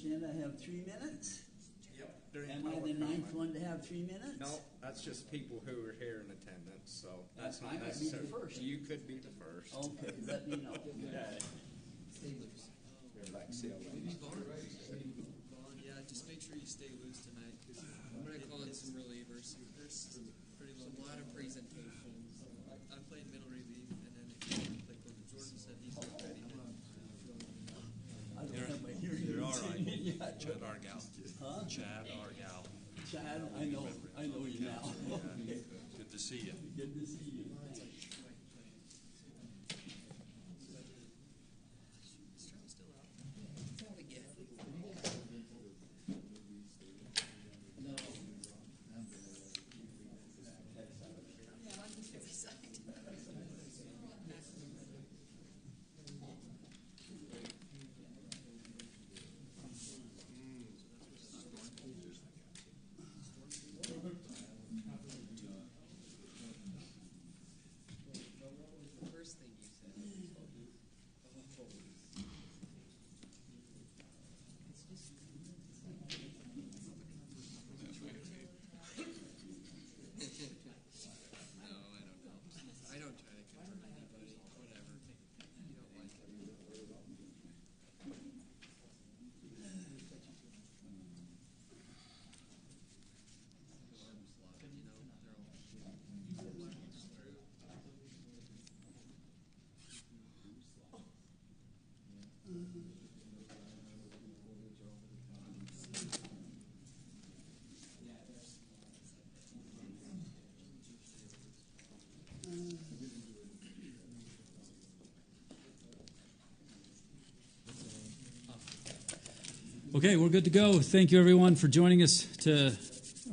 understand I have 3 minutes? Yep. Am I the ninth one to have 3 minutes? No, that's just people who are here in attendance, so that's I not might be necessary. the first. You could be the first. Okay, let me know. Stay loose. You're like CLA. Maybe yeah, just make sure you stay loose tonight, because I'm going to call in some relievers. There's a lot of presentations. I'm playing middle relief, and then like what Jordan said, he's not ready. I don't have my hearing You're all aids right. in me yet. Chad Argal. Huh? Chad Argal. Chad, I know you now. Okay. Good to see you. Good to see you. Okay, we're good to go. Thank you, everyone, for joining us to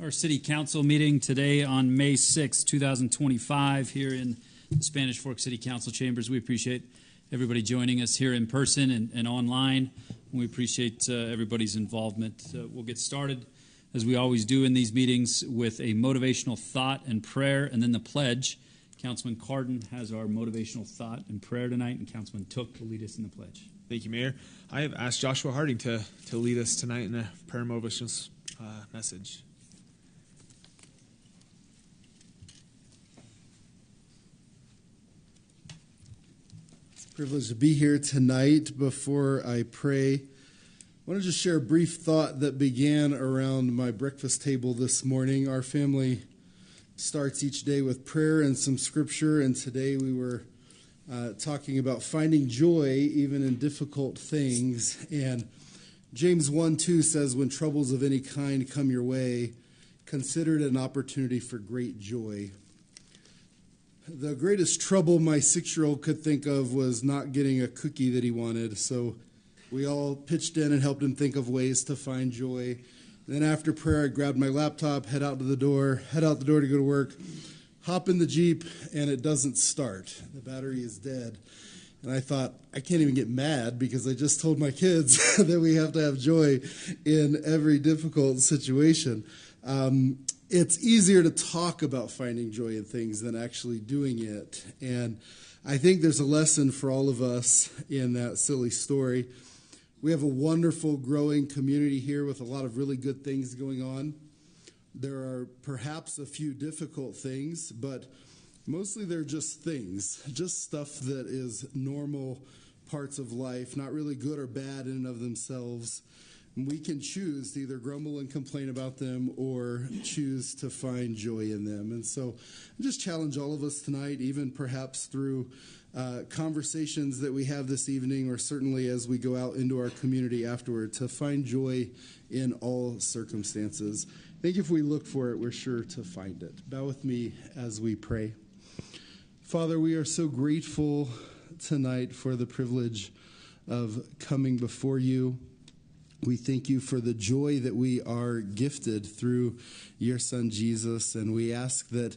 our City Council meeting today on May 6, 2025, here in the Spanish Fork City Council chambers. We appreciate everybody joining us here in person and online. We appreciate everybody's involvement. We'll get started, as we always do in these meetings, with a motivational thought and prayer, and then the pledge. Councilman Cardin has our motivational thought and prayer tonight, and Councilman Took will lead us in the pledge. Thank you, Mayor. I have asked Joshua Harding to lead us tonight in a prayer motivational message. It's a privilege to be here tonight. Before I pray, I want to just share a brief thought that began around my breakfast table this morning. Our family starts each day with prayer and some scripture, and today we were talking about finding joy even in difficult things. And James 1:2 says, when troubles of any kind come your way, consider it an opportunity for great joy. The greatest trouble my 6-year-old could think of was not getting a cookie that he wanted, so we all pitched in and helped him think of ways to find joy. Then after prayer, I grabbed my laptop, head out the door to go to work, hop in the Jeep, and it doesn't start. The battery is dead. And I thought, I can't even get mad because I just told my kids that we have to have joy in every difficult situation. It's easier to talk about finding joy in things than actually doing it. And I think there's a lesson for all of us in that silly story. We have a wonderful, growing community here with a lot of really good things going on. There are perhaps a few difficult things, but mostly they're just things, just stuff that is normal parts of life, not really good or bad in and of themselves. And we can choose to either grumble and complain about them or choose to find joy in them. And so I just challenge all of us tonight, even perhaps through conversations that we have this evening, or certainly as we go out into our community afterward, to find joy in all circumstances. I think if we look for it, we're sure to find it. Bow with me as we pray. Father, we are so grateful tonight for the privilege of coming before you. We thank you for the joy that we are gifted through your Son, Jesus. And we ask that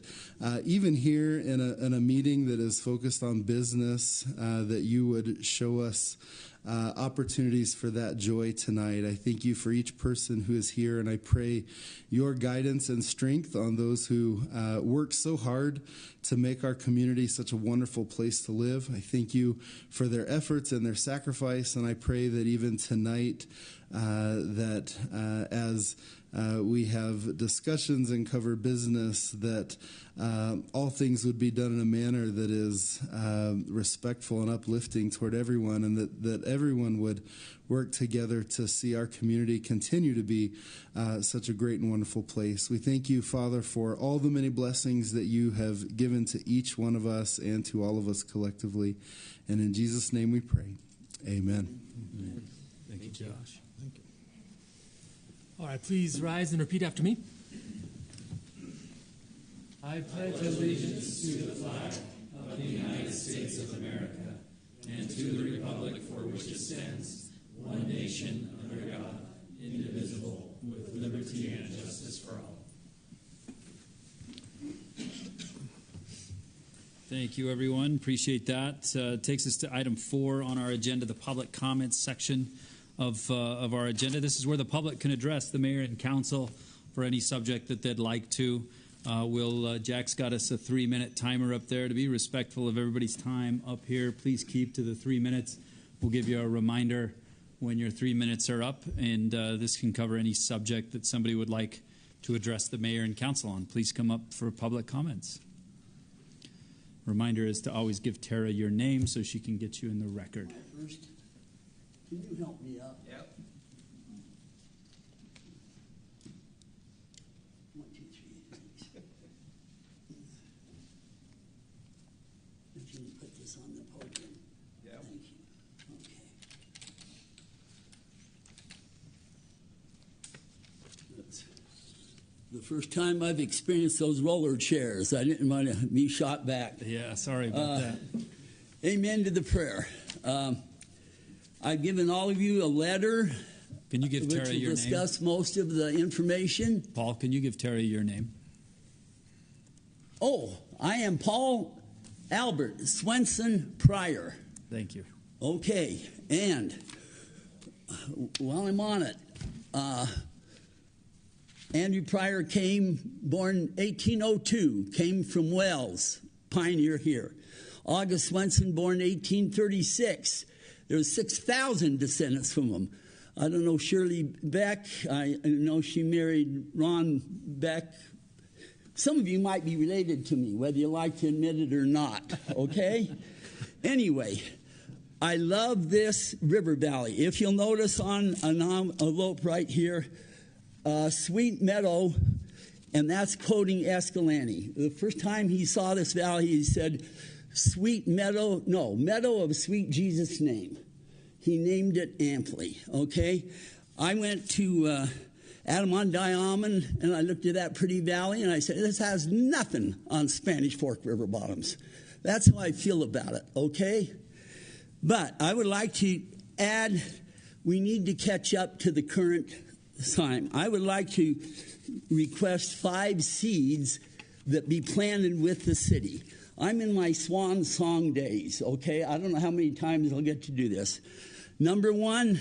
even here in a meeting that is focused on business, that you would show us opportunities for that joy tonight. I thank you for each person who is here, and I pray your guidance and strength on those who work so hard to make our community such a wonderful place to live. I thank you for their efforts and their sacrifice, and I pray that even tonight as we have discussions and cover business, that all things would be done in a manner that is respectful and uplifting toward everyone, and that everyone would work together to see our community continue to be such a great and wonderful place. We thank you, Father, for all the many blessings that you have given to each one of us and to all of us collectively. And in Jesus' name we pray. Amen. Amen. Thank you, Josh. Thank you. All right, please rise and repeat after me. I pledge allegiance to the flag of the United States of America and to the republic for which it stands, one nation under God, indivisible, with liberty and justice for all. Thank you, everyone. Appreciate that. Takes us to item 4 on our agenda, the public comments section of our agenda. This is where the public can address the mayor and council for any subject that they'd like to. Jack's got us a 3-minute timer up there to be respectful of everybody's time up here. Please keep to the 3 minutes. We'll give you a reminder when your 3 minutes are up, and this can cover any subject that somebody would like to address the mayor and council on. Please come up for public comments. Reminder is to always give Tara your name so she can get you in the record. First, can you help me up? Yep. 1, 2, 3. Thanks. If you put this on the podium. Yep. Thank you. Okay. That's the first time I've experienced those roller chairs. I didn't want to be shot back. Yeah, sorry about that. Amen to the prayer. I've given all of you a letter Can you give which Tara will your name? discuss most of the information. Paul, can you give Tara your name? Oh, I am Paul Albert Swenson Pryor. Thank you. Okay, and while I'm on it, Andrew Pryor born 1802, came from Wells, pioneer here. August Swenson, born 1836. There's 6,000 descendants from him. I don't know Shirley Beck. I know she married Ron Beck. Some of you might be related to me, whether you like to admit it or not, okay? Anyway, I love this river valley. If you'll notice on an envelope right here, Sweet Meadow, and that's quoting Escalante. The first time he saw this valley, he said, Meadow of sweet Jesus' name. He named it amply, okay? I went to Adamondiaman, and I looked at that pretty valley, and I said, this has nothing on Spanish Fork River bottoms. That's how I feel about it, okay? But I would like to add, we need to catch up to the current time. I would like to request 5 seeds that be planted with the city. I'm in my swan song days, okay? I don't know how many times I'll get to do this. Number 1,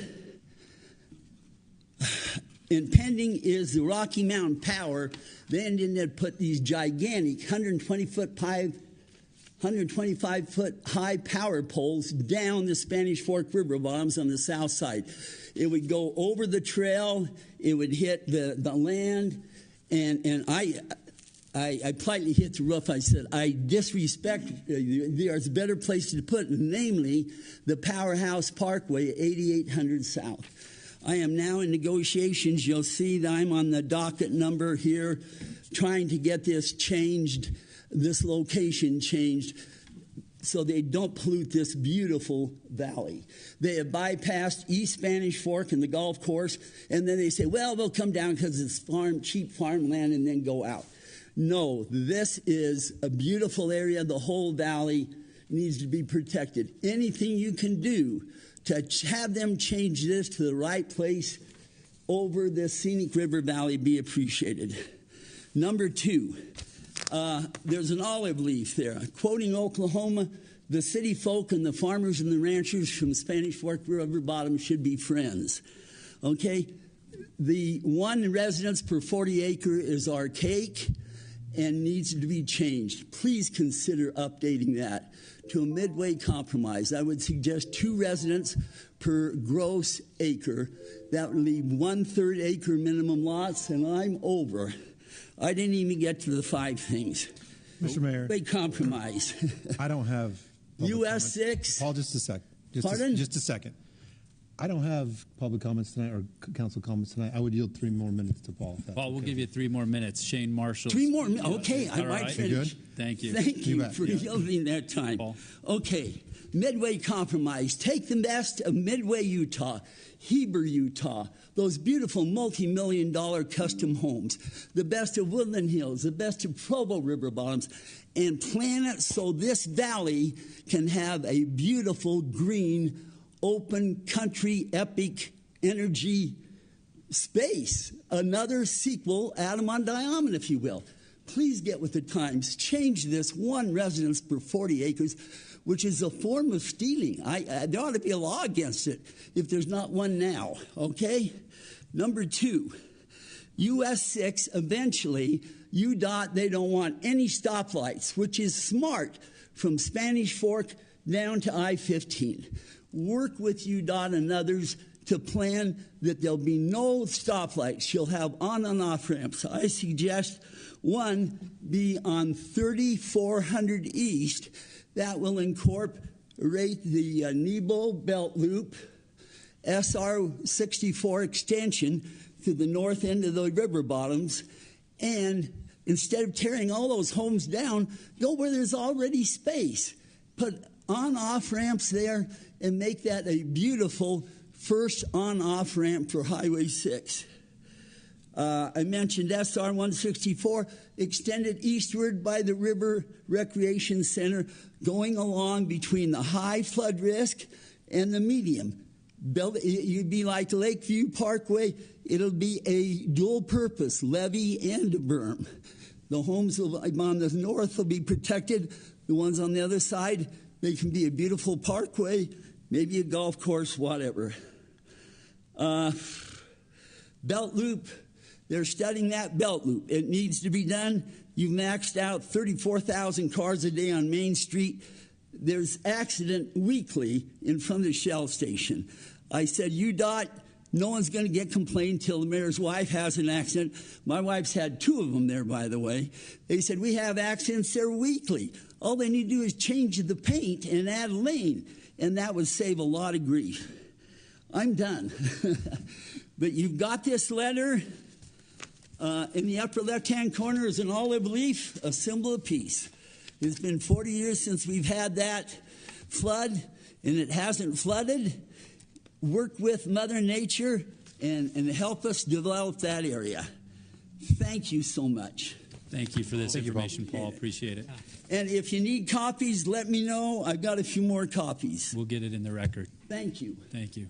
impending is the Rocky Mountain Power. They ended up put these gigantic 125-foot high power poles down the Spanish Fork River bottoms on the south side. It would go over the trail. It would hit the land. And I politely hit the roof. I said, I disrespect, there's a better place to put it, namely the Powerhouse Parkway, 8800 South. I am now in negotiations. You'll see that I'm on the docket number here trying to get this changed, this location changed, so they don't pollute this beautiful valley. They have bypassed East Spanish Fork and the golf course, and then they say, well, they'll come down because it's cheap farmland and then go out. No, this is a beautiful area. The whole valley needs to be protected. Anything you can do to have them change this to the right place over the scenic river valley be appreciated. Number 2, there's an olive leaf there. Quoting Oklahoma, The city folk and the farmers and the ranchers from Spanish Fork River Bottom should be friends. Okay? The 1 residence per 40 acre is archaic and needs to be changed. Please consider updating that to a midway compromise. I would suggest 2 residents per gross acre. That would leave 1/3 acre minimum lots, and I'm over. I didn't even get to the 5 things. Mr. Mayor. Midway compromise. I don't have US 6. Paul, just a sec. Pardon? Just a second. I don't have public comments tonight or council comments tonight. I would yield 3 more minutes to Paul. if that's Paul, we'll okay. give you 3 more minutes. Shane Marshall. 3 more. Okay, I All might right. finish. You good? Thank you. Thank you bet. for yielding that time. Paul. Okay, Midway Compromise. Take the best of Midway, Utah, Heber, Utah, those beautiful multi-million-dollar custom homes, the best of Woodland Hills, the best of Provo River Bottoms, and plan it so this valley can have a beautiful, green, open, country, epic energy space. Another sequel, Adam on Diamond, if you will. Please get with the times. Change this 1 residence per 40 acres, which is a form of stealing. There ought to be a law against it if there's not one now, okay? Number 2, US 6, eventually, UDOT, they don't want any stoplights, which is smart, from Spanish Fork down to I-15. Work with UDOT and others to plan that there'll be no stoplights. You'll have on and off ramps. I suggest one be on 3400 East. That will incorporate the Nebo Belt Loop, SR 64 extension to the north end of the river bottoms, and instead of tearing all those homes down, go where there's already space. Put on-off ramps there and make that a beautiful first on-off ramp for Highway 6. I mentioned SR 164, extended eastward by the River Recreation Center, going along between the high flood risk and the medium. You'd be like Lakeview Parkway. It'll be a dual purpose, levee and a berm. The homes on the north will be protected. The ones on the other side, they can be a beautiful parkway, maybe a golf course, whatever. Belt Loop, they're studying that Belt Loop. It needs to be done. You've maxed out 34,000 cars a day on Main Street. There's accident weekly in front of the Shell station. I said, UDOT, no one's going to get complained till the mayor's wife has an accident. My wife's had 2 of them there, by the way. They said, we have accidents there weekly. All they need to do is change the paint and add a lane, and that would save a lot of grief. I'm done. But you've got this letter. In the upper left-hand corner is an olive leaf, a symbol of peace. It's been 40 years since we've had that flood, and it hasn't flooded. Work with Mother Nature and help us develop that area. Thank you so much. Thank you for this information, Paul. Appreciate it. And if you need copies, let me know. I've got a few more copies. We'll get it in the record. Thank you. Thank you.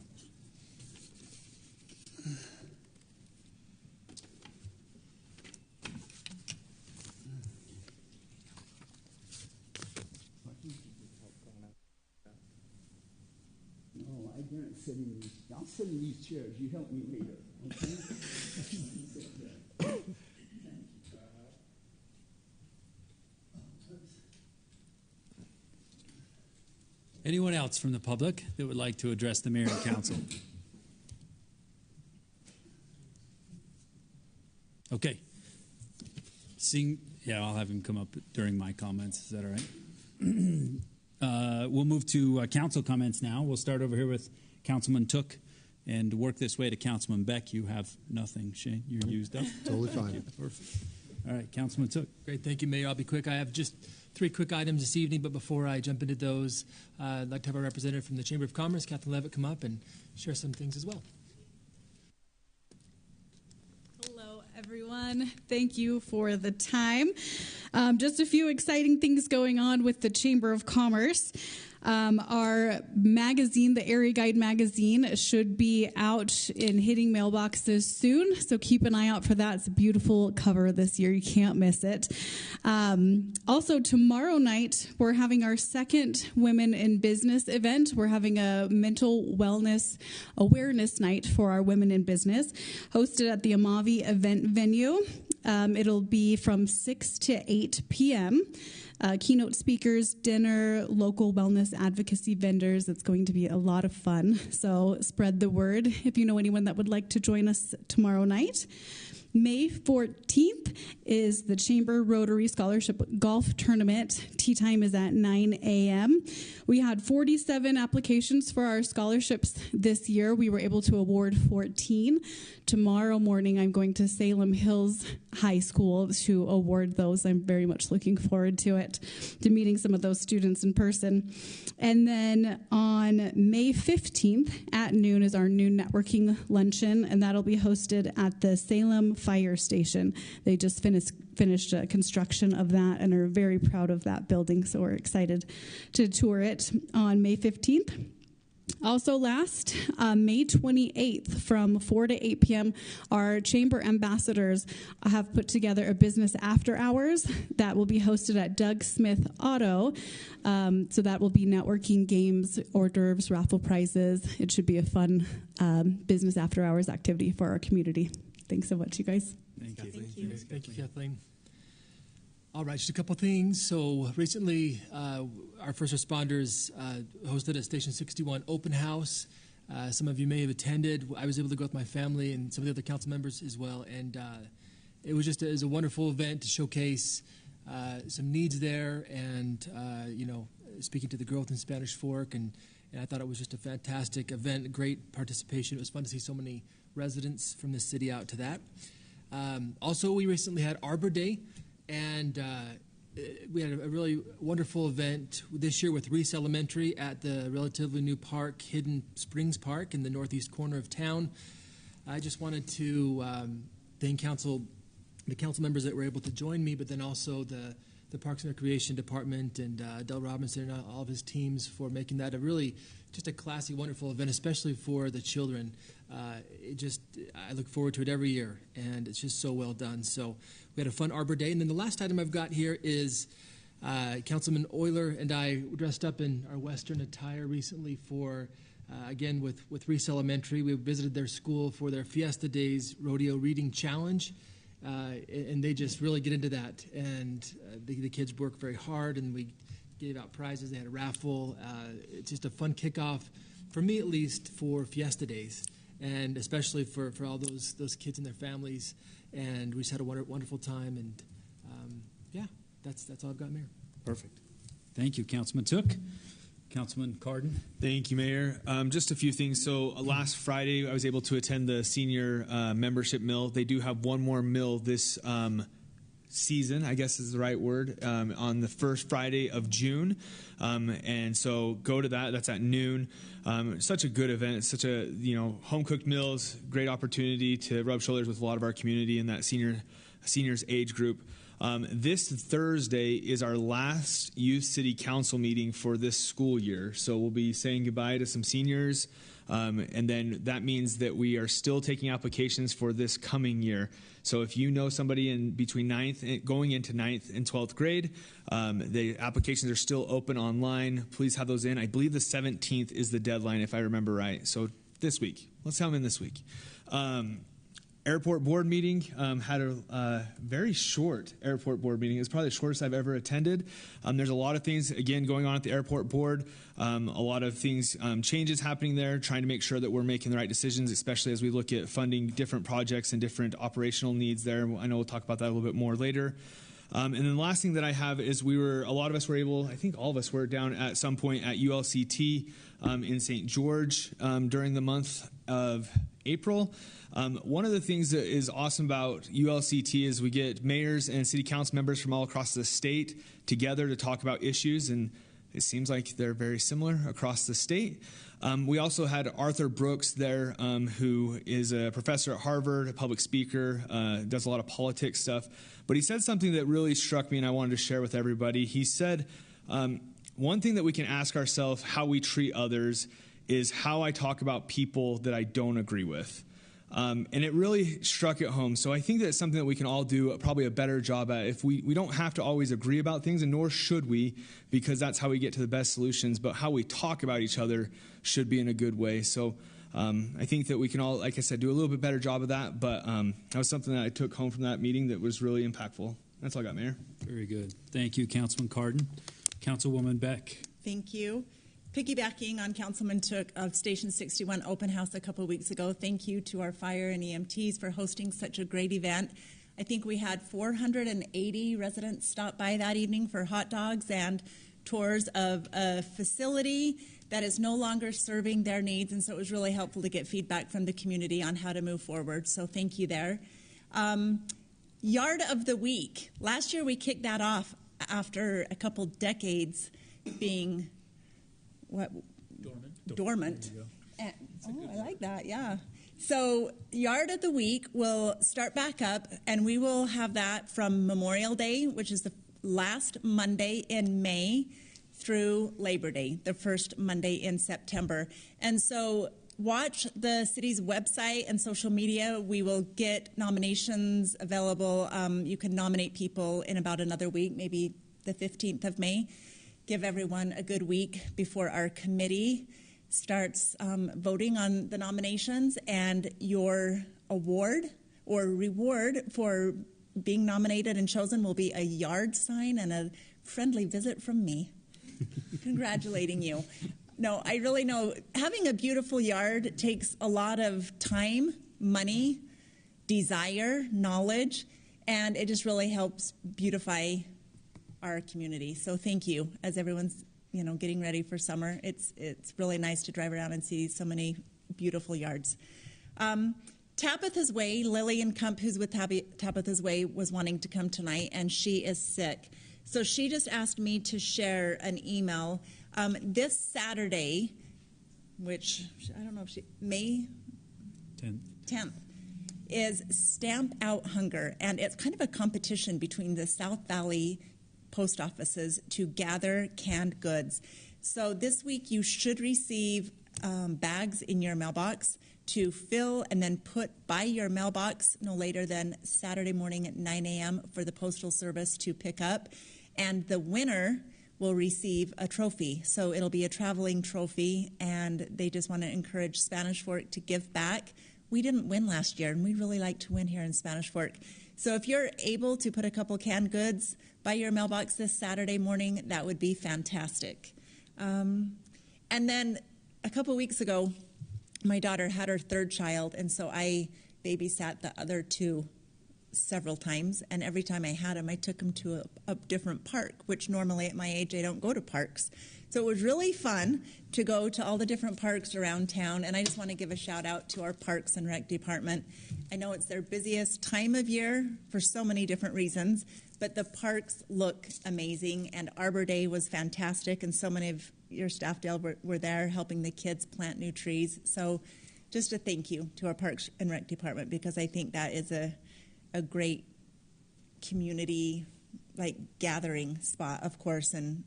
No, I can't sit in these. I'll sit in these chairs. You help me later. Okay? Anyone else from the public that would like to address the mayor and council? Okay. I'll have him come up during my comments. Is that all right? We'll move to council comments now. We'll start over here with Councilman Took and work this way to Councilman Beck. You have nothing, Shane. You're used up. Totally fine. Perfect. All right, Councilman Took. Great, thank you, Mayor. I'll be quick. I have just 3 quick items this evening, but before I jump into those, I'd like to have a representative from the Chamber of Commerce, Catherine Levitt, come up and share some things as well. Hello, everyone. Thank you for the time. Just a few exciting things going on with the Chamber of Commerce. Our magazine, the Area Guide magazine, should be out in hitting mailboxes soon, so keep an eye out for that. It's a beautiful cover this year. You can't miss it. Also, tomorrow night, we're having our second Women in Business event. We're having a mental wellness awareness night for our women in business, hosted at the Amavi event venue. It'll be from 6 to 8 p.m. Keynote speakers, dinner, local wellness advocacy vendors. It's going to be a lot of fun. So spread the word if you know anyone that would like to join us tomorrow night. May 14th is the Chamber Rotary Scholarship Golf Tournament. Tee time is at 9 a.m. We had 47 applications for our scholarships this year. We were able to award 14. Tomorrow morning, I'm going to Salem Hills High School to award those. I'm very much looking forward to it, to meeting some of those students in person. And then on May 15th at noon is our noon networking luncheon, and that'll be hosted at the Salem Fire Station. They just finished construction of that and are very proud of that building, so we're excited to tour it on May 15th. Also last, May 28th from 4 to 8 p.m., our chamber ambassadors have put together a business after hours that will be hosted at Doug Smith Auto. So that will be networking, games, hors d'oeuvres, raffle prizes. It should be a fun business after hours activity for our community. Thanks so much, you guys. Thank you. Thank you. Thank you, Kathleen. All right, just a couple things. So recently, our first responders hosted a Station 61 open house. Some of you may have attended. I was able to go with my family and some of the other council members as well. And it was just a wonderful event to showcase some needs there and, speaking to the growth in Spanish Fork. And I thought it was just a fantastic event, great participation. It was fun to see so many residents from the city out to that. Also, we recently had Arbor Day. And we had a really wonderful event this year with Reese Elementary at the relatively new park, Hidden Springs Park, in the northeast corner of town. I just wanted to thank the council members that were able to join me, but then also the Parks and Recreation Department and Del Robinson and all of his teams for making that just a classy, wonderful event, especially for the children. I look forward to it every year, and it's just so well done. So we had a fun Arbor Day. And then the last item I've got here is Councilman Euler and I dressed up in our Western attire recently for, again, with Reese Elementary. We visited their school for their Fiesta Days Rodeo Reading Challenge, and they just really get into that. And the kids work very hard, and we gave out prizes. They had a raffle. It's just a fun kickoff, for me at least, for Fiesta Days, and especially for all those kids and their families. And we just had a wonderful time. And that's all I've got, Mayor. Perfect. Thank you, Councilman Took. Councilman Cardin. Thank you, Mayor. Just a few things. So last Friday, I was able to attend the senior membership mill. They do have one more mill this season, I guess is the right word, on the first Friday of June. And so go to that. That's at noon. Such a good event. It's such a, home-cooked meals, great opportunity to rub shoulders with a lot of our community in that seniors age group. This Thursday is our last Youth City Council meeting for this school year. So we'll be saying goodbye to some seniors. And then that means that we are still taking applications for this coming year. So if you know somebody going into 9th and 12th grade, the applications are still open online. Please have those in. I believe the 17th is the deadline, if I remember right. So this week. Let's have them in this week. Airport board meeting, had a very short airport board meeting. It was probably the shortest I've ever attended. There's a lot of things, again, going on at the airport board. A lot of things, changes happening there, trying to make sure that we're making the right decisions, especially as we look at funding different projects and different operational needs there. I know we'll talk about that a little bit more later. And then the last thing that I have is a lot of us were able, I think all of us were down at some point at ULCT in St. George during the month of April. One of the things that is awesome about ULCT is we get mayors and city council members from all across the state together to talk about issues, and it seems like they're very similar across the state. We also had Arthur Brooks there, who is a professor at Harvard, a public speaker, does a lot of politics stuff. But he said something that really struck me and I wanted to share with everybody. He said, one thing that we can ask ourselves how we treat others is how I talk about people that I don't agree with. And it really struck it home. So I think that's something that we can all do probably a better job at. If we don't have to always agree about things, and nor should we, because that's how we get to the best solutions, but how we talk about each other should be in a good way. So I think that we can all, like I said, do a little bit better job of that. But that was something that I took home from that meeting that was really impactful. That's all I got, Mayor. Very good. Thank you, Councilman Cardin. Councilwoman Beck. Thank you. Piggybacking on Councilman Took of Station 61 Open House a couple weeks ago, thank you to our fire and EMTs for hosting such a great event. I think we had 480 residents stop by that evening for hot dogs and tours of a facility that is no longer serving their needs, and so it was really helpful to get feedback from the community on how to move forward, so thank you there. Yard of the Week. Last year we kicked that off after a couple decades being dormant. And, I like that, yeah. So Yard of the Week will start back up, and we will have that from Memorial Day, which is the last Monday in May, through Labor Day, the first Monday in September. And so watch the city's website and social media. We will get nominations available. You can nominate people in about another week, maybe the 15th of May. Give everyone a good week before our committee starts voting on the nominations, and your award or reward for being nominated and chosen will be a yard sign and a friendly visit from me congratulating you. No, I really know having a beautiful yard takes a lot of time, money, desire, knowledge, and it just really helps beautify our community. So thank you. As everyone's getting ready for summer, it's really nice to drive around and see so many beautiful yards. Tabitha's Way, Lillian Kump, who's with Tabitha's Way, was wanting to come tonight, and she is sick. So she just asked me to share an email. This Saturday, which I don't know if May 10th, is Stamp Out Hunger, and it's kind of a competition between the South Valley post offices to gather canned goods. So this week you should receive bags in your mailbox to fill and then put by your mailbox no later than Saturday morning at 9 a.m. for the Postal Service to pick up. And the winner will receive a trophy. So it'll be a traveling trophy, and they just want to encourage Spanish Fork to give back. We didn't win last year, and we really like to win here in Spanish Fork. So if you're able to put a couple canned goods by your mailbox this Saturday morning, that would be fantastic. And then a couple weeks ago, my daughter had her third child, and so I babysat the other two several times, and every time I had them, I took them to a different park, which normally at my age I don't go to parks. So it was really fun to go to all the different parks around town, and I just want to give a shout out to our Parks and Rec department. I know it's their busiest time of year for so many different reasons, but the parks look amazing, and Arbor Day was fantastic, and so many of your staff, Dale, were there helping the kids plant new trees. So just a thank you to our Parks and Rec department, because I think that is a great community gathering spot, of course, and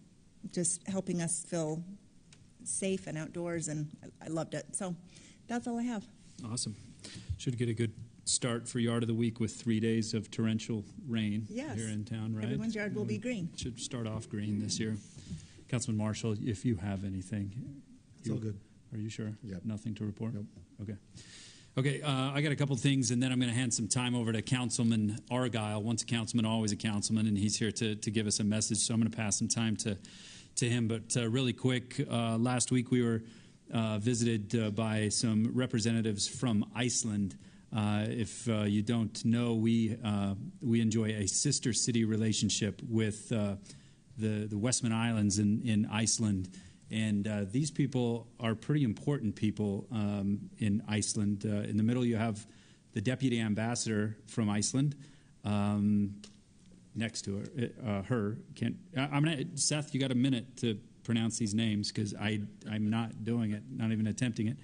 just helping us feel safe and outdoors, and I loved it. So that's all I have. Awesome. Should get a good start for Yard of the Week with 3 days of torrential rain here in town, right? Everyone's yard will be green. Should start off green this year. Councilman Marshall, if you have anything. It's all good. Are you sure? Yep. Nothing to report? Nope. Okay, I got a couple things, and then I'm going to hand some time over to Councilman Argyle. Once a councilman, always a councilman, and he's here to give us a message, so I'm going to pass some time to him. But really quick, last week we were visited by some representatives from Iceland. If you don't know, we enjoy a sister city relationship with the Westman Islands in Iceland. And these people are pretty important people in Iceland. In the middle, you have the deputy ambassador from Iceland. Next to her, Seth, you got a minute to pronounce these names, because I'm not doing it, not even attempting it.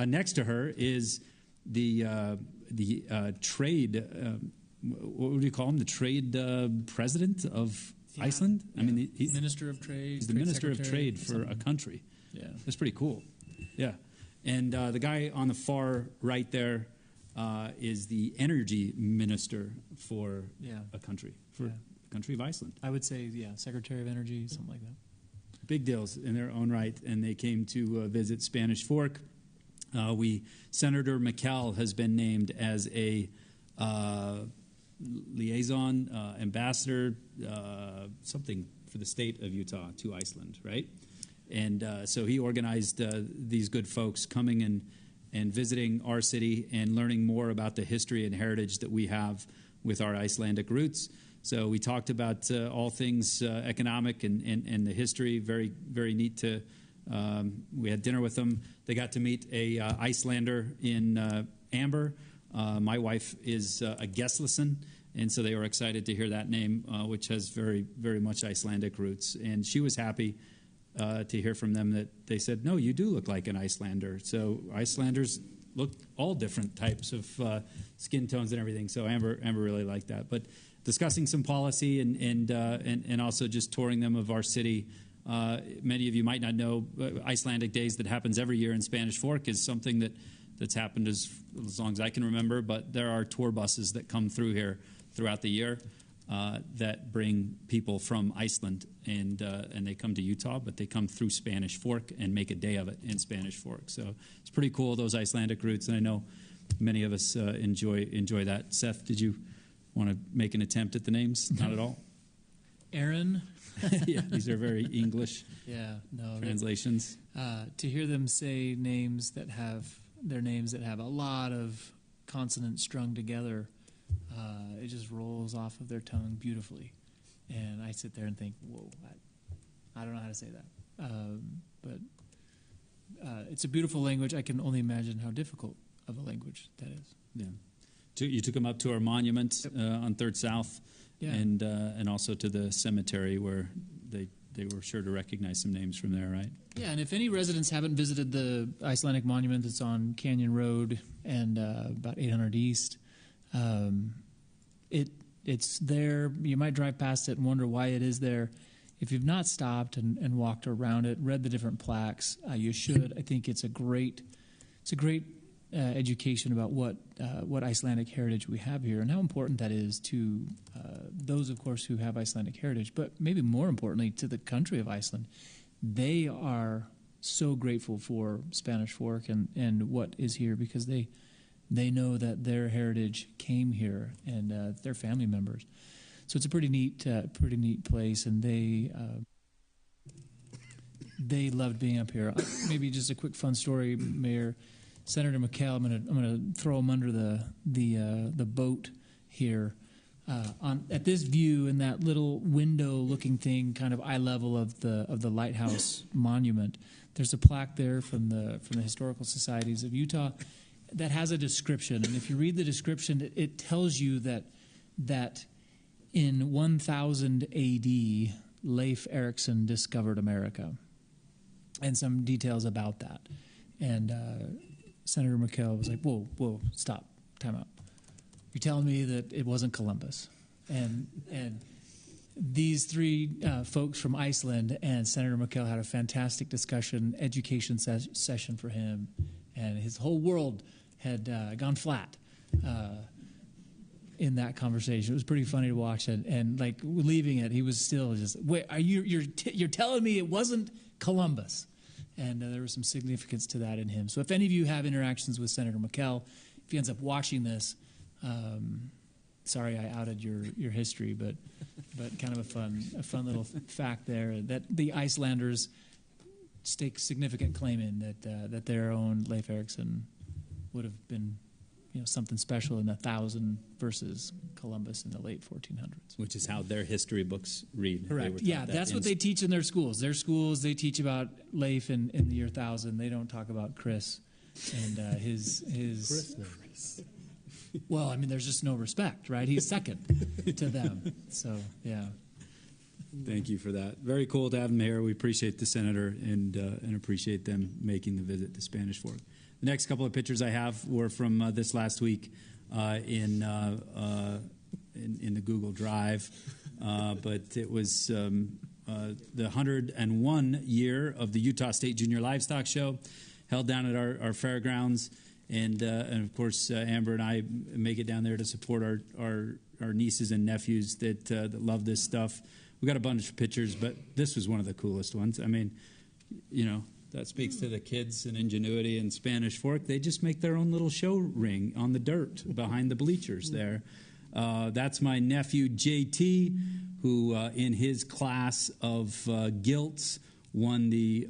Next to her is the trade. What would you call him? The trade president of Iceland? I mean, he's Minister of Trade. He's the Trade Minister of Secretary, Trade for a something. country. Yeah. That's pretty cool. Yeah. And the guy on the far right there is the Energy Minister for a country, for the country of Iceland. I would say, Secretary of Energy, something like that. Big deals in their own right, and they came to visit Spanish Fork. Senator McCall has been named as a liaison ambassador, something for the state of Utah to Iceland, right? And so he organized these good folks coming and visiting our city and learning more about the history and heritage that we have with our Icelandic roots. So we talked about all things economic and the history. Very, very neat to. We had dinner with them. They got to meet a Icelander in Amber. My wife is a Gesslison, and so they were excited to hear that name, which has very, very much Icelandic roots. And she was happy to hear from them that they said, "No, you do look like an Icelander." So Icelanders look all different types of skin tones and everything. So Amber really liked that. But discussing some policy and also just touring them of our city. Many of you might not know Icelandic Days that happens every year in Spanish Fork is something that's happened as long as I can remember, but there are tour buses that come through here throughout the year that bring people from Iceland, and they come to Utah, but they come through Spanish Fork and make a day of it in Spanish Fork. So it's pretty cool, those Icelandic roots, and I know many of us enjoy that. Seth, did you want to make an attempt at the names? Not at all? Aaron. Yeah, these are very English translations. To hear them say names that have a lot of consonants strung together, it just rolls off of their tongue beautifully. And I sit there and think, whoa, I don't know how to say that. But it's a beautiful language. I can only imagine how difficult of a language that is. Yeah. You took them up to our monument on 3rd South, and also to the cemetery where they were sure to recognize some names from there, right? Yeah, and if any residents haven't visited the Icelandic monument that's on Canyon Road and about 800 East, it's there. You might drive past it and wonder why it is there. If you've not stopped and walked around it, read the different plaques, you should. I think it's a great education about what Icelandic heritage we have here and how important that is to those, of course, who have Icelandic heritage, but maybe more importantly to the country of Iceland. They are so grateful for Spanish Fork and what is here because they know that their heritage came here and their family members. So it's a pretty neat place, and they loved being up here. Maybe just a quick fun story, Mayor. Senator McCall, I'm going to throw him under the boat here. At this view in that little window-looking thing, kind of eye level of the lighthouse monument, there's a plaque there from the Historical Societies of Utah that has a description. And if you read the description, it tells you that in 1000 A.D., Leif Erikson discovered America, and some details about that. And Senator McCall was like, whoa, stop, time out. You're telling me that it wasn't Columbus. And these three folks from Iceland and Senator McCall had a fantastic discussion, education session for him, and his whole world had gone flat in that conversation. It was pretty funny to watch, and like leaving it, he was still just, wait, you're telling me it wasn't Columbus? And there was some significance to that in him. So if any of you have interactions with Senator McCall, if he ends up watching this, sorry I outed your history, but kind of a fun little fact there that the Icelanders stake significant claim in that their own Leif Erikson would have been something special in 1000 versus Columbus in the late 1400s. Which is how their history books read. Correct. Yeah, that's what they teach in their schools. Their schools, they teach about Leif in the year 1000. They don't talk about Chris and his Chris. Well, I mean, there's just no respect, right? He's second to them. So, yeah. Thank you for that. Very cool to have him here. We appreciate the senator and appreciate them making the visit to Spanish Fork. The next couple of pictures I have were from this last week in the Google Drive. but it was the 101 year of the Utah State Junior Livestock Show, held down at our fairgrounds, and of course Amber and I make it down there to support our nieces and nephews that love this stuff. We got a bunch of pictures, but this was one of the coolest ones. I mean, that speaks to the kids and ingenuity in Spanish Fork. They just make their own little show ring on the dirt behind the bleachers there. That's my nephew, JT, who in his class of gilts won the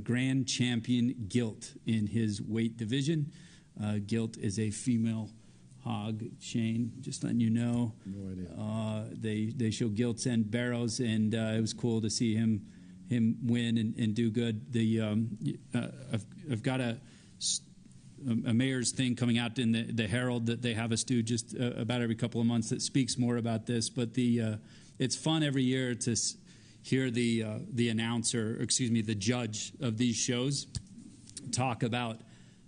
grand champion gilt in his weight division. Gilt is a female hog, Shane, just letting you know. No idea. They show gilts and barrows, and it was cool to see him win and do good. I've got a mayor's thing coming out in the Herald that they have us do just about every couple of months that speaks more about this. But it's fun every year to hear the judge of these shows talk about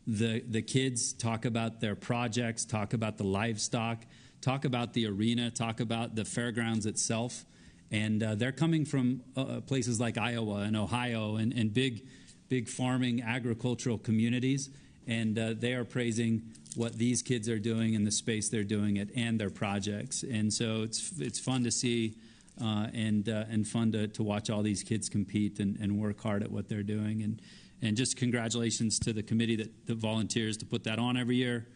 the kids, talk about their projects, talk about the livestock, talk about the arena, talk about the fairgrounds itself. And they're coming from places like Iowa and Ohio and big farming agricultural communities. And they are praising what these kids are doing in the space they're doing it and their projects. And so it's fun to see and fun to watch all these kids compete and work hard at what they're doing. And just congratulations to the committee that volunteers to put that on every year.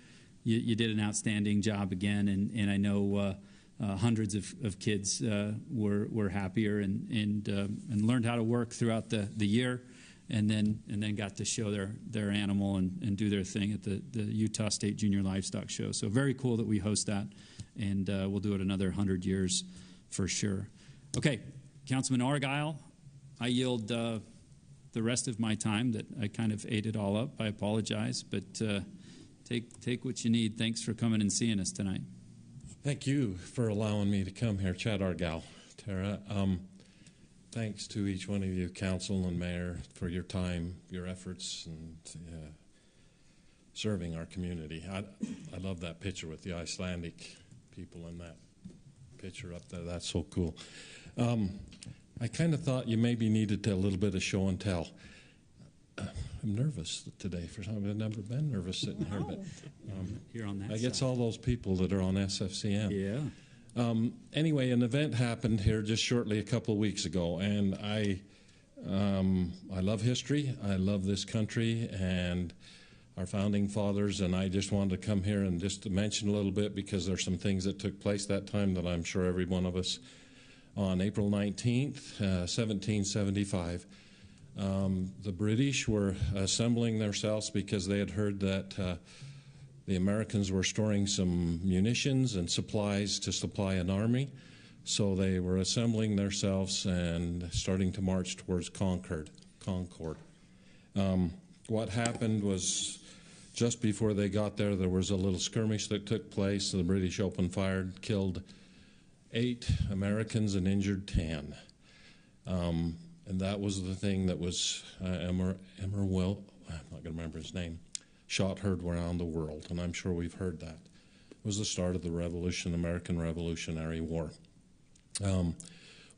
You did an outstanding job again, and I know hundreds of kids were happier and learned how to work throughout the year, and then got to show their animal and do their thing at the Utah State Junior Livestock Show. So very cool that we host that, and we'll do it another 100 years for sure. Okay, Councilman Argyle, I yield the rest of my time that I kind of ate it all up. I apologize, but take what you need. Thanks for coming and seeing us tonight. Thank you for allowing me to come here, Chad Argyle, Tara. Thanks to each one of you, council and mayor, for your time, your efforts, and serving our community. I love that picture with the Icelandic people in that picture up there. That's so cool. I kind of thought you maybe needed a little bit of show and tell. I'm nervous today for something. I've never been nervous sitting here, but here on that I guess all those people that are on SFCM. Yeah. Anyway, an event happened here just shortly a couple of weeks ago, and I love history. I love this country and our founding fathers, and I just wanted to come here and just to mention a little bit because there's some things that took place that time that I'm sure every one of us on April 19th, 1775. The British were assembling themselves because they had heard that the Americans were storing some munitions and supplies to supply an army. So they were assembling themselves and starting to march towards Concord. What happened was just before they got there, there was a little skirmish that took place. The British opened fire, killed 8 Americans and injured 10. And that was the thing that was I'm not going to remember his name, shot heard around the world, and I'm sure we've heard that. It was the start of the Revolution, American Revolutionary War,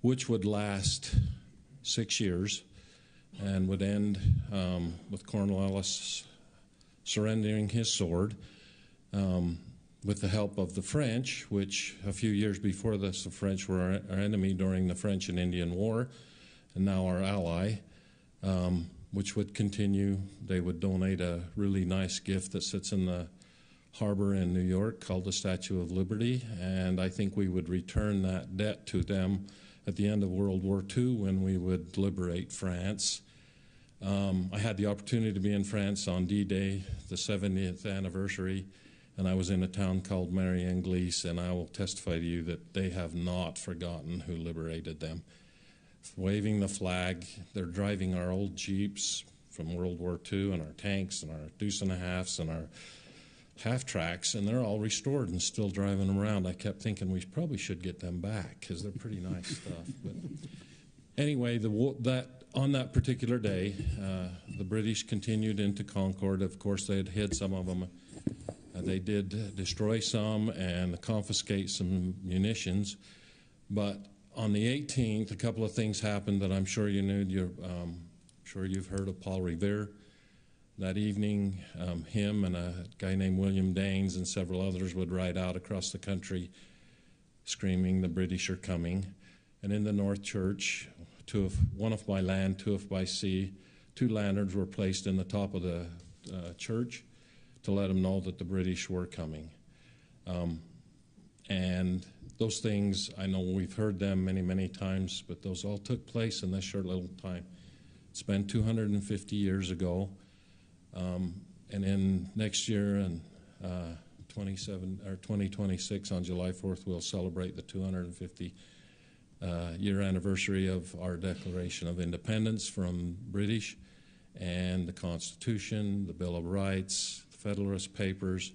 which would last 6 years and would end with Cornwallis surrendering his sword with the help of the French, which a few years before this, the French were our enemy during the French and Indian War, and now our ally, which would continue. They would donate a really nice gift that sits in the harbor in New York called the Statue of Liberty, and I think we would return that debt to them at the end of World War II when we would liberate France. I had the opportunity to be in France on D-Day, the 70th anniversary, and I was in a town called Marie-Anglaise, and I will testify to you that they have not forgotten who liberated them. Waving the flag, they're driving our old Jeeps from World War II and our tanks and our deuce and a halves and our half-tracks, and they're all restored and still driving them around. I kept thinking we probably should get them back because they're pretty nice stuff. But anyway, on that particular day, the British continued into Concord. Of course, they had hid some of them. They did destroy some and confiscate some munitions. But on the 18th, a couple of things happened that I'm sure you knew. Sure you've heard of Paul Revere. That evening, him and a guy named William Daines and several others would ride out across the country screaming, "The British are coming." And in the North Church, one of by land, two of by sea, 2 lanterns were placed in the top of the church to let them know that the British were coming. And those things, I know we've heard them many, many times, but those all took place in this short little time. It's been 250 years ago. And in next year, in 2026, on July 4th, we'll celebrate the 250 year anniversary of our Declaration of Independence from British, and the Constitution, the Bill of Rights, the Federalist Papers,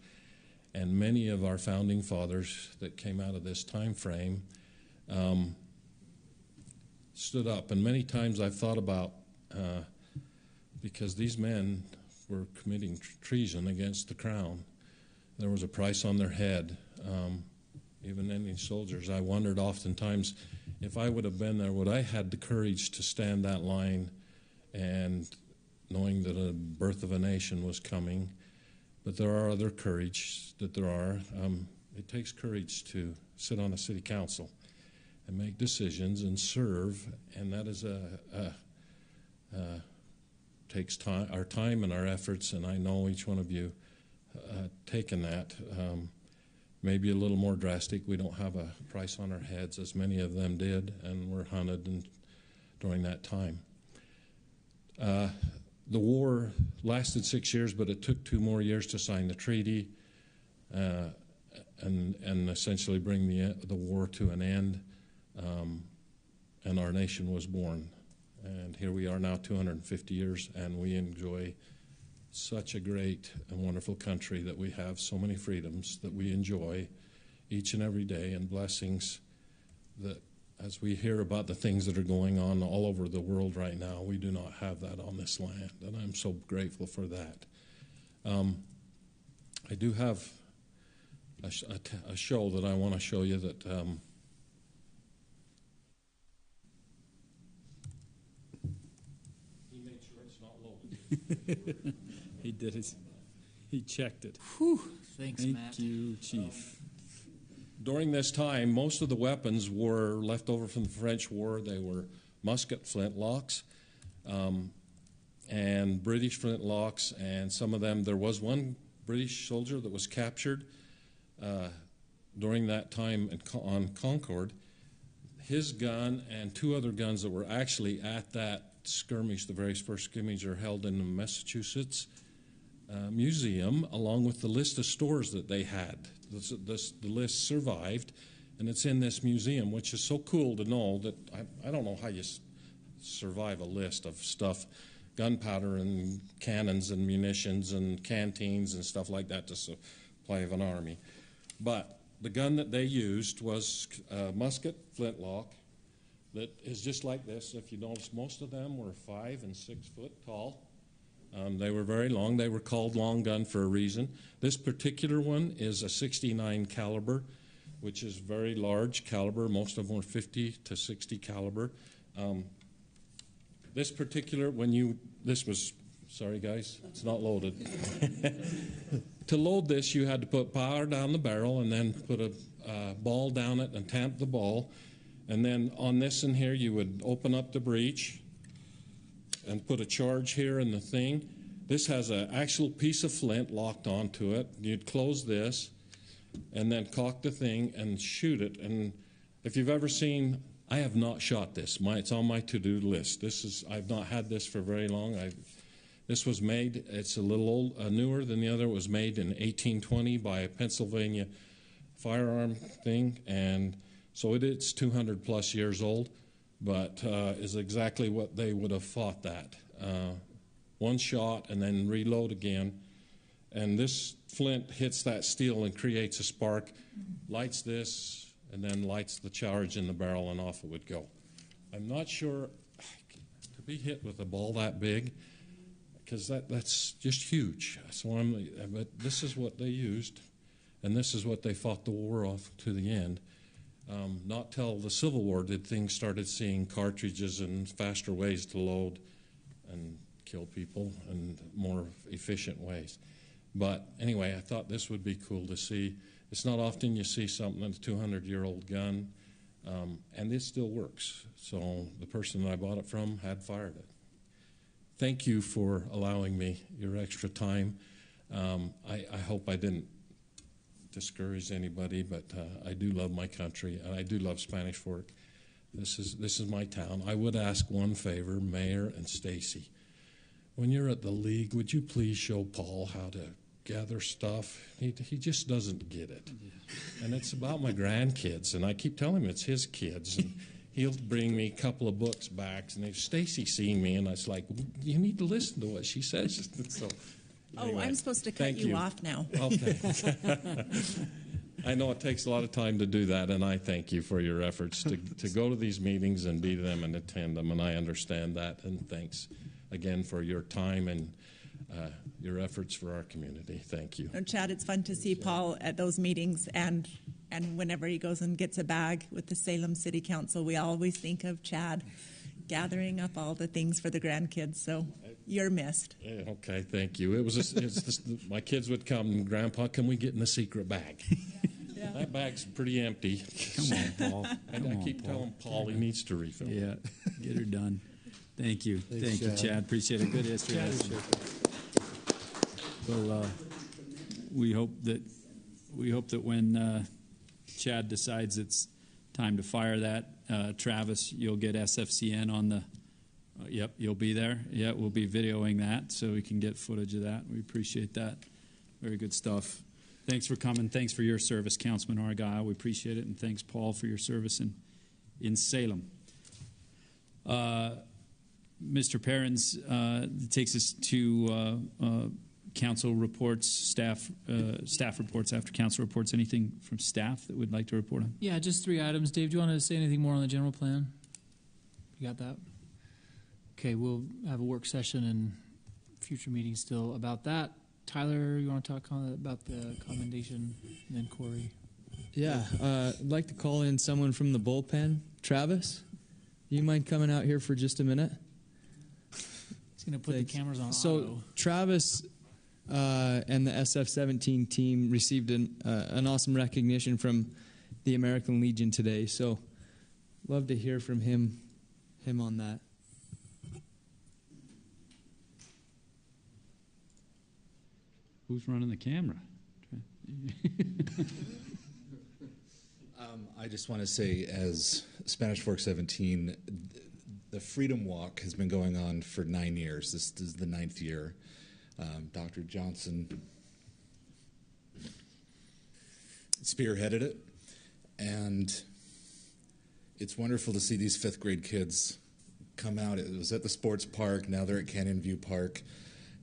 and many of our founding fathers that came out of this time frame stood up. And many times I've thought about, because these men were committing treason against the crown, there was a price on their head. Even any soldiers, I wondered oftentimes if I would have been there, would I had the courage to stand that line, and knowing that a birth of a nation was coming. But there are other courage that there are. It takes courage to sit on a city council and make decisions and serve, and that is takes time, our time and our efforts. And I know each one of you taken that. Maybe a little more drastic. We don't have a price on our heads as many of them did, and were hunted during that time. The war lasted 6 years, but it took 2 more years to sign the treaty and essentially bring the war to an end, and our nation was born. And here we are now, 250 years, and we enjoy such a great and wonderful country that we have so many freedoms that we enjoy each and every day, and blessings that, as we hear about the things that are going on all over the world right now, we do not have that on this land, and I'm so grateful for that. I do have a show that I want to show you that he made sure it's not loaded. He did his. He checked it. Whew. Thanks, Thank Matt. you, Chief. During this time, most of the weapons were left over from the French War. They were musket flintlocks and British flintlocks, and some of them, there was one British soldier that was captured during that time on Concord. His gun and 2 other guns that were actually at that skirmish, the very first skirmish, are held in the Massachusetts Museum, along with the list of stores that they had. The list survived, and it's in this museum, which is so cool to know that I don't know how you survive a list of stuff, gunpowder and cannons and munitions and canteens and stuff like that to supply of an army. But the gun that they used was a musket flintlock that is just like this. If you notice, most of them were 5 and 6 foot tall. They were very long. They were called long gun for a reason. This particular one is a 69 caliber, which is very large caliber. Most of them were 50 to 60 caliber. This particular, sorry guys, it's not loaded. To load this, you had to put powder down the barrel and then put a ball down it and tamp the ball. And then on this in here, you would open up the breech and put a charge here in the thing. This has an actual piece of flint locked onto it. You'd close this and then cock the thing and shoot it. And if you've ever seen, I have not shot this. It's on my to-do list. I've not had this for very long. This was made, it's a little old, newer than the other. It was made in 1820 by a Pennsylvania firearm thing, and so it's 200 plus years old, but is exactly what they would have fought that. One shot and then reload again, and this flint hits that steel and creates a spark, lights this, and then lights the charge in the barrel, and off it would go. I'm not sure, to be hit with a ball that big, because that's just huge. So but this is what they used, and this is what they fought the war off to the end. Not till the Civil War did things started seeing cartridges and faster ways to load and kill people and more efficient ways. But anyway, I thought this would be cool to see. It's not often you see something that's a 200-year-old gun, and it still works. So the person that I bought it from had fired it. Thank you for allowing me your extra time. I hope I didn't discourage anybody, but I do love my country, and I do love Spanish Fork. This is my town. I would ask one favor, Mayor and Stacy. When you're at the league, would you please show Paul how to gather stuff? He just doesn't get it. And it's about my grandkids, and I keep telling him it's his kids. And he'll bring me a couple of books back, and if Stacy seeing me, and I was like, you need to listen to what she says. So, anyway, I'm supposed to cut you off now. Okay. I know it takes a lot of time to do that, and I thank you for your efforts to go to these meetings and be to them and attend them, and I understand that, and thanks again for your time and your efforts for our community. Thank you. Chad, it's fun to see Paul at those meetings, and whenever he goes and gets a bag with the Salem City Council, we always think of Chad gathering up all the things for the grandkids, so you're missed. Yeah, okay, thank you. It was my kids would come, Grandpa, can we get in the secret bag? Yeah. That bag's pretty empty. Come on, Paul. I keep telling Paul he needs to refill. Yeah, get her done. Thank you. Thank you, Chad. Appreciate it. Good history. Well, we hope that when Chad decides it's time to fire that, Travis, you'll get SFCN on the. Yep, you'll be there. Yeah, we'll be videoing that so we can get footage of that. We appreciate that. Very good stuff. Thanks for coming. Thanks for your service, Councilman Argyle. We appreciate it, and thanks, Paul, for your service in Salem. Mr. Perrins takes us to council reports, staff reports after council reports. Anything from staff that would like to report on? Yeah, just 3 items. Dave, do you want to say anything more on the general plan? You got that? Okay, we'll have a work session and future meetings still about that. Tyler, you want to talk about the commendation, and then Corey? Yeah, I'd like to call in someone from the bullpen. Travis, you mind coming out here for just a minute? He's going to put the cameras on So auto. Travis and the SF-17 team received an awesome recognition from the American Legion today. So love to hear from him on that. Who's running the camera? I just want to say, as Spanish Fork 17, the Freedom Walk has been going on for 9 years. This is the 9th year. Dr. Johnson spearheaded it, and it's wonderful to see these 5th grade kids come out. It was at the sports park. Now they're at Canyon View Park,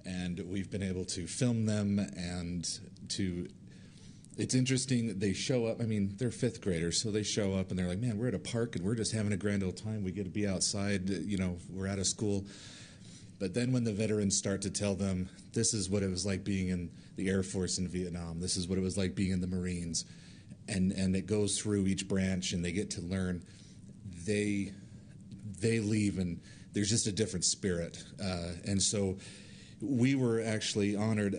and we've been able to film them and to. It's interesting, they show up, I mean, they're 5th graders, so they show up and they're like, man, we're at a park and we're just having a grand old time. We get to be outside, we're out of school. But then when the veterans start to tell them, this is what it was like being in the Air Force in Vietnam, this is what it was like being in the Marines, and it goes through each branch and they get to learn, they leave and there's just a different spirit. And so we were actually honored.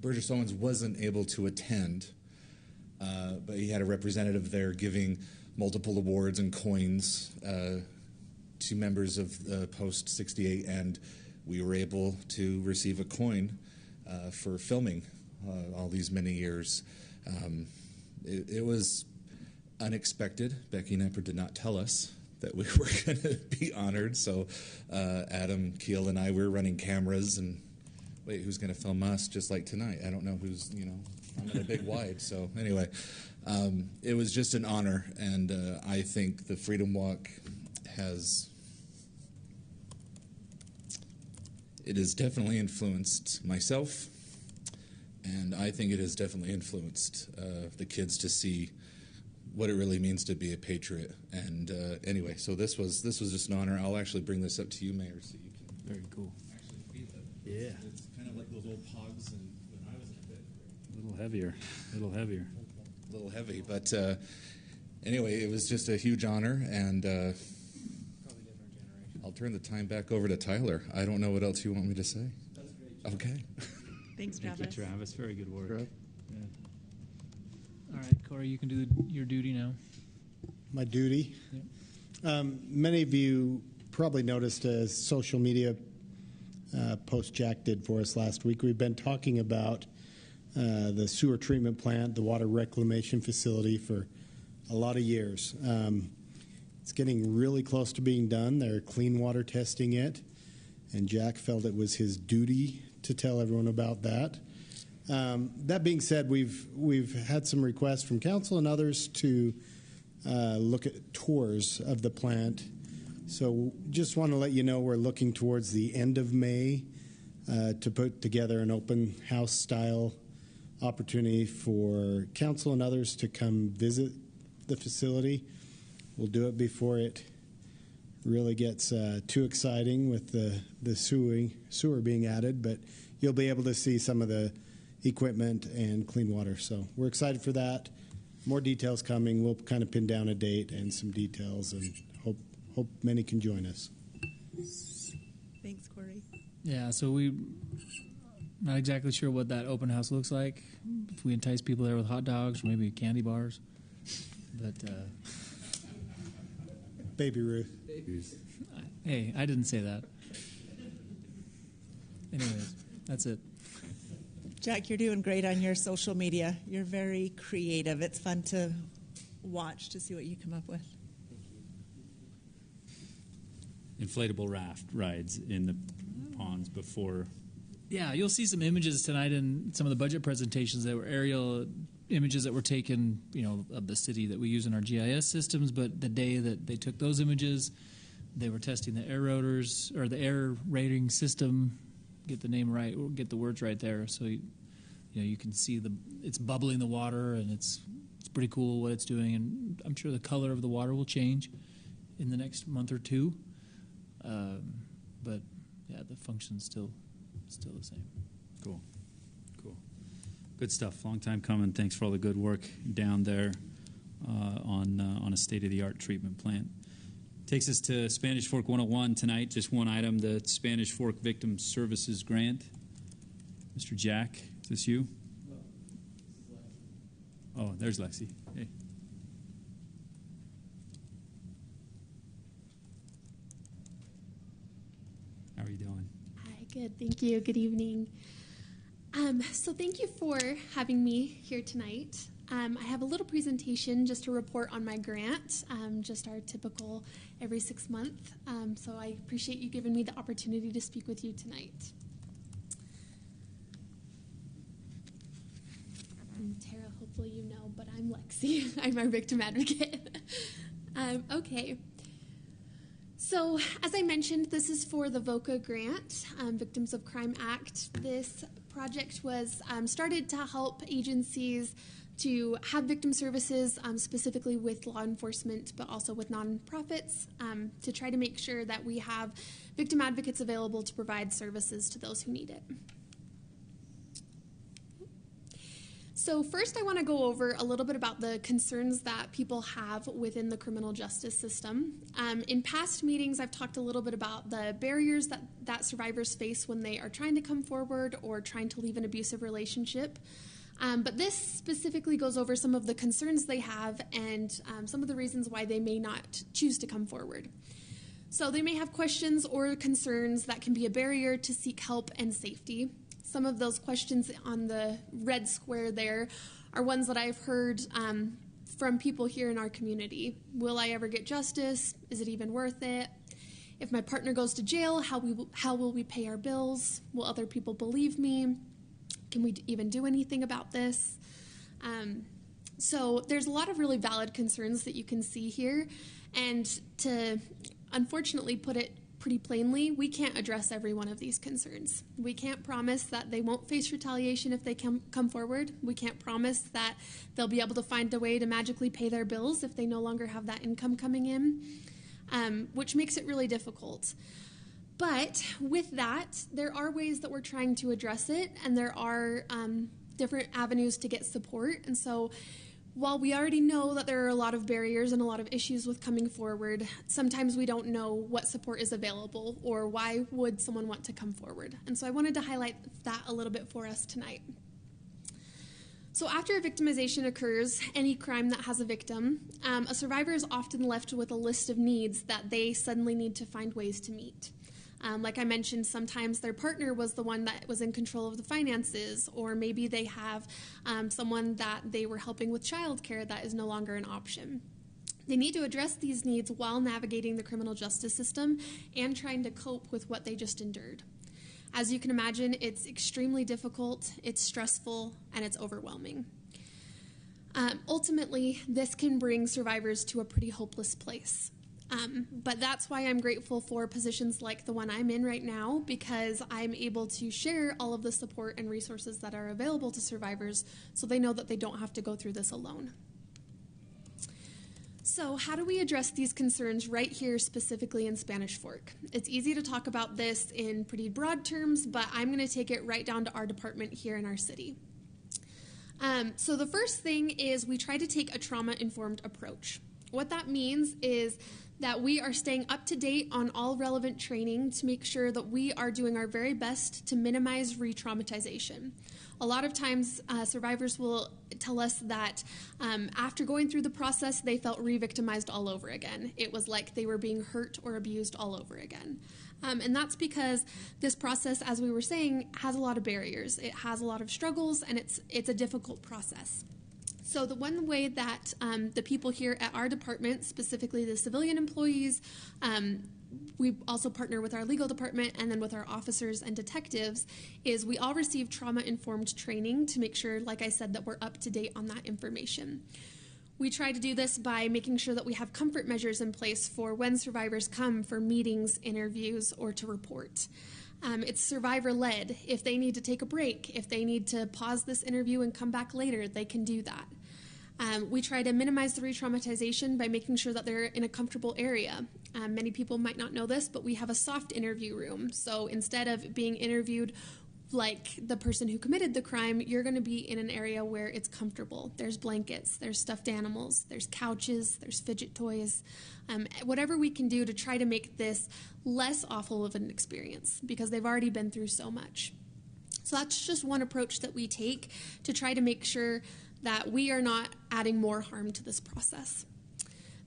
Burgess Owens wasn't able to attend, but he had a representative there giving multiple awards and coins to members of Post 68, and we were able to receive a coin for filming all these many years. It was unexpected. Becky Knepper did not tell us that we were going to be honored, so Adam Keel and I were running cameras and wait, who's going to film us just like tonight? I don't know who's, I'm in a big wide. So anyway, it was just an honor, and I think the Freedom Walk has definitely influenced myself, and I think it has definitely influenced the kids to see what it really means to be a patriot. And anyway, so this was just an honor. I'll actually bring this up to you, Mayor, so you can. Very cool. Actually feel it. Yeah. It's kind of like those old pogs when I was in a bit. A little heavier. little heavy. But anyway, it was just a huge honor, and I'll turn the time back over to Tyler. I don't know what else you want me to say. That's great. Okay. Thanks, Travis. Thank you, Travis. Very good work. Right. All right, Corey, you can do your duty now. My duty. Many of you probably noticed a social media post Jack did for us last week. We've been talking about the sewer treatment plant, the water reclamation facility for a lot of years. It's getting really close to being done. They're clean water testing it, and Jack felt it was his duty to tell everyone about that. That being said, we've had some requests from council and others to look at tours of the plant. So just want to let you know we're looking towards the end of May to put together an open house style opportunity for council and others to come visit the facility. We'll do it before it really gets too exciting with the sewer being added, but you'll be able to see some of the equipment and clean water. So we're excited for that. More details coming. We'll kind of pin down a date and some details, and hope many can join us. Thanks, Corey. Yeah, so we're not exactly sure what that open house looks like. If we entice people there with hot dogs or maybe candy bars. But Baby Ruth. Hey, I didn't say that. Anyways, that's it. Jack, you're doing great on your social media. You're very creative. It's fun to watch to see what you come up with. Inflatable raft rides in the ponds before. Yeah, you'll see some images tonight in some of the budget presentations that were aerial images that were taken, of the city that we use in our GIS systems. But the day that they took those images, they were testing the air rotors or the air rating system. Get the name right, or get the words right there. So you can see it's bubbling the water, and it's pretty cool what it's doing. And I'm sure the color of the water will change in the next month or two. But yeah, the function's still the same. Cool. Good stuff. Long time coming. Thanks for all the good work down there on a state-of-the-art treatment plant. Takes us to Spanish Fork 101 tonight. Just one item, the Spanish Fork Victim Services Grant. Mr. Jack, is this you? Oh, there's Lexi. Hey. How are you doing? Hi, good. Thank you. Good evening. So thank you for having me here tonight. I have a little presentation just to report on my grant, just our typical every 6 months. So I appreciate you giving me the opportunity to speak with you tonight. And Tara, hopefully you know, but I'm Lexi. I'm our victim advocate. Okay. So, as I mentioned, this is for the VOCA grant, Victims of Crime Act. This project was started to help agencies to have victim services, specifically with law enforcement, but also with nonprofits, to try to make sure that we have victim advocates available to provide services to those who need it. So first I want to go over a little bit about the concerns that people have within the criminal justice system. In past meetings, I've talked a little bit about the barriers that survivors face when they are trying to come forward or trying to leave an abusive relationship. But this specifically goes over some of the concerns they have and some of the reasons why they may not choose to come forward. So they may have questions or concerns that can be a barrier to seek help and safety. Some of those questions on the red square there are ones that I've heard from people here in our community. Will I ever get justice? Is it even worth it? If my partner goes to jail, how will we pay our bills? Will other people believe me? Can we even do anything about this? So there's a lot of really valid concerns that you can see here. And to unfortunately put it pretty plainly, we can't address every one of these concerns. We can't promise that they won't face retaliation if they come forward. We can't promise that they'll be able to find a way to magically pay their bills if they no longer have that income coming in, which makes it really difficult. But with that, there are ways that we're trying to address it, and there are different avenues to get support. And so While we already know that there are a lot of barriers and a lot of issues with coming forward, sometimes we don't know what support is available or why would someone want to come forward. And so I wanted to highlight that a little bit for us tonight. So after a victimization occurs, any crime that has a victim, a survivor is often left with a list of needs that they suddenly need to find ways to meet. Like I mentioned, sometimes their partner was the one that was in control of the finances, or maybe they have someone that they were helping with childcare that is no longer an option. They need to address these needs while navigating the criminal justice system and trying to cope with what they just endured. As you can imagine, it's extremely difficult, it's stressful, and it's overwhelming. Ultimately, this can bring survivors to a pretty hopeless place. But that's why I'm grateful for positions like the one I'm in right now, because I'm able to share all of the support and resources that are available to survivors so they know that they don't have to go through this alone. So how do we address these concerns right here specifically in Spanish Fork? It's easy to talk about this in pretty broad terms, but I'm going to take it right down to our department here in our city. So the first thing is we try to take a trauma-informed approach. What that means is that we are staying up to date on all relevant training to make sure that we are doing our very best to minimize re-traumatization. A lot of times, survivors will tell us that after going through the process, they felt re-victimized all over again. It was like they were being hurt or abused all over again. And that's because this process, as we were saying, has a lot of barriers. It has a lot of struggles, and it's a difficult process. So the one way that the people here at our department, specifically the civilian employees, we also partner with our legal department and then with our officers and detectives, is we all receive trauma-informed training to make sure, like I said, that we're up to date on that information. We try to do this by making sure that we have comfort measures in place for when survivors come for meetings, interviews, or to report. It's survivor-led. If they need to take a break, if they need to pause this interview and come back later, they can do that. We try to minimize the re-traumatization by making sure that they're in a comfortable area. Many people might not know this, but we have a soft interview room. So instead of being interviewed like the person who committed the crime, you're going to be in an area where it's comfortable. There's blankets, there's stuffed animals, there's couches, there's fidget toys, whatever we can do to try to make this less awful of an experience, because they've already been through so much. So that's just one approach that we take to try to make sure that we are not adding more harm to this process.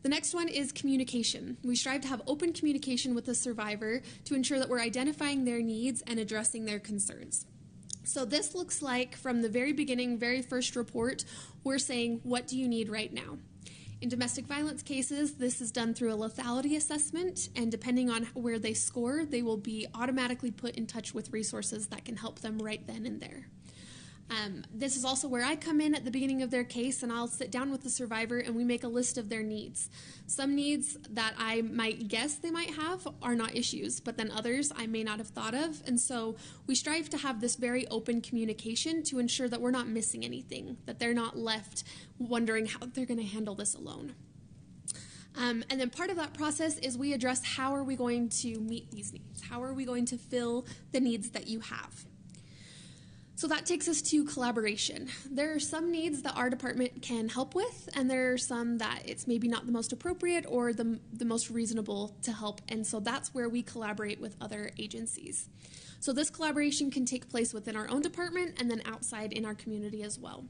The next one is communication. We strive to have open communication with the survivor to ensure that we're identifying their needs and addressing their concerns. So this looks like, from the very beginning, very first report, we're saying, what do you need right now? In domestic violence cases, this is done through a lethality assessment, and depending on where they score, they will be automatically put in touch with resources that can help them right then and there. This is also where I come in at the beginning of their case, and I'll sit down with the survivor and we make a list of their needs. Some needs that I might guess they might have are not issues, but then others I may not have thought of. And so we strive to have this very open communication to ensure that we're not missing anything, that they're not left wondering how they're going to handle this alone. And then part of that process is we address how are we going to meet these needs? How are we going to fill the needs that you have? So that takes us to collaboration. There are some needs that our department can help with, and there are some that it's maybe not the most appropriate or the most reasonable to help, and so that's where we collaborate with other agencies. So this collaboration can take place within our own department and then outside in our community as well.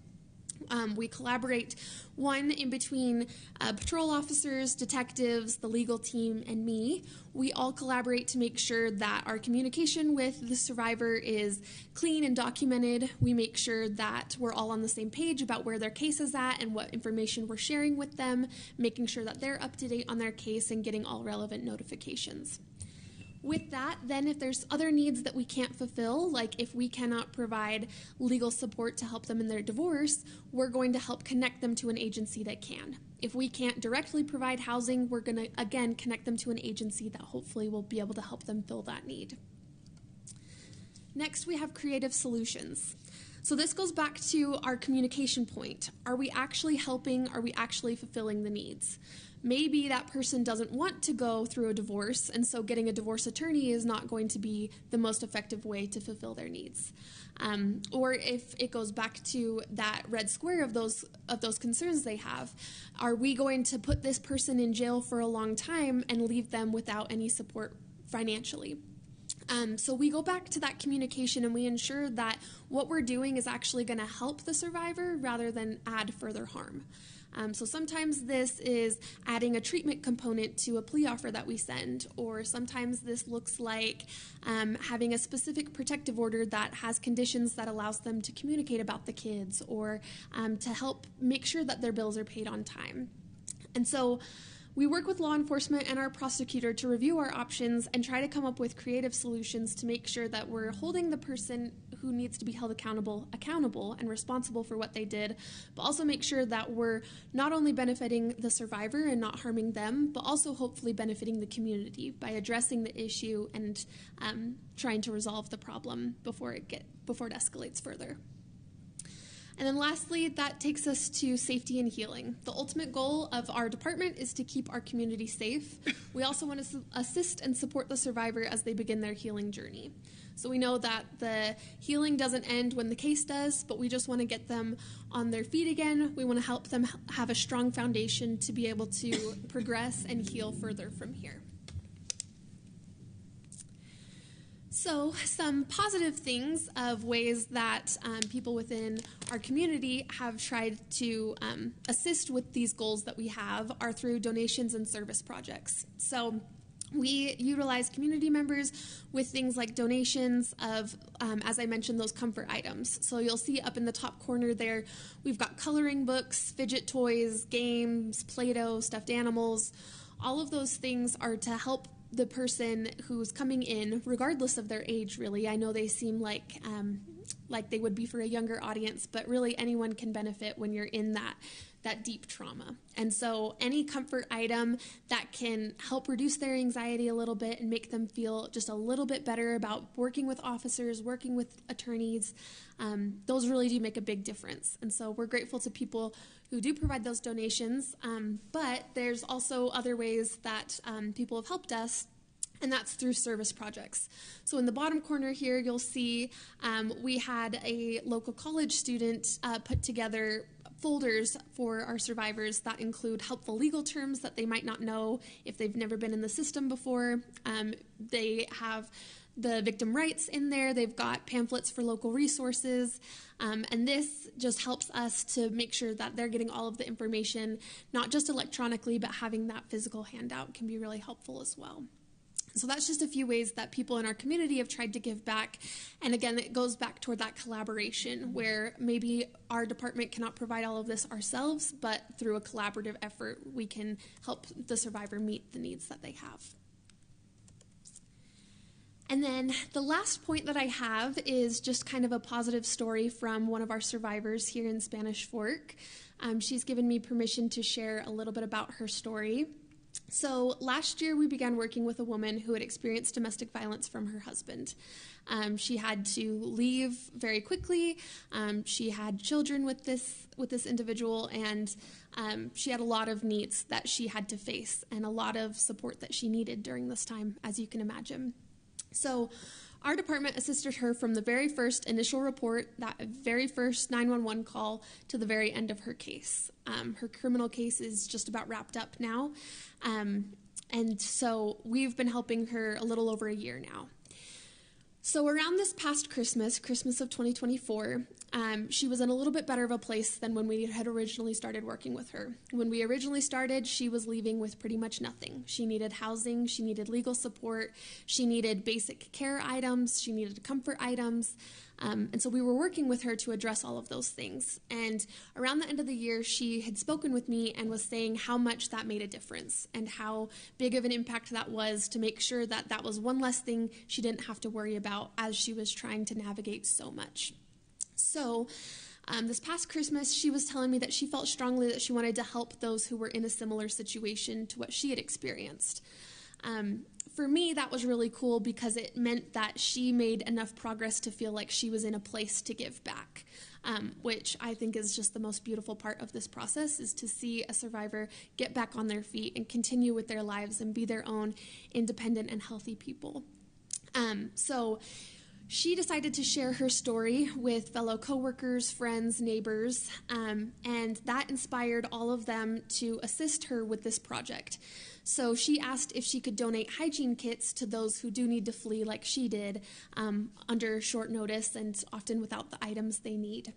We collaborate, one, in between patrol officers, detectives, the legal team, and me. We all collaborate to make sure that our communication with the survivor is clean and documented. We make sure that we're all on the same page about where their case is at and what information we're sharing with them, making sure that they're up to date on their case and getting all relevant notifications. With that, then, if there's other needs that we can't fulfill, like if we cannot provide legal support to help them in their divorce, we're going to help connect them to an agency that can. If we can't directly provide housing, we're going to, again, connect them to an agency that hopefully will be able to help them fill that need. Next, we have creative solutions. So this goes back to our communication point. Are we actually helping? Are we actually fulfilling the needs? maybe that person doesn't want to go through a divorce, and so getting a divorce attorney is not going to be the most effective way to fulfill their needs. Or if it goes back to that red square of those concerns they have, are we going to put this person in jail for a long time and leave them without any support financially? So we go back to that communication and we ensure that what we're doing is actually going to help the survivor rather than add further harm. So sometimes this is adding a treatment component to a plea offer that we send, or sometimes this looks like having a specific protective order that has conditions that allows them to communicate about the kids, or to help make sure that their bills are paid on time. And so we work with law enforcement and our prosecutor to review our options and try to come up with creative solutions to make sure that we're holding the person who needs to be held accountable and responsible for what they did, but also make sure that we're not only benefiting the survivor and not harming them, but also hopefully benefiting the community by addressing the issue and trying to resolve the problem before it escalates further. And then lastly, that takes us to safety and healing. The ultimate goal of our department is to keep our community safe. We also want to assist and support the survivor as they begin their healing journey. So we know that the healing doesn't end when the case does, but we just want to get them on their feet again. We want to help them have a strong foundation to be able to progress and heal further from here. So some positive things of ways that people within our community have tried to assist with these goals that we have are through donations and service projects. So we utilize community members with things like donations of, as I mentioned, those comfort items. So you'll see up in the top corner there, we've got coloring books, fidget toys, games, Play-Doh, stuffed animals. All of those things are to help the person who's coming in, regardless of their age, really. I know they seem like they would be for a younger audience, but really anyone can benefit when you're in that deep trauma. And so any comfort item that can help reduce their anxiety a little bit and make them feel just a little bit better about working with officers, working with attorneys, those really do make a big difference. And so we're grateful to people who do provide those donations, but there's also other ways that people have helped us, and that's through service projects. So in the bottom corner here, you'll see we had a local college student put together folders for our survivors that include helpful legal terms that they might not know if they've never been in the system before. They have the victim rights in there. They've got pamphlets for local resources. And this just helps us to make sure that they're getting all of the information, not just electronically, but having that physical handout can be really helpful as well. So that's just a few ways that people in our community have tried to give back. And again, it goes back toward that collaboration where maybe our department cannot provide all of this ourselves, but through a collaborative effort, we can help the survivor meet the needs that they have. And then the last point that I have is just kind of a positive story from one of our survivors here in Spanish Fork. She's given me permission to share a little bit about her story. So last year we began working with a woman who had experienced domestic violence from her husband. She had to leave very quickly. She had children with this individual, and she had a lot of needs that she had to face and a lot of support that she needed during this time, as you can imagine. So our department assisted her from the very first initial report, that very first 911 call, to the very end of her case. Her criminal case is just about wrapped up now. And so we've been helping her a little over a year now. So around this past Christmas of 2024, she was in a little bit better of a place than when we had originally started working with her. When we originally started, she was leaving with pretty much nothing. She needed housing, she needed legal support, she needed basic care items, she needed comfort items. And so we were working with her to address all of those things. And around the end of the year, she had spoken with me and was saying how much that made a difference and how big of an impact that was to make sure that that was one less thing she didn't have to worry about as she was trying to navigate so much. So this past Christmas, she was telling me that she felt strongly that she wanted to help those who were in a similar situation to what she had experienced. for me, that was really cool because it meant that she made enough progress to feel like she was in a place to give back, which I think is just the most beautiful part of this process, is to see a survivor get back on their feet and continue with their lives and be their own independent and healthy people. So she decided to share her story with fellow coworkers, friends, neighbors, and that inspired all of them to assist her with this project. So she asked if she could donate hygiene kits to those who do need to flee like she did, under short notice and often without the items they need.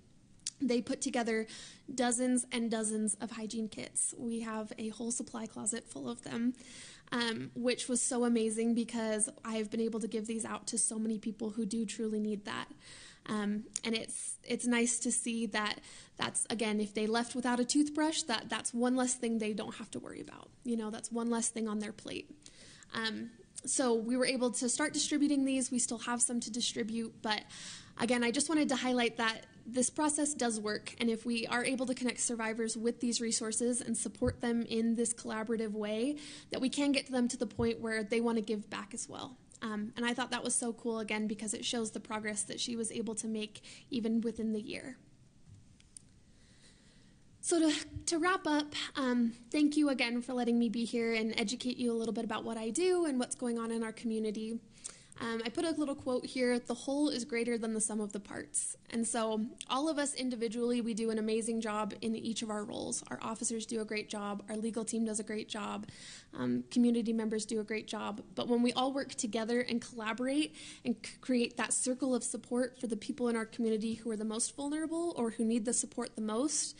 They put together dozens and dozens of hygiene kits. We have a whole supply closet full of them, which was so amazing because I've been able to give these out to so many people who do truly need that. And it's nice to see that that's, again, if they left without a toothbrush, that's one less thing they don't have to worry about. You know, that's one less thing on their plate. So we were able to start distributing these. We still have some to distribute, but again, I just wanted to highlight that this process does work, and if we are able to connect survivors with these resources and support them in this collaborative way, that we can get them to the point where they want to give back as well. And I thought that was so cool, again, because it shows the progress that she was able to make even within the year. So to wrap up, thank you again for letting me be here and educate you a little bit about what I do and what's going on in our community. I put a little quote here: the whole is greater than the sum of the parts. And so all of us individually, we do an amazing job in each of our roles. Our officers do a great job. Our legal team does a great job. Community members do a great job. But when we all work together and collaborate and create that circle of support for the people in our community who are the most vulnerable or who need the support the most,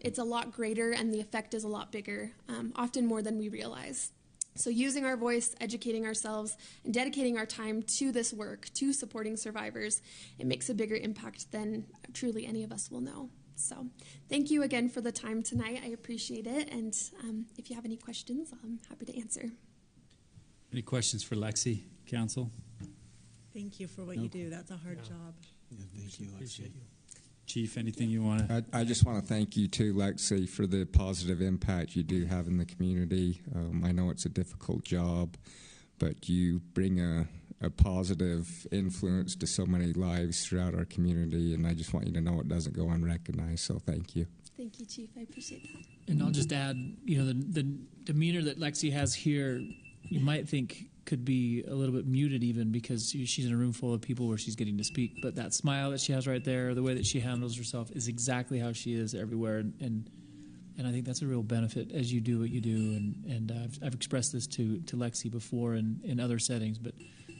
it's a lot greater and the effect is a lot bigger, often more than we realize. So using our voice, educating ourselves, and dedicating our time to this work, to supporting survivors, it makes a bigger impact than truly any of us will know. So thank you again for the time tonight. I appreciate it. And if you have any questions, I'm happy to answer. Any questions for Lexi, Council? Thank you for what you do. That's a hard job. Yeah, thank you, Lexi. Chief, anything you want to? I just want to thank you too, Lexi, for the positive impact you do have in the community. I know it's a difficult job, but you bring a positive influence to so many lives throughout our community, and I just want you to know it doesn't go unrecognized, so thank you. Thank you, Chief. I appreciate that. And I'll just add, the demeanor that Lexi has here, you might think could be a little bit muted even because she's in a room full of people where she's getting to speak. But that smile that she has right there, the way that she handles herself is exactly how she is everywhere. And I think that's a real benefit as you do what you do. And I've expressed this to Lexi before in other settings, but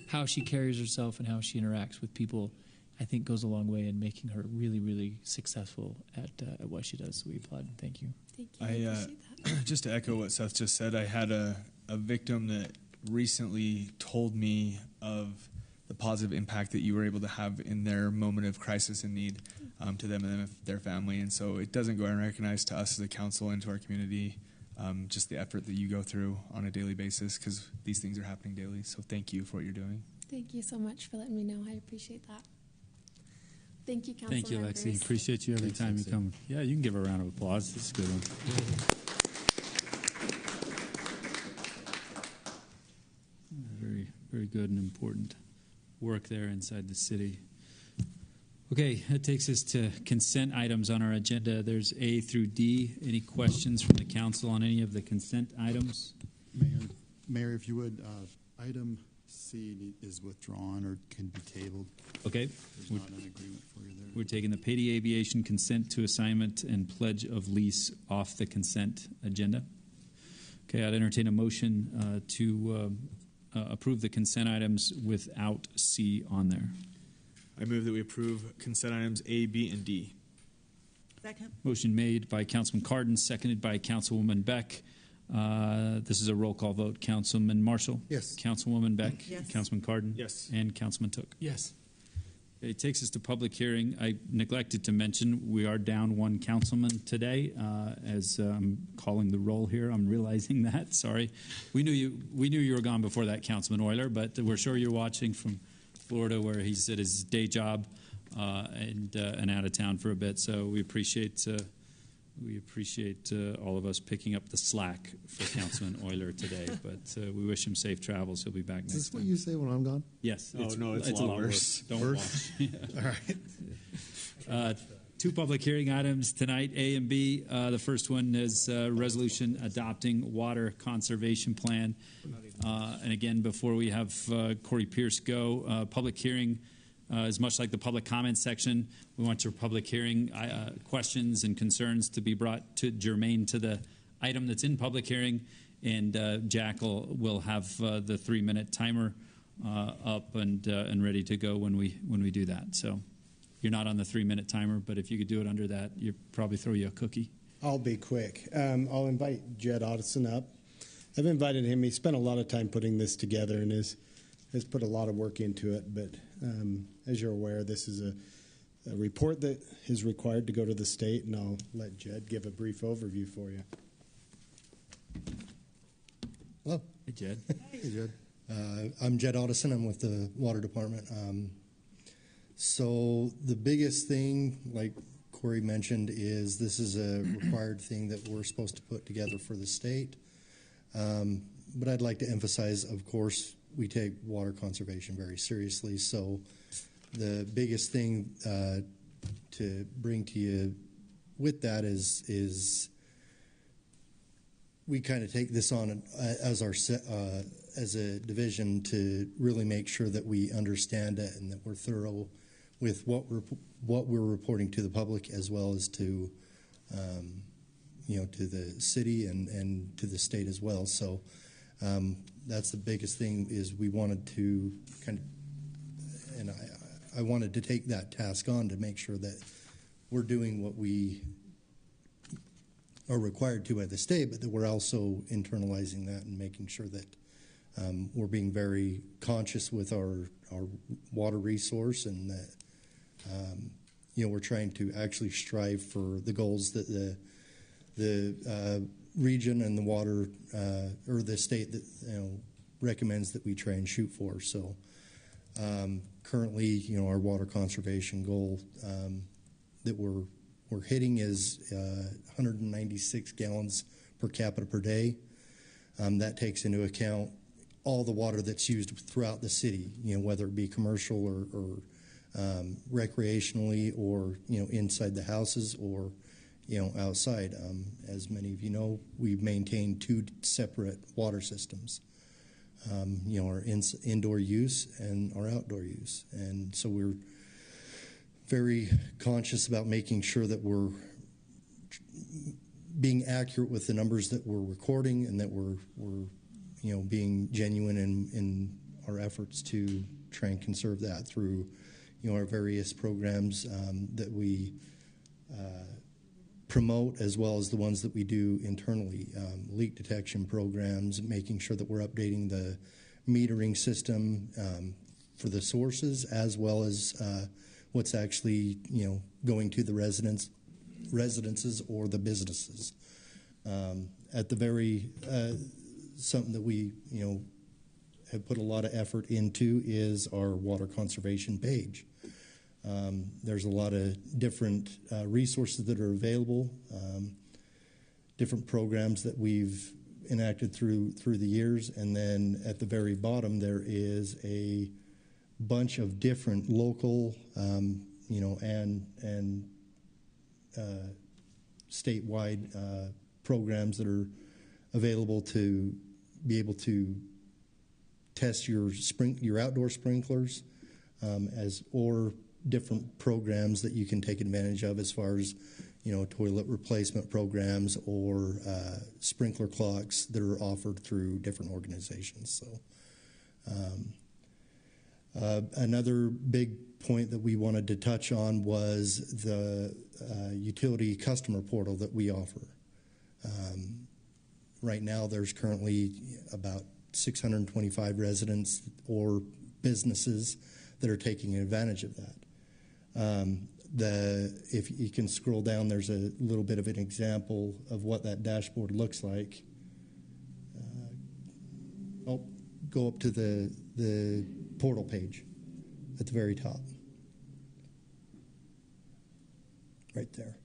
how she carries herself and how she interacts with people, I think goes a long way in making her really, really successful at what she does. So we applaud and thank you. Thank you. I appreciate that. Just to echo what Seth just said, I had a victim that recently told me of the positive impact that you were able to have in their moment of crisis and need to them and their family. And so it doesn't go unrecognized to us as a council and to our community, just the effort that you go through on a daily basis, because these things are happening daily. So thank you for what you're doing. Thank you so much for letting me know. I appreciate that. Thank you, Council Thank you, members. Lexi. Appreciate you every time you come. Yeah, you can give her a round of applause. This is a good one. Very, very good and important work there inside the city. Okay, that takes us to consent items on our agenda. There's A through D. Any questions from the council on any of the consent items? Mayor, if you would, item C is withdrawn or can be tabled. Okay. There's not an agreement for you there. We're taking the Payday Aviation consent to assignment and pledge of lease off the consent agenda. Okay, I'd entertain a motion to approve the consent items without C on there. I move that we approve consent items A, B, and D. Second. Motion made by Councilman Cardin, seconded by Councilwoman Beck. This is a roll call vote. Councilman Marshall? Yes. Councilwoman Beck? Yes. Councilman Cardin? Yes. And Councilman Took? Yes. It takes us to public hearing. I neglected to mention we are down one councilman today. As I'm calling the roll here, I'm realizing that. Sorry, we knew you were gone before that, Councilman Euler, but we're sure you're watching from Florida, where he's at his day job and out of town for a bit. So we appreciate We appreciate all of us picking up the slack for Councilman Euler today, but we wish him safe travels. He'll be back next time. Is this what you say when I'm gone? Yes. Oh, no, it's a lot worse. Don't Worse? watch. All right. Two public hearing items tonight, A and B. The first one is resolution adopting water conservation plan. And again, before we have Corey Pierce go, public hearing is much like the public comment section. We want your public hearing questions and concerns to be brought to germane to the item that's in public hearing. And Jack will have the 3-minute timer up and ready to go when we do that. So. You're not on the 3-minute timer, but if you could do it under that, you'd probably throw you a cookie. I'll be quick. I'll invite Jed Otteson up. I've invited him. He spent a lot of time putting this together and has put a lot of work into it. But as you're aware, this is a report that is required to go to the state, and I'll let Jed give a brief overview for you. Hello. Hey, Jed. Hey, Jed. I'm Jed Otteson. I'm with the Water Department. So the biggest thing, like Corey mentioned, is this is a required thing that we're supposed to put together for the state. But I'd like to emphasize, of course, we take water conservation very seriously. So the biggest thing to bring to you with that is we kind of take this on as our as a division to really make sure that we understand it and that we're thorough with what we're reporting to the public, as well as to to the city and to the state as well. So that's the biggest thing, is we wanted to and I wanted to take that task on to make sure that we're doing what we are required to by the state, but that we're also internalizing that and making sure that we're being very conscious with our water resource, and that we're trying to actually strive for the goals that the region and the water or the state that recommends that we try and shoot for. So currently, our water conservation goal that we're hitting is 196 gallons per capita per day. That takes into account all the water that's used throughout the city, whether it be commercial or recreationally, or inside the houses, or outside. As many of you know, we maintain 2 separate water systems. Our indoor use and our outdoor use, and so we're very conscious about making sure that we're being accurate with the numbers that we're recording, and that we're being genuine in our efforts to try and conserve that through our various programs that we promote, as well as the ones that we do internally. Leak detection programs, making sure that we're updating the metering system for the sources, as well as what's actually going to the residences or the businesses. At the very something that we have put a lot of effort into is our water conservation page. There's a lot of different resources that are available, different programs that we've enacted through the years, and then at the very bottom there is a bunch of different local, and statewide programs that are available to be able to test your outdoor sprinklers, or different programs that you can take advantage of, as far as toilet replacement programs or sprinkler clocks that are offered through different organizations. So another big point that we wanted to touch on was the utility customer portal that we offer. Right now there's currently about 625 residents or businesses that are taking advantage of that. If you can scroll down, there's a little bit of an example of what that dashboard looks like. I'll go up to the portal page at the very top. Right there.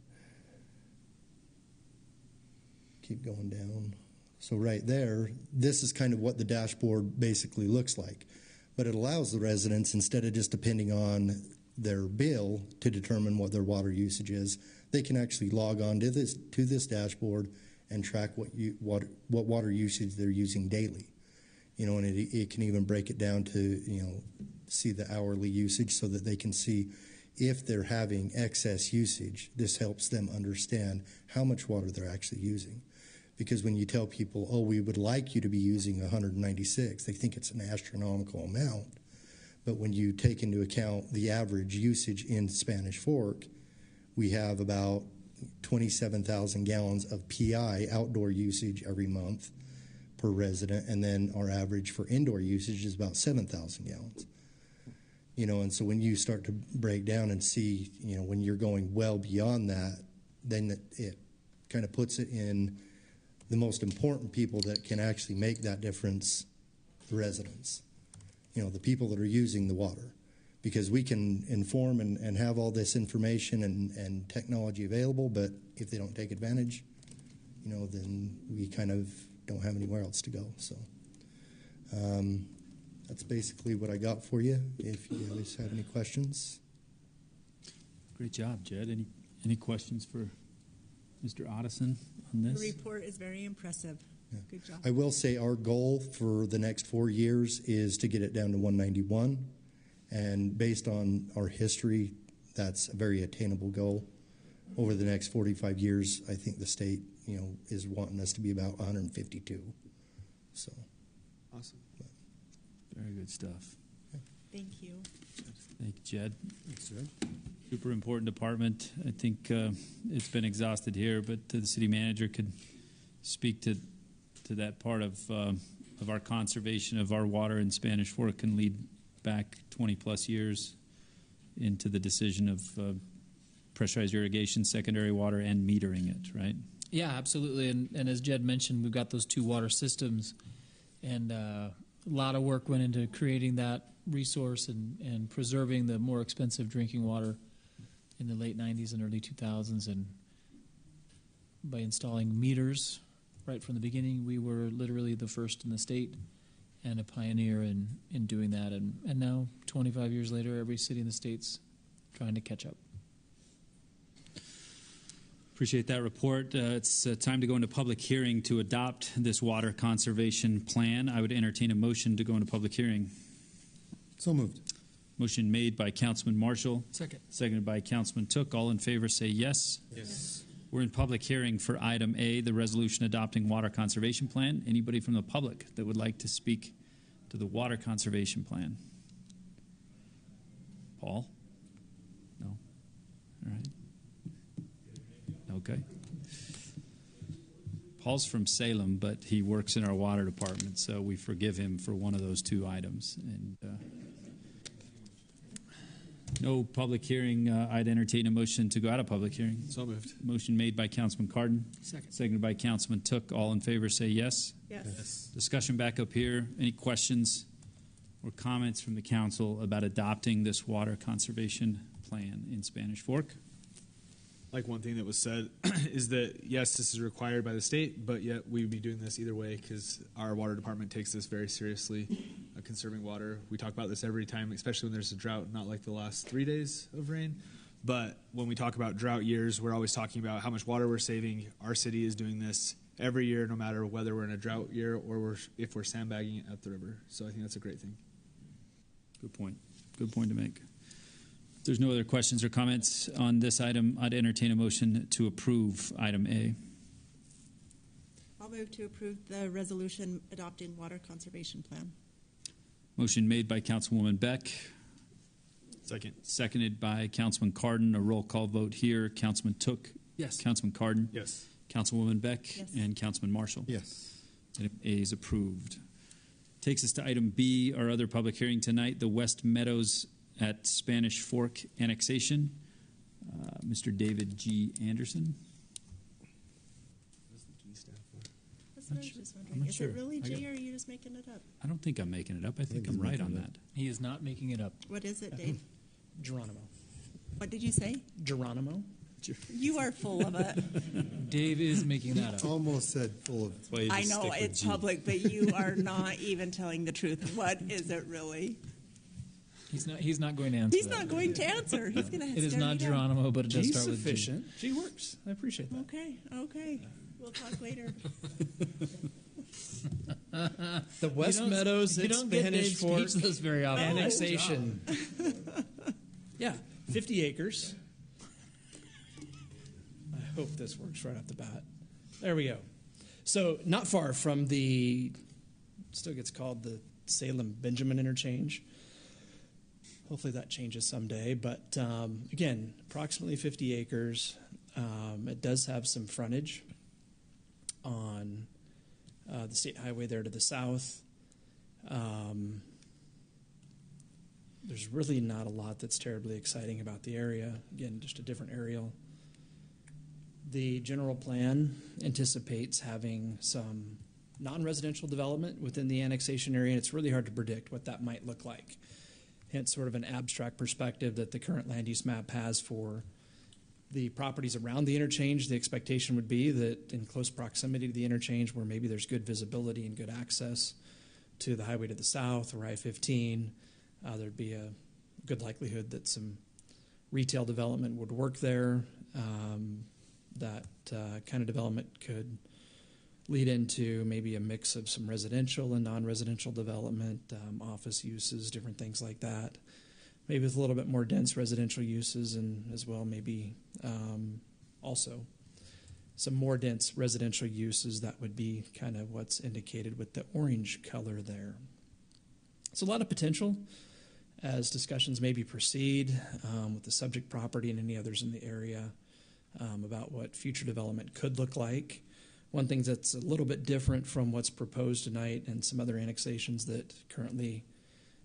keep going down. So right there, this is kind of what the dashboard basically looks like. But it allows the residents, instead of just depending on their bill to determine what their water usage is, they can actually log on to this dashboard and track what water usage they're using daily. You know, and it can even break it down to, you know, see the hourly usage so that they can see if they're having excess usage. This helps them understand how much water they're actually using. Because when you tell people, oh, we would like you to be using 196, they think it's an astronomical amount. But when you take into account the average usage in Spanish Fork, we have about 27,000 gallons of PI outdoor usage every month per resident, and then our average for indoor usage is about 7,000 gallons. You know, and so when you start to break down and see, you know, when you're going well beyond that, then it kind of puts it in the most important people that can actually make that difference, the residents, you know, the people that are using the water. Because we can inform and have all this information and technology available, but if they don't take advantage, you know, then we kind of don't have anywhere else to go. So that's basically what I got for you. If you guys have any questions. Great job, Jed. Any questions for Mr. Otteson on this? The report is very impressive. Yeah. Good job. I will say our goal for the next 4 years is to get it down to 191. And based on our history, that's a very attainable goal. Over the next 45 years, I think the state, you know, is wanting us to be about 152. So, awesome. Very good stuff. Thank you. Thank you, Jed. Thanks, Jed. Super important department. I think it's been exhausted here, but the city manager could speak to that part of our conservation of our water in Spanish Fork and lead back 20 plus years into the decision of pressurized irrigation, secondary water, and metering it, right? Yeah, absolutely. And as Jed mentioned, we've got those two water systems, and a lot of work went into creating that resource and preserving the more expensive drinking water in the late 90s and early 2000s. And by installing meters right from the beginning, we were literally the first in the state and a pioneer in doing that. And now, 25 years later, every city in the state's trying to catch up. Appreciate that report. It's time to go into public hearing to adopt this water conservation plan. I would entertain a motion to go into public hearing. So moved. Motion made by Councilman Marshall. Second. Seconded by Councilman Took. All in favor say yes. Yes. We're in public hearing for item A, the resolution adopting water conservation plan. Anybody from the public that would like to speak to the water conservation plan? Paul? No? All right. Okay. Paul's from Salem, but he works in our water department, so we forgive him for one of those two items. And no public hearing. I'd entertain a motion to go out of public hearing. So moved. Motion made by Councilman Cardin. Second. Seconded by Councilman Took. All in favor say yes. Yes. Discussion back up here. Any questions or comments from the council about adopting this water conservation plan in Spanish Fork? Like one thing that was said is that, yes, this is required by the state, but yet we would be doing this either way because our water department takes this very seriously, conserving water. We talk about this every time, especially when there's a drought, not like the last 3 days of rain. But when we talk about drought years, we're always talking about how much water we're saving. Our city is doing this every year, no matter whether we're in a drought year or if we're sandbagging it at the river. So I think that's a great thing. Good point. Good point to make. If there's no other questions or comments on this item, I'd entertain a motion to approve item A. I'll move to approve the resolution adopting water conservation plan. Motion made by Councilwoman Beck. Second. Seconded by Councilman Cardin. A roll call vote here. Councilman Took. Yes. Councilman Cardin. Yes. Councilwoman Beck. Yes. And Councilman Marshall. Yes. Item A is approved. Takes us to item B, our other public hearing tonight, the West Meadows at Spanish Fork Annexation. Mr. David G. Anderson. What does the G stand for? That's what I was just I'm wondering. not Is sure. it really J or are you just making it up? I don't think I'm making it up. I think I'm right on that. He is not making it up. What is it, Dave? Geronimo. What did you say? Geronimo. You are full of it. Dave is making that up. Almost said full of. I know it's public, but you are not even telling the truth. What is it really? He's not going to answer. He's not going to answer. He's going to. It is not Geronimo, but it does G's start with G. sufficient. G works. I appreciate that. Okay. We'll talk later. The West Meadows you don't get Spanish Dave Fork speechless very often. annexation. Yeah, 50 acres. I hope this works right off the bat. There we go. So not far from still gets called the Salem-Benjamin interchange. Hopefully that changes someday. But again, approximately 50 acres. It does have some frontage on the state highway there to the south. There's really not a lot that's terribly exciting about the area. Again, just a different aerial. The general plan anticipates having some non-residential development within the annexation area, and it's really hard to predict what that might look like. Hence sort of an abstract perspective that the current land use map has for the properties around the interchange. The expectation would be that in close proximity to the interchange, where maybe there's good visibility and good access to the highway to the south or I-15, there'd be a good likelihood that some retail development would work there. That kind of development could lead into maybe a mix of some residential and non-residential development, office uses, different things like that. Maybe with a little bit more dense residential uses, and as well maybe also some more dense residential uses. That would be kind of what's indicated with the orange color there. It's a lot of potential as discussions maybe proceed with the subject property and any others in the area about what future development could look like. One thing that's a little bit different from what's proposed tonight and some other annexations that currently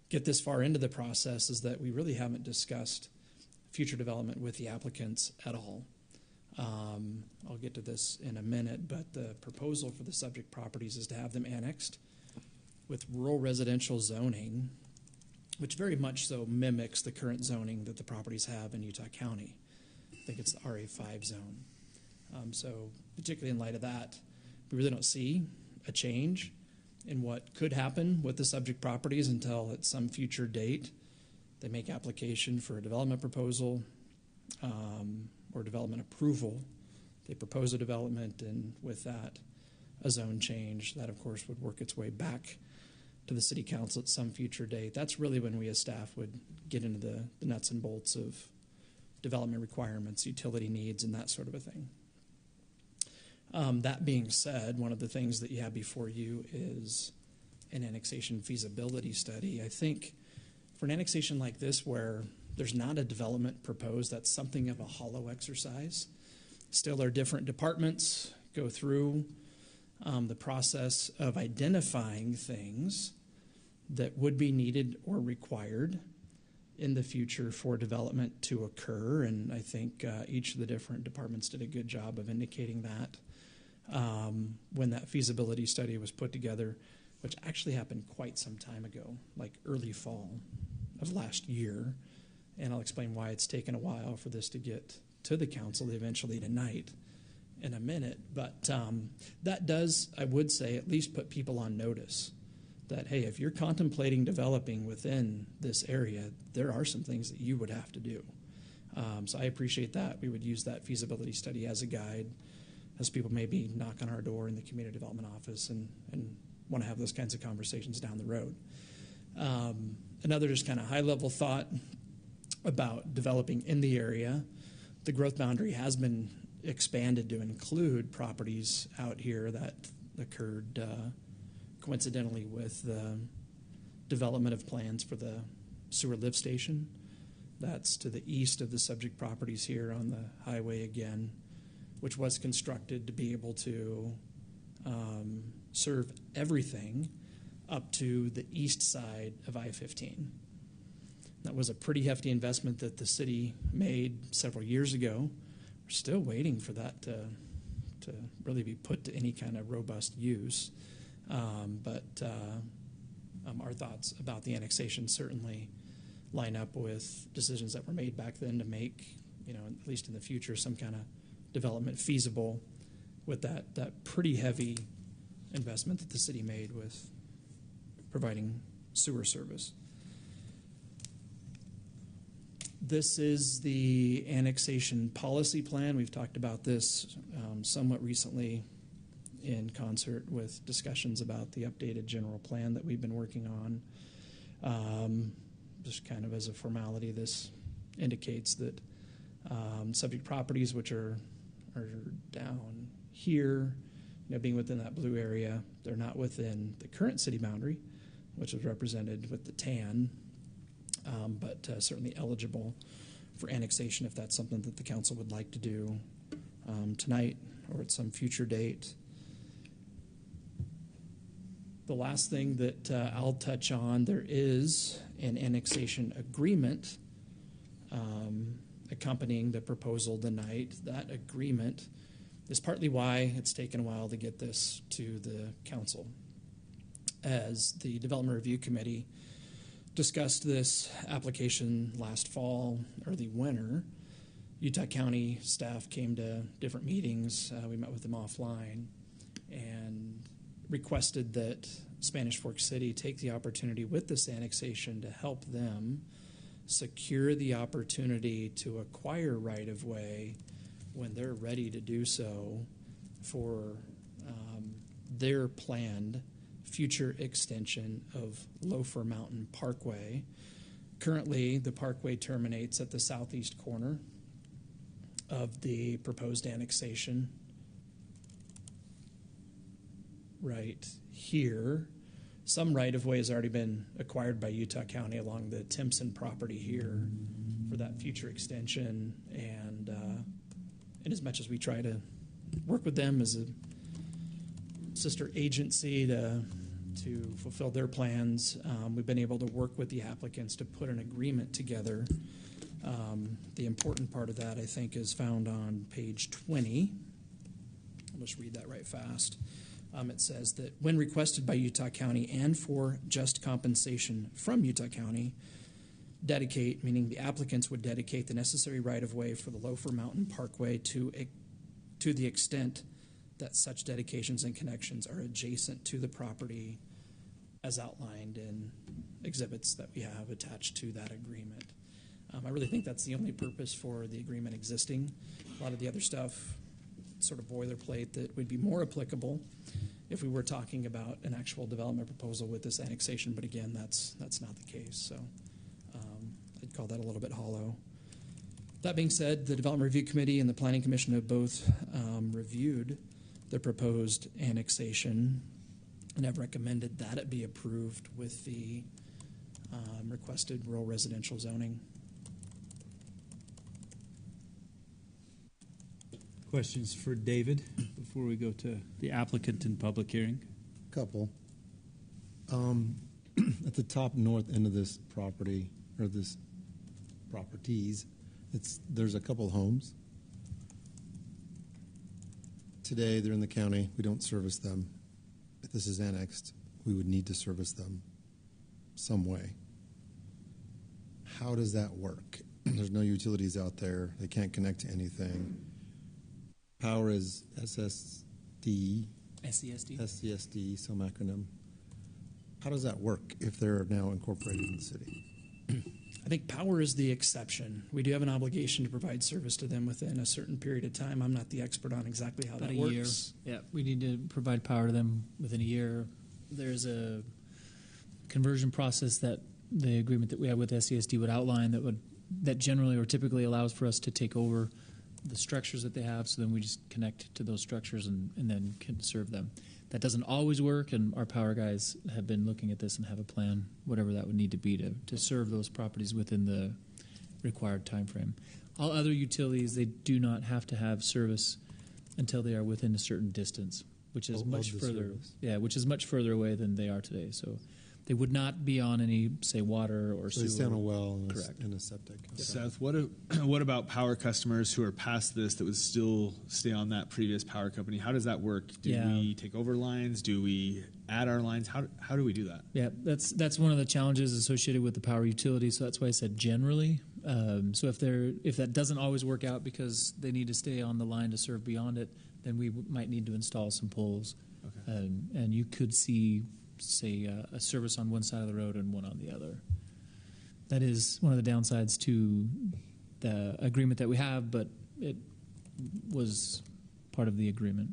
get this far into the process is that we really haven't discussed future development with the applicants at all. I'll get to this in a minute, but the proposal for the subject properties is to have them annexed with rural residential zoning, which very much so mimics the current zoning that the properties have in Utah County. I think it's the RA5 zone. So particularly in light of that, we really don't see a change in what could happen with the subject properties until at some future date they make application for a development proposal or development approval. They propose a development, and with that, a zone change. That, of course, would work its way back to the city council at some future date. That's really when we as staff would get into the nuts and bolts of development requirements, utility needs, and that sort of a thing. That being said, one of the things that you have before you is an annexation feasibility study. I think for an annexation like this where there's not a development proposed, that's something of a hollow exercise. Still, our different departments go through the process of identifying things that would be needed or required in the future for development to occur, and I think each of the different departments did a good job of indicating that when that feasibility study was put together, which actually happened quite some time ago, like early fall of last year, and I'll explain why it's taken a while for this to get to the council eventually tonight in a minute, but that does, I would say, at least put people on notice that, hey, if you're contemplating developing within this area, there are some things that you would have to do. So I appreciate that. We would use that feasibility study as a guide as people maybe knock on our door in the community development office and want to have those kinds of conversations down the road. Another just kind of high-level thought about developing in the area. The growth boundary has been expanded to include properties out here that occurred coincidentally with the development of plans for the sewer lift station. That's to the east of the subject properties here on the highway again, which was constructed to be able to serve everything up to the east side of I-15. That was a pretty hefty investment that the city made several years ago. We're still waiting for that to really be put to any kind of robust use. But our thoughts about the annexation certainly line up with decisions that were made back then to make at least in the future, some kind of development feasible with that pretty heavy investment that the city made with providing sewer service. This is the annexation policy plan. We've talked about this somewhat recently in concert with discussions about the updated general plan that we've been working on. Just kind of as a formality, this indicates that subject properties, which are down here, being within that blue area, they're not within the current city boundary, which is represented with the tan, but certainly eligible for annexation if that's something that the council would like to do tonight or at some future date. The last thing that I'll touch on, there is an annexation agreement accompanying the proposal tonight. That agreement is partly why it's taken a while to get this to the council. As the Development Review Committee discussed this application last fall, early winter, Utah County staff came to different meetings. We met with them offline and requested that Spanish Fork City take the opportunity with this annexation to help them secure the opportunity to acquire right-of-way when they're ready to do so for their planned future extension of Loafer Mountain Parkway. Currently, the parkway terminates at the southeast corner of the proposed annexation right here. Some right-of-way has already been acquired by Utah County along the Timpson property here for that future extension, and in as much as we try to work with them as a sister agency to fulfill their plans, we've been able to work with the applicants to put an agreement together. The important part of that, I think, is found on page 20. I'll just read that right fast. It says that when requested by Utah County and for just compensation from Utah County, dedicate, meaning the applicants would dedicate the necessary right-of-way for the Loafer Mountain Parkway to the extent that such dedications and connections are adjacent to the property as outlined in exhibits that we have attached to that agreement. I really think that's the only purpose for the agreement existing. A lot of the other stuff, sort of boilerplate, that would be more applicable if we were talking about an actual development proposal with this annexation, but again, that's not the case, so I'd call that a little bit hollow. That being said, the Development Review Committee and the Planning Commission have both reviewed the proposed annexation and have recommended that it be approved with the requested rural residential zoning. Questions for David before we go to the applicant in public hearing? Couple. At the top north end of this property, or this properties, there's a couple homes. Today, they're in the county. We don't service them. If this is annexed, we would need to service them some way. How does that work? There's no utilities out there. They can't connect to anything. Power is SCSD, some acronym. How does that work if they're now incorporated in the city? I think power is the exception. We do have an obligation to provide service to them within a certain period of time. I'm not the expert on exactly how that works. Year. Yeah, we need to provide power to them within a year. There's a conversion process that the agreement that we have with SCSD would outline that generally or typically allows for us to take over the structures that they have, so then we just connect to those structures and then can serve them. That doesn't always work, and our power guys have been looking at this and have a plan, whatever that would need to be to serve those properties within the required time frame. All other utilities, they do not have to have service until they are within a certain distance, which is much further. Yeah, which is much further away than they are today. So they would not be on any, say, water or sewer. They stay on a well and Correct. In a septic. Okay. Seth, what about power customers who are past this that would still stay on that previous power company? How does that work? Do we take over lines? Do we add our lines? How do we do that? Yeah, that's one of the challenges associated with the power utility. So that's why I said generally, So if that doesn't always work out because they need to stay on the line to serve beyond it, then we might need to install some poles. Okay. And you could see, say, a service on one side of the road and one on the other. That is one of the downsides to the agreement that we have, but it was part of the agreement.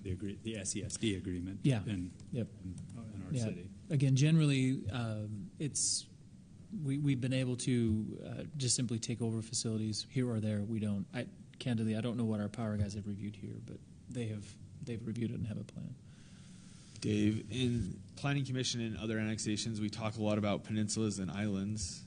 The SESD agreement. Yeah. In our city. Again, generally, we've been able to just simply take over facilities here or there. We don't. Candidly, I don't know what our power guys have reviewed here, but they've reviewed it and have a plan. Dave, in Planning Commission and other annexations, we talk a lot about peninsulas and islands.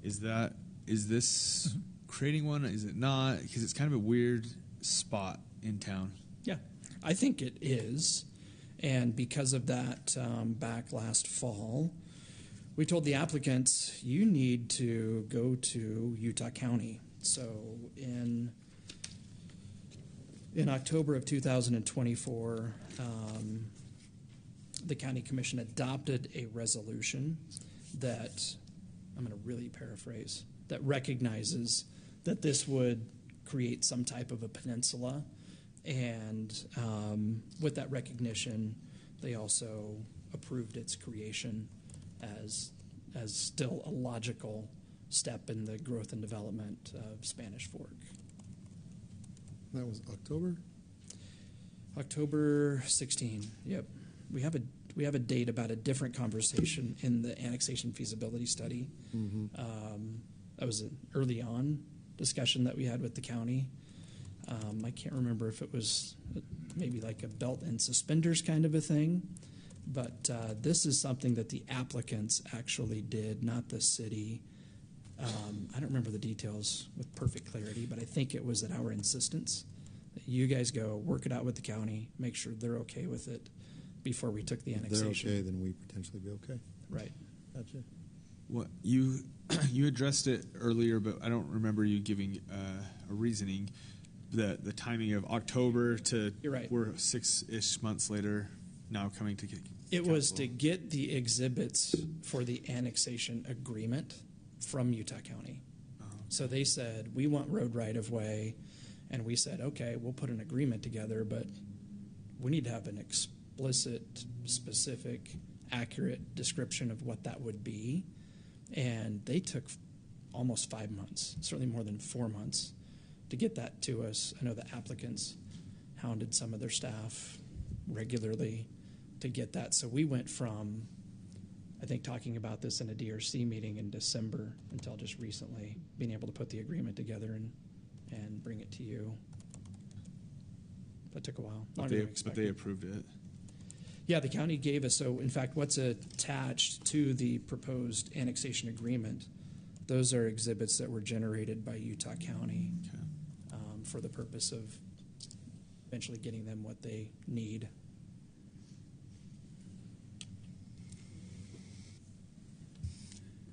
Is this creating one? Is it not? Because it's kind of a weird spot in town. Yeah, I think it is. And because of that, back last fall, we told the applicants, you need to go to Utah County. So in October of 2024, the County Commission adopted a resolution that, I'm going to really paraphrase, that recognizes that this would create some type of a peninsula. And with that recognition, they also approved its creation as still a logical step in the growth and development of Spanish Fork. That was October? October 16. Yep. We have a date about a different conversation in the annexation feasibility study. Mm-hmm. That was an early on discussion that we had with the county. I can't remember if it was maybe like a belt and suspenders kind of a thing, but this is something that the applicants actually did, not the city. I don't remember the details with perfect clarity, but I think it was at our insistence that you guys go work it out with the county, make sure they're okay with it before we took the annexation. If they're okay, then we potentially be okay. Right. Gotcha. What you addressed it earlier, but I don't remember you giving a reasoning. The timing of October to You're right. We're 6-ish months later now coming to It was to get the exhibits for the annexation agreement from Utah County. So they said, we want road right-of-way, and we said, okay, we'll put an agreement together, but we need to have an explicit, specific, accurate description of what that would be. And they took almost 5 months, certainly more than 4 months, to get that to us. I know the applicants hounded some of their staff regularly to get that. So we went from, I think, talking about this in a DRC meeting in December until just recently being able to put the agreement together and bring it to you. That took a while. But they approved it. Yeah, the county gave us, so in fact, what's attached to the proposed annexation agreement, those are exhibits that were generated by Utah County for the purpose of eventually getting them what they need.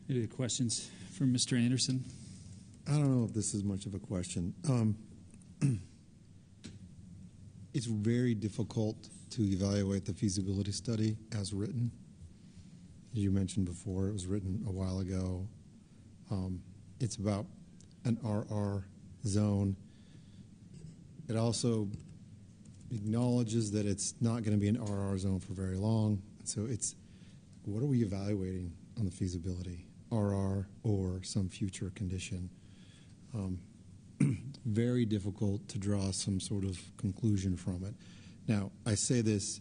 Any questions from Mr. Anderson? I don't know if this is much of a question. It's very difficult to evaluate the feasibility study as written. As you mentioned before, it was written a while ago. It's about an RR zone. It also acknowledges that it's not going to be an RR zone for very long. So what are we evaluating on the feasibility? RR or some future condition? Very difficult to draw some sort of conclusion from it. Now, I say this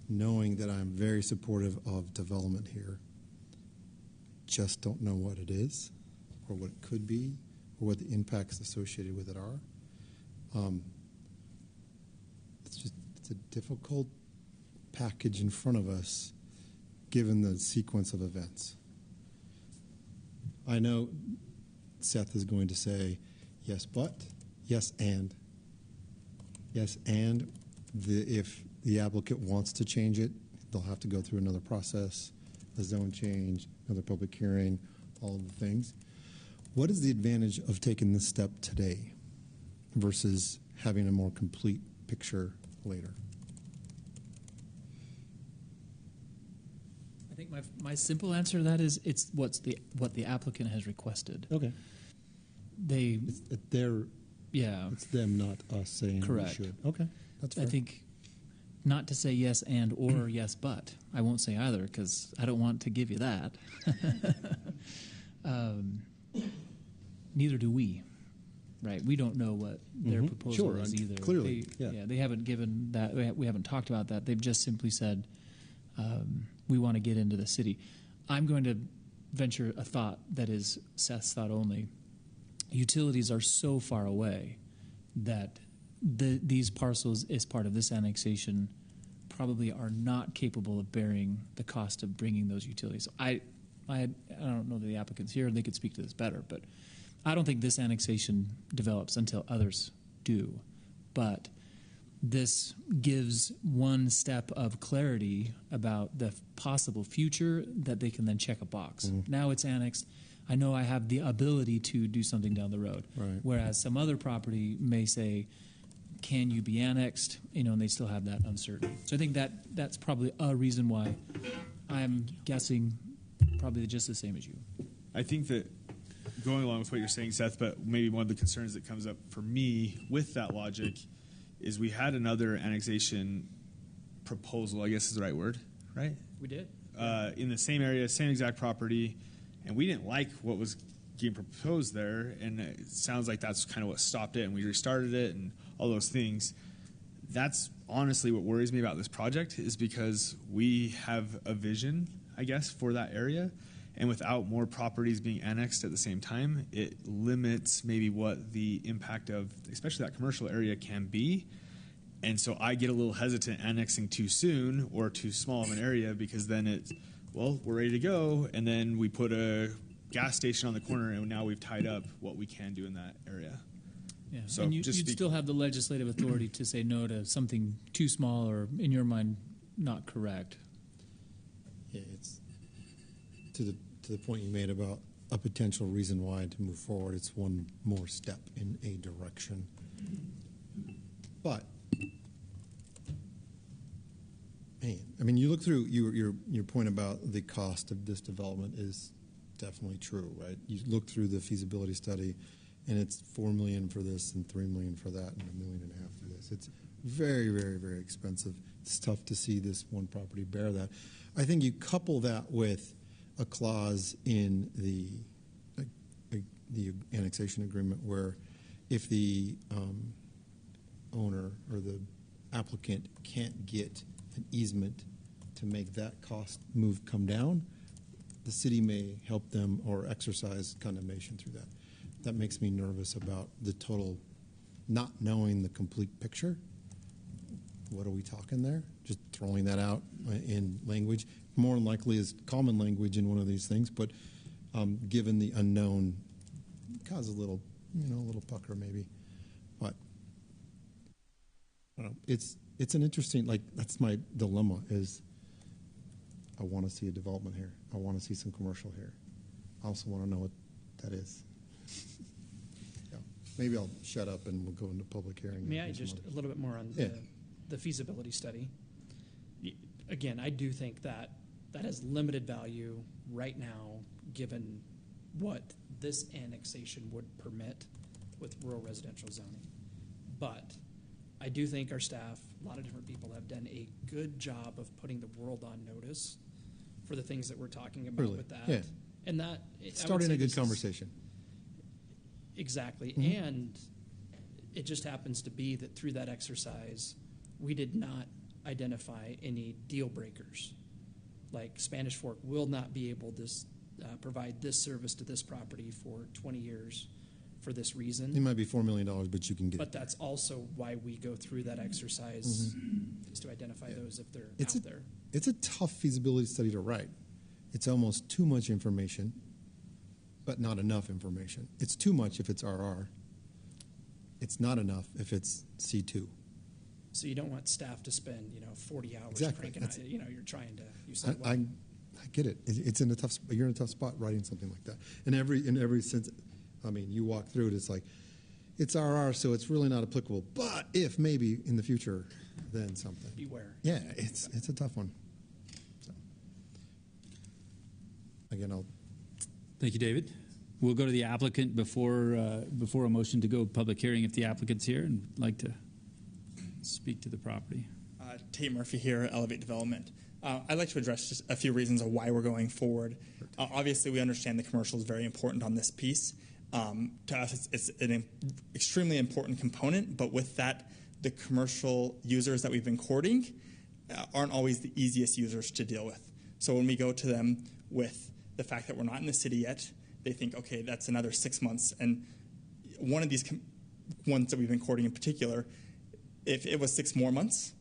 knowing that I'm very supportive of development here. Just don't know what it is or what it could be or what the impacts associated with it are. It's a difficult package in front of us given the sequence of events. I know Seth is going to say, yes, but, yes, and. Yes, and if the applicant wants to change it, they'll have to go through another process, a zone change, another public hearing, all of the things. What is the advantage of taking this step today versus having a more complete picture later? I think My simple answer to that is it's what the applicant has requested. Okay. It's them, not us saying correct. we should. Okay, that's fair. I think not to say yes and or yes but. I won't say either because I don't want to give you that. Neither do we. Right, we don't know what their proposal is either. Clearly, they haven't given that. We haven't talked about that. They've just simply said we want to get into the city. I'm going to venture a thought that is Seth's thought only. Utilities are so far away that these parcels, as part of this annexation, probably are not capable of bearing the cost of bringing those utilities. I don't know the applicants here; they could speak to this better, but I don't think this annexation develops until others do. But this gives one step of clarity about the possible future that they can then check a box. Now it's annexed. I know I have the ability to do something down the road. Right. Whereas some other property may say, can you be annexed? And they still have that uncertainty. So I think that's probably a reason why I'm guessing probably just the same as you. I think that going along with what you're saying, Seth, but maybe one of the concerns that comes up for me with that logic is we had another annexation proposal, I guess is the right word, right? We did. In the same area, same exact property, and we didn't like what was being proposed there, and it sounds like that's kind of what stopped it, and we restarted it and all those things. That's honestly what worries me about this project is because we have a vision, I guess, for that area. And without more properties being annexed at the same time, it limits maybe what the impact of, especially that commercial area, can be. And so I get a little hesitant annexing too soon or too small of an area because then it's, well, we're ready to go. And then we put a gas station on the corner and now we've tied up what we can do in that area. Yeah. So and you'd still have the legislative authority to say no to something too small or, in your mind, not correct. Yeah, it's to the point you made about a potential reason why to move forward. It's one more step in a direction. But man, I mean, you look through your point about the cost of this development is definitely true, right? You look through the feasibility study, and it's $4 million for this and $3 million for that and $1.5 million for this. It's very, very, very expensive. It's tough to see this one property bear that. I think you couple that with a clause in the annexation agreement where if the owner or the applicant can't get an easement to make that cost come down, the city may help them or exercise condemnation through that. That makes me nervous about the total, not knowing the complete picture. What are we talking there? Just throwing that out in language. More than likely is common language in one of these things, but given the unknown, cause a little pucker maybe. But I don't know. It's an interesting, that's my dilemma is I want to see a development here. I want to see some commercial here. I also want to know what that is. Yeah. Maybe I'll shut up and we'll go into public hearing. May I just a little bit more on the feasibility study? Again, I do think that has limited value right now, given what this annexation would permit with rural residential zoning. But I do think our staff, a lot of different people, have done a good job of putting the world on notice for the things that we're talking about with that. Yeah. And that starting a good conversation. Exactly. Mm-hmm. And it just happens to be that through that exercise, we did not identify any deal breakers. Like Spanish Fork will not be able to provide this service to this property for 20 years for this reason. It might be $4 million, but you can get it. But that's also why we go through that exercise, is to identify those if they're out there. It's a tough feasibility study to write. It's almost too much information, but not enough information. It's too much if it's RR. It's not enough if it's C2. So you don't want staff to spend 40 hours cranking. You're trying to. You said I get it. It's in a tough. You're in a tough spot writing something like that. In every sense, I mean, you walk through it. It's like it's RR, so it's really not applicable. But if maybe in the future, then something. Beware. Yeah, it's a tough one. So. again, I'll. Thank you, David. We'll go to the applicant before a motion to go public hearing if the applicant's here and like to speak to the property. Tate Murphy here, Elevate Development. I'd like to address just a few reasons of why we're going forward. Obviously, we understand the commercial is very important on this piece. To us, it's an extremely important component, but with that, the commercial users that we've been courting aren't always the easiest users to deal with. So when we go to them with the fact that we're not in the city yet, they think, okay, that's another 6 months. And one of these ones that we've been courting in particular, if it was 6 more months,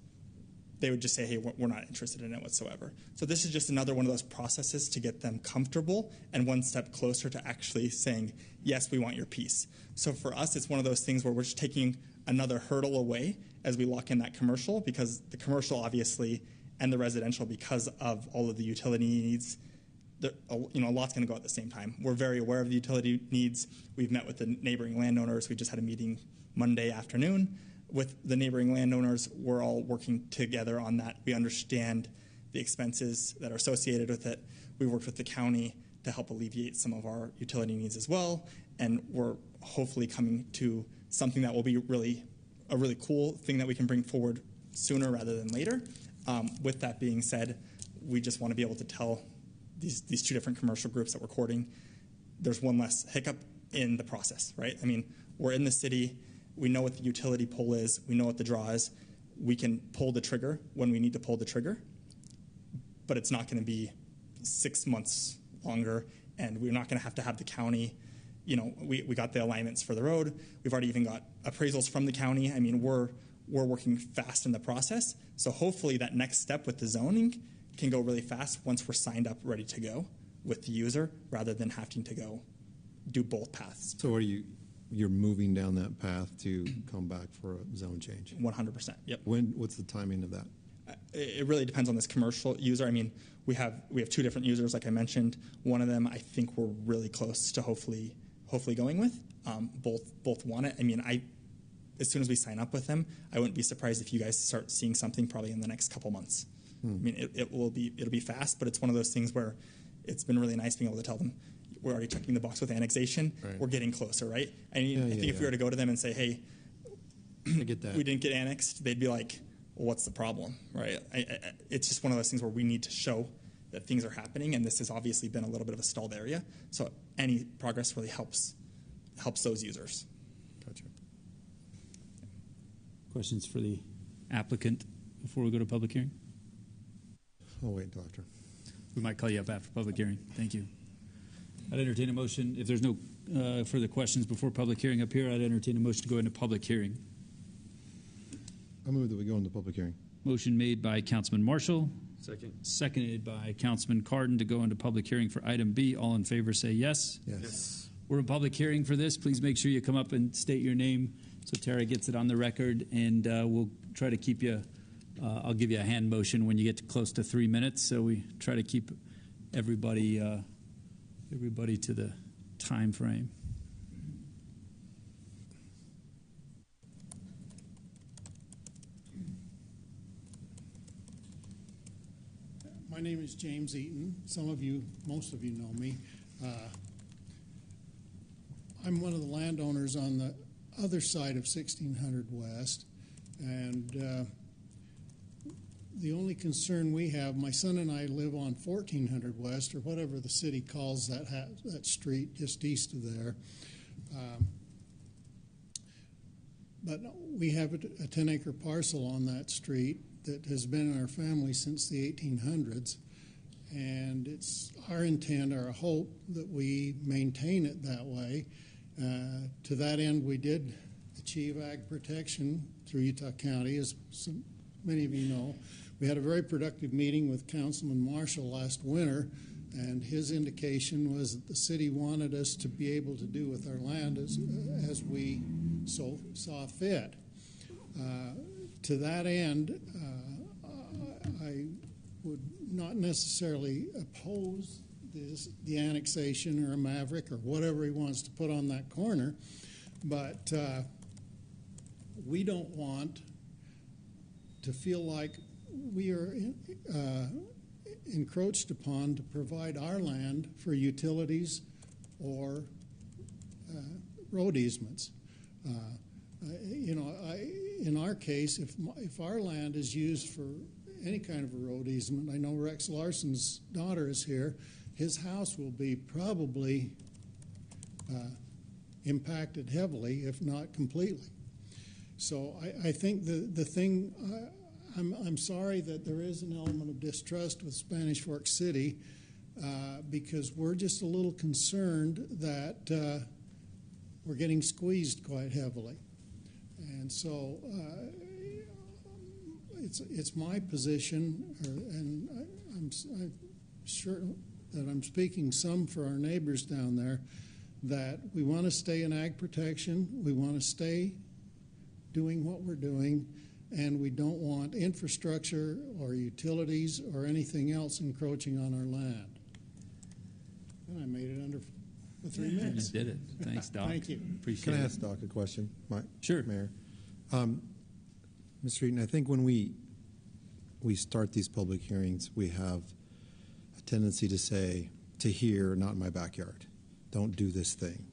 they would just say, hey, we're not interested in it whatsoever. So this is just another one of those processes to get them comfortable and one step closer to actually saying, yes, we want your piece. So for us, it's one of those things where we're just taking another hurdle away as we lock in that commercial, because the commercial, obviously, and the residential, because of all of the utility needs, a lot's going to go at the same time. We're very aware of the utility needs. We've met with the neighboring landowners. We just had a meeting Monday afternoon with the neighboring landowners. We're all working together on that. We understand the expenses that are associated with it. We worked with the county to help alleviate some of our utility needs as well, and we're hopefully coming to something that will be a really cool thing that we can bring forward sooner rather than later. With that being said, we just want to be able to tell these two different commercial groups that we're courting, there's one less hiccup in the process, right? I mean, we're in the city. We know what the utility pole is. We know what the draw is. We can pull the trigger when we need to pull the trigger, but it's not going to be 6 months longer, and we're not going to have the county. We got the alignments for the road. We've already even got appraisals from the county. I mean, we're working fast in the process. So hopefully that next step with the zoning can go really fast once we're signed up, ready to go with the user, rather than having to go do both paths. So you're moving down that path to come back for a zone change? 100%. Yep. What's the timing of that? It really depends on this commercial user. I mean, we have two different users, like I mentioned. One of them, I think we're really close to hopefully going with. Both want it. I mean, as soon as we sign up with them, I wouldn't be surprised if you guys start seeing something probably in the next couple months. I mean, it'll be fast, but it's one of those things where it's been really nice being able to tell them we're already checking the box with annexation. Right. We're getting closer, right? I think if we were to go to them and say, hey, I get that. We didn't get annexed, they'd be like, well, what's the problem, right? It's just one of those things where we need to show that things are happening, and this has obviously been a little bit of a stalled area. So any progress really helps those users. Gotcha. Questions for the applicant before we go to public hearing? I'll wait until after. We might call you up after public hearing. Thank you. I'd entertain a motion. If there's no further questions before public hearing up here, I'd entertain a motion to go into public hearing. I move that we go into public hearing. Motion made by Councilman Marshall. Second. Seconded by Councilman Cardin to go into public hearing for item B. All in favor say yes. Yes. We're in public hearing for this. Please make sure you come up and state your name so Tara gets it on the record, and we'll try to keep you. I'll give you a hand motion when you get close to 3 minutes, so we try to keep everybody to the time frame. My name is James Eaton. Most of you know me. I'm one of the landowners on the other side of 1600 West, and the only concern we have, my son and I live on 1400 West, or whatever the city calls that street just east of there. But we have a 10-acre parcel on that street that has been in our family since the 1800s, and it's our intent, our hope, that we maintain it that way. To that end, we did achieve ag protection through Utah County, as many of you know. We had a very productive meeting with Councilman Marshall last winter, and his indication was that the city wanted us to be able to do with our land as we saw fit. To that end, I would not necessarily oppose the annexation or a Maverick or whatever he wants to put on that corner, but we don't want to feel like we are encroached upon to provide our land for utilities or road easements. In our case, if our land is used for any kind of a road easement, I know Rex Larson's daughter is here, his house will be probably impacted heavily, if not completely. So I think the thing, I'm sorry that there is an element of distrust with Spanish Fork City because we're just a little concerned that we're getting squeezed quite heavily. And so it's my position, and I'm sure that I'm speaking some for our neighbors down there, that we want to stay in ag protection, we want to stay doing what we're doing, and we don't want infrastructure or utilities or anything else encroaching on our land. And I made it under 3 minutes. You did it. Thanks, Doc. Thank you. Appreciate Can I it. ask Doc a question? Sure. Mayor. Mr. Eaton, I think when we start these public hearings, we have a tendency to hear, not in my backyard, don't do this thing.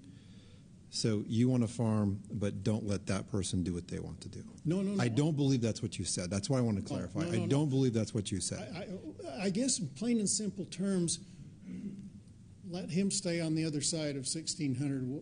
So you want to farm, but don't let that person do what they want to do. No. I don't believe that's what you said. That's why I want to clarify. No, I don't believe that's what you said. I guess in plain and simple terms, let him stay on the other side of 1600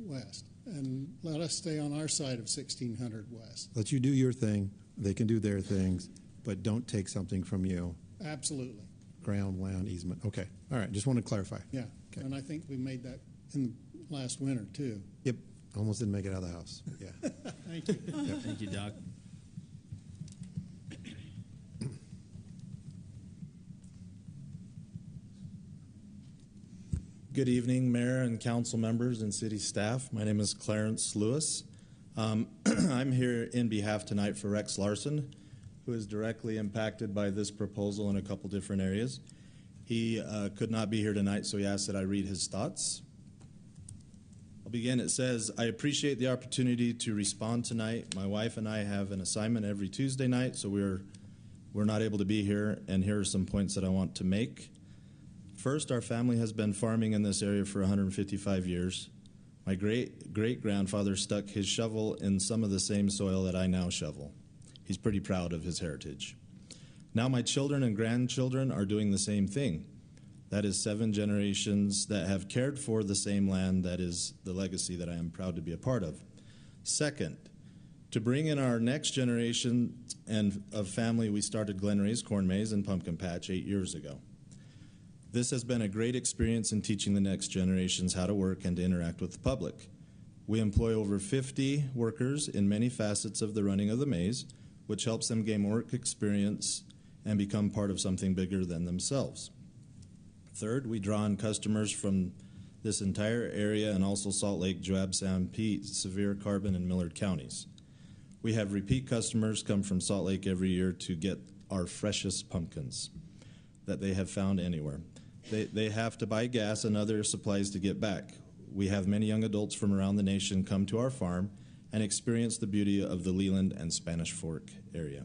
West, and let us stay on our side of 1600 West. Let you do your thing. They can do their things, but don't take something from you. Absolutely. Ground, land, easement. Okay. All right. Just want to clarify. Yeah. Okay. And I think we made that in the last winter, too. Yep. Almost didn't make it out of the house. Yeah. Thank you. Yep. Thank you, Doc. Good evening, Mayor and Council members and City staff. My name is Clarence Lewis. I'm here in behalf tonight for Rex Larson, who is directly impacted by this proposal in a couple different areas. He could not be here tonight, so he asked that I read his thoughts. I'll begin. It says, I appreciate the opportunity to respond tonight. My wife and I have an assignment every Tuesday night, so we're not able to be here, and here are some points that I want to make. First, our family has been farming in this area for 155 years. My great-great-grandfather stuck his shovel in some of the same soil that I now shovel. He's pretty proud of his heritage. Now my children and grandchildren are doing the same thing. That is 7 generations that have cared for the same land. That is the legacy that I am proud to be a part of. Second, to bring in our next generation and of family, we started Glen Ray's Corn Maze and Pumpkin Patch 8 years ago. This has been a great experience in teaching the next generations how to work and to interact with the public. We employ over 50 workers in many facets of the running of the maze, which helps them gain work experience and become part of something bigger than themselves. Third, we draw on customers from this entire area and also Salt Lake, Joab, Sanpete, Sevier, Carbon, and Millard counties. We have repeat customers come from Salt Lake every year to get our freshest pumpkins that they have found anywhere. They have to buy gas and other supplies to get back. We have many young adults from around the nation come to our farm and experience the beauty of the Leland and Spanish Fork area.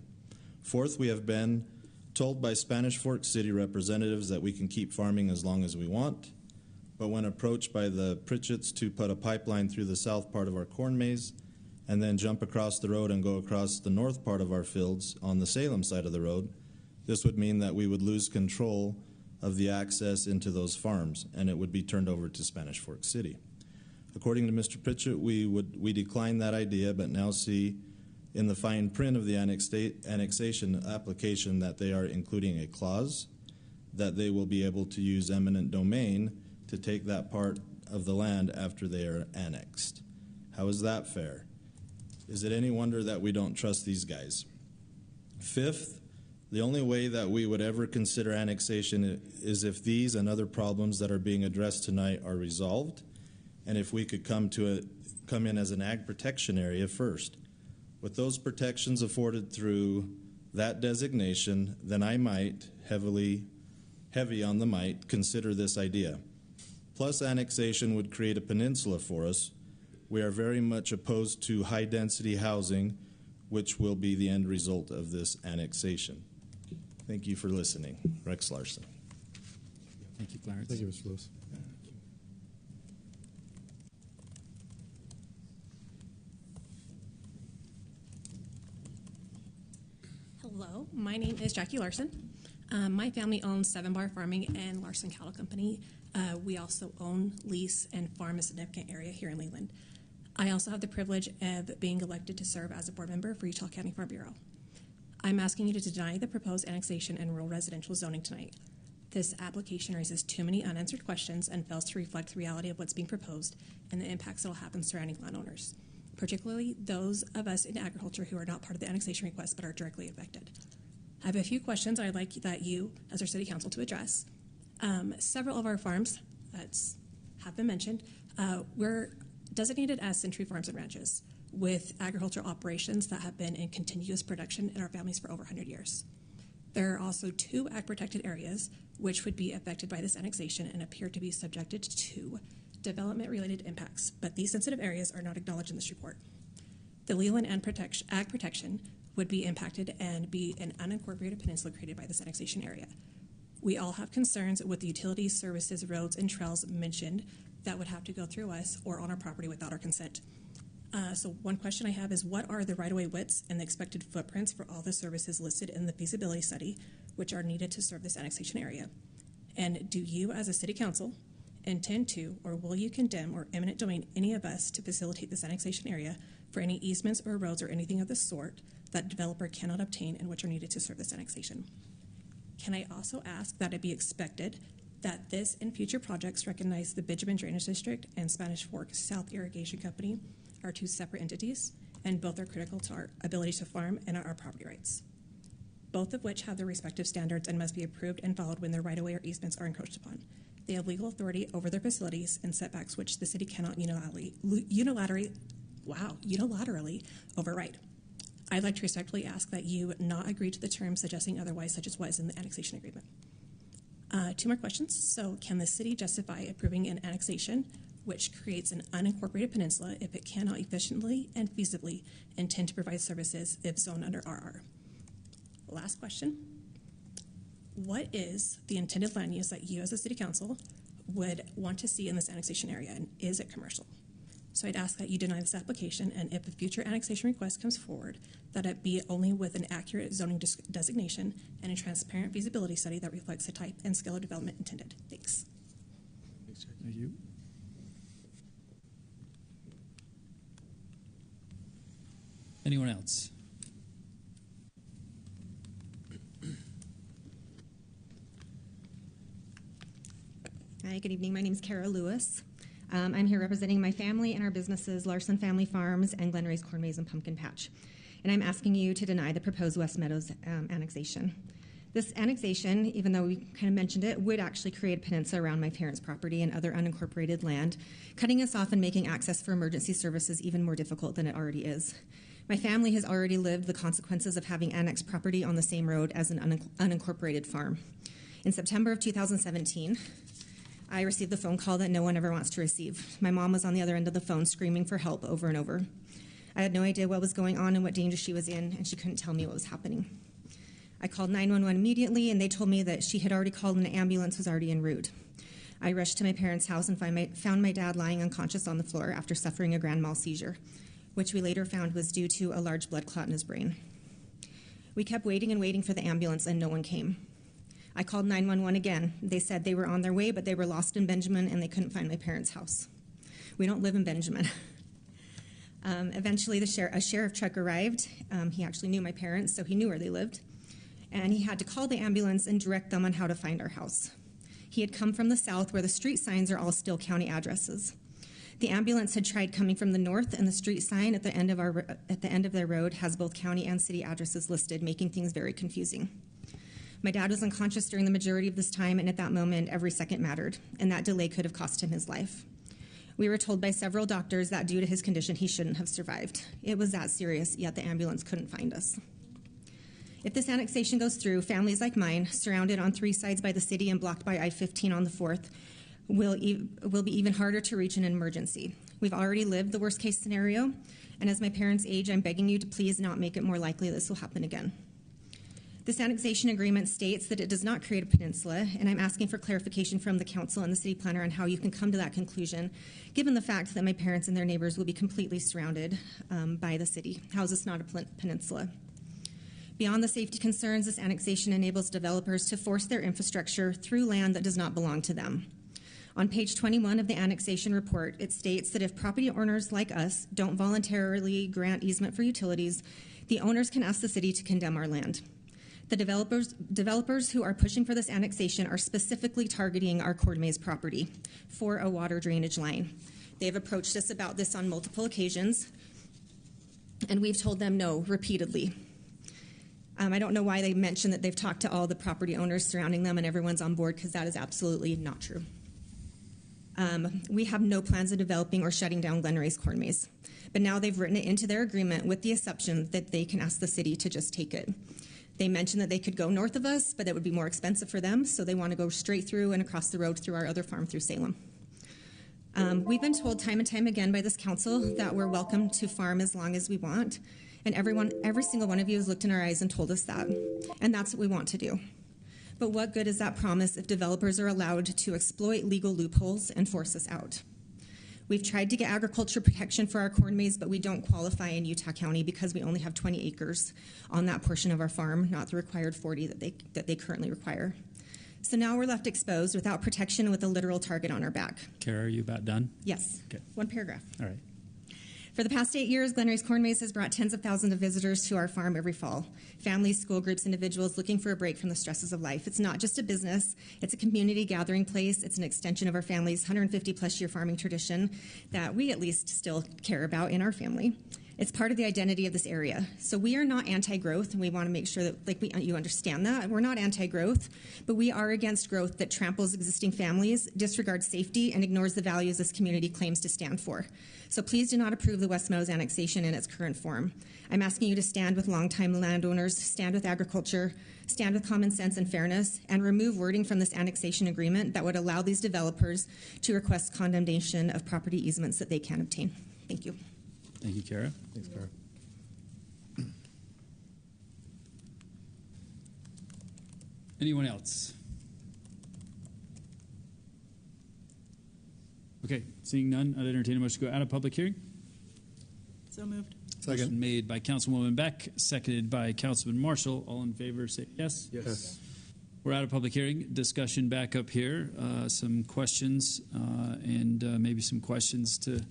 Fourth, we have been told by Spanish Fork City representatives that we can keep farming as long as we want, but when approached by the Pritchetts to put a pipeline through the south part of our corn maze and then jump across the road and go across the north part of our fields on the Salem side of the road, this would mean that we would lose control of the access into those farms, and it would be turned over to Spanish Fork City. According to Mr. Pritchett, we declined that idea, but now see in the fine print of the annexation application that they are including a clause that they will be able to use eminent domain to take that part of the land after they are annexed. How is that fair? Is it any wonder that we don't trust these guys? Fifth, the only way that we would ever consider annexation is if these and other problems that are being addressed tonight are resolved, and if we could come in as an ag protection area first. With those protections afforded through that designation, then I might, heavy on the might, consider this idea. Plus, annexation would create a peninsula for us. We are very much opposed to high-density housing, which will be the end result of this annexation. Thank you for listening. Rex Larson. Thank you, Clarence. Thank you, Mr. Lewis. Hello, my name is Jackie Larson. My family owns 7 Bar Farming and Larson Cattle Company. We also own, lease, and farm a significant area here in Leland. I also have the privilege of being elected to serve as a board member for Utah County Farm Bureau. I'm asking you to deny the proposed annexation and rural residential zoning tonight. This application raises too many unanswered questions and fails to reflect the reality of what's being proposed and the impacts that will happen surrounding landowners, particularly those of us in agriculture who are not part of the annexation request but are directly affected. I have a few questions I'd like that you, as our city council, to address. Several of our farms that have been mentioned were designated as century farms and ranches with agricultural operations that have been in continuous production in our families for over 100 years. There are also 2 ag-protected areas which would be affected by this annexation and appear to be subjected to development-related impacts, but these sensitive areas are not acknowledged in this report. The Leland Ag Protection would be impacted and be an unincorporated peninsula created by this annexation area. We all have concerns with the utilities, services, roads, and trails mentioned that would have to go through us or on our property without our consent. So one question I have is, what are the right-of-way widths and the expected footprints for all the services listed in the feasibility study which are needed to serve this annexation area? And do you, as a city council, intend to or will you condemn or eminent domain any of us to facilitate this annexation area for any easements or roads or anything of the sort that developer cannot obtain and which are needed to serve this annexation? Can I also ask that it be expected that this and future projects recognize the Benjamin Drainage District and Spanish Fork South Irrigation Company are 2 separate entities, and both are critical to our ability to farm and our property rights, both of which have their respective standards and must be approved and followed when their right-of-way or easements are encroached upon. They have legal authority over their facilities and setbacks which the city cannot unilaterally override. I'd like to respectfully ask that you not agree to the terms suggesting otherwise, such as what is in the annexation agreement. 2 more questions. So, can the city justify approving an annexation which creates an unincorporated peninsula if it cannot efficiently and feasibly intend to provide services if zoned under RR? Last question. What is the intended land use that you as a city council would want to see in this annexation area, and is it commercial? So I'd ask that you deny this application, and if a future annexation request comes forward, that it be only with an accurate zoning designation and a transparent feasibility study that reflects the type and scale of development intended. Thanks. Thank you. Anyone else? Hi, good evening. My name is Kara Lewis. I'm here representing my family and our businesses, Larson Family Farms and Glen Ray's Corn Maze and Pumpkin Patch. And I'm asking you to deny the proposed West Meadows annexation. This annexation, even though we kind of mentioned it, would actually create a peninsula around my parents' property and other unincorporated land, cutting us off and making access for emergency services even more difficult than it already is. My family has already lived the consequences of having annexed property on the same road as an unincorporated farm. In September of 2017, I received the phone call that no one ever wants to receive. My mom was on the other end of the phone screaming for help over and over. I had no idea what was going on and what danger she was in, and she couldn't tell me what was happening. I called 911 immediately, and they told me that she had already called and an ambulance was already en route. I rushed to my parents' house and found my dad lying unconscious on the floor after suffering a grand mal seizure, which we later found was due to a large blood clot in his brain. We kept waiting and waiting for the ambulance, and no one came. I called 911 again. They said they were on their way, but they were lost in Benjamin, and they couldn't find my parents' house. We don't live in Benjamin. Eventually, a sheriff truck arrived. He actually knew my parents, so he knew where they lived. And he had to call the ambulance and direct them on how to find our house. He had come from the south, where the street signs are all still county addresses. The ambulance had tried coming from the north, and the street sign at the end of their road has both county and city addresses listed, making things very confusing. My dad was unconscious during the majority of this time, and at that moment, every second mattered, and that delay could have cost him his life. We were told by several doctors that due to his condition, he shouldn't have survived. It was that serious, yet the ambulance couldn't find us. If this annexation goes through, families like mine, surrounded on 3 sides by the city and blocked by I-15 on the 4th, will be even harder to reach in an emergency. We've already lived the worst-case scenario, and as my parents age, I'm begging you to please not make it more likely this will happen again. This annexation agreement states that it does not create a peninsula, and I'm asking for clarification from the council and the city planner on how you can come to that conclusion, given the fact that my parents and their neighbors will be completely surrounded by the city. How is this not a peninsula? Beyond the safety concerns, this annexation enables developers to force their infrastructure through land that does not belong to them. On page 21 of the annexation report, it states that if property owners like us don't voluntarily grant easement for utilities, the owners can ask the city to condemn our land. The developers who are pushing for this annexation are specifically targeting our Coeur d'Alene property for a water drainage line. They've approached us about this on multiple occasions, and we've told them no repeatedly. I don't know why they mention that they've talked to all the property owners surrounding them and everyone's on board, because that is absolutely not true. We have no plans of developing or shutting down Glenray's corn maze, but now they've written it into their agreement with the assumption that they can ask the city to just take it. They mentioned that they could go north of us, but it would be more expensive for them, so they want to go straight through and across the road through our other farm through Salem. We've been told time and time again by this council that we're welcome to farm as long as we want, and every single one of you has looked in our eyes and told us that, and that's what we want to do. But what good is that promise if developers are allowed to exploit legal loopholes and force us out? We've tried to get agriculture protection for our corn maze, but we don't qualify in Utah County because we only have 20 acres on that portion of our farm, not the required 40 that they currently require. So now we're left exposed without protection with a literal target on our back. Kara, are you about done? Yes. Okay. One paragraph. All right. For the past 8 years, Glenray's Corn Maze has brought tens of thousands of visitors to our farm every fall. Families, school groups, individuals looking for a break from the stresses of life. It's not just a business. It's a community gathering place. It's an extension of our family's 150-plus year farming tradition that we at least still care about in our family. It's part of the identity of this area. So we are not anti-growth, and we want to make sure that you understand that. We're not anti-growth, but we are against growth that tramples existing families, disregards safety, and ignores the values this community claims to stand for. So please do not approve the West Meadows annexation in its current form. I'm asking you to stand with longtime landowners, stand with agriculture, stand with common sense and fairness, and remove wording from this annexation agreement that would allow these developers to request condemnation of property easements that they can obtain. Thank you. Thank you, Kara. Thanks, Kara. Anyone else? Okay, seeing none, I'd entertain a motion to go out of public hearing. So moved. Second. Motion made by Councilwoman Beck, seconded by Councilman Marshall. All in favor, say yes. Yes. We're out of public hearing. Discussion back up here. Some questions and maybe some questions that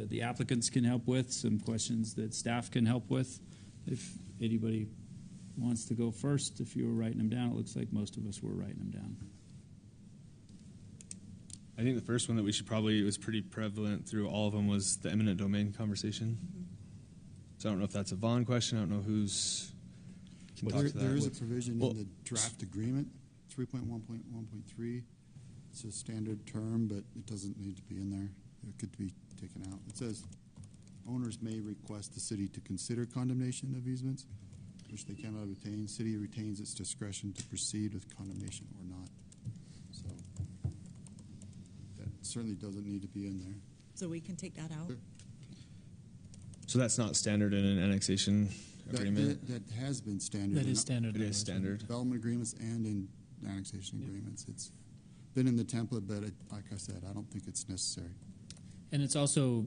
the applicants can help with, some questions that staff can help with. If anybody wants to go first, if you were writing them down, it looks like most of us were writing them down. I think the first one that we should probably, it was pretty prevalent through all of them, was the eminent domain conversation. So I don't know if that's a Vaughn question. I don't know who's can talk to that. There is a provision in the draft agreement, 3.1.1.3. It's a standard term, but it doesn't need to be in there. It could be taken out. It says owners may request the city to consider condemnation of easements, which they cannot obtain. City retains its discretion to proceed with condemnation or not. So that certainly doesn't need to be in there. So we can take that out? Sure. So that's not standard in an annexation agreement? That has been standard. That is standard. It is standard. Development agreements and in annexation agreements. It's been in the template, but like I said, I don't think it's necessary. And it's also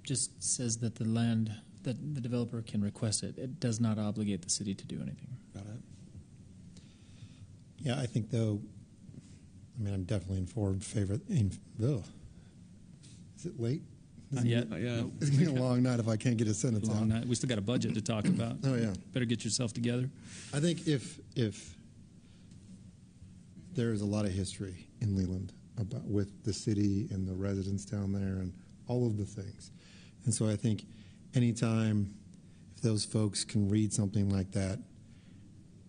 just says that the land, that the developer can request it. It does not obligate the city to do anything. Got it. Yeah, I think though, I mean, I'm definitely in favor. Is it late? Not yet. Nope. It's been a long night if I can't get a sentence Long out. night. We still got a budget to talk about. Oh, yeah. Better get yourself together. I think if there is a lot of history in Leland about with the city and the residents down there and all of the things. And so I think anytime if those folks can read something like that,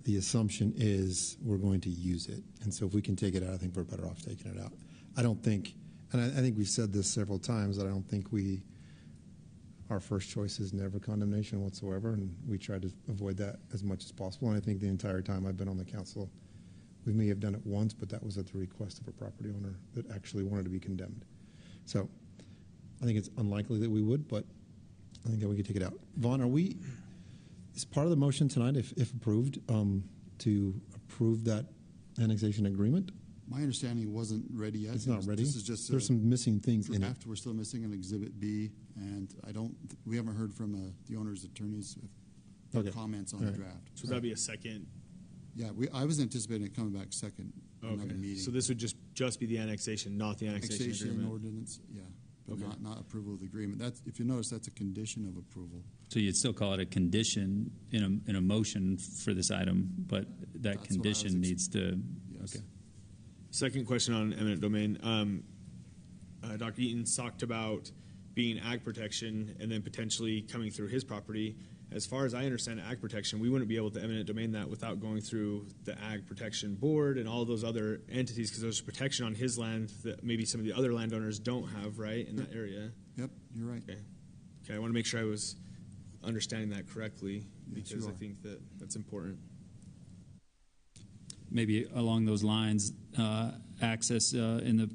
the assumption is we're going to use it. And so if we can take it out, I think we're better off taking it out. I don't think, and I think we've said this several times, that I don't think our first choice is never condemnation whatsoever, and we try to avoid that as much as possible. And I think the entire time I've been on the council, we may have done it once, but that was at the request of a property owner that actually wanted to be condemned. So I think it's unlikely that we would, but I think that we could take it out. Vaughn, are we Is part of the motion tonight, if approved, to approve that annexation agreement? My understanding wasn't ready yet. It's not ready? This is just There's some missing things in it. draft. We're still missing an Exhibit B, and we haven't heard from the owner's attorneys their Okay. comments on All the right. draft. So that'd be a second. Yeah, I was anticipating it coming back second. Another meeting. So this would just be the annexation, not the annexation agreement. ordinance, yeah, but Okay. not approval of the agreement. That's, if you notice, that's a condition of approval. So you'd still call it a condition in a motion for this item, but that That's what I was condition needs to. Yes. Okay. Second question on eminent domain. Dr. Eaton's talked about being ag protection and then potentially coming through his property. As far as I understand ag protection, we wouldn't be able to eminent domain that without going through the ag protection board and all those other entities, because there's protection on his land that maybe some of the other landowners don't have, right, in that area. Yep, you're right. Okay, I want to make sure I was understanding that correctly, Yes, because you I are. think that's important. Maybe along those lines, access in the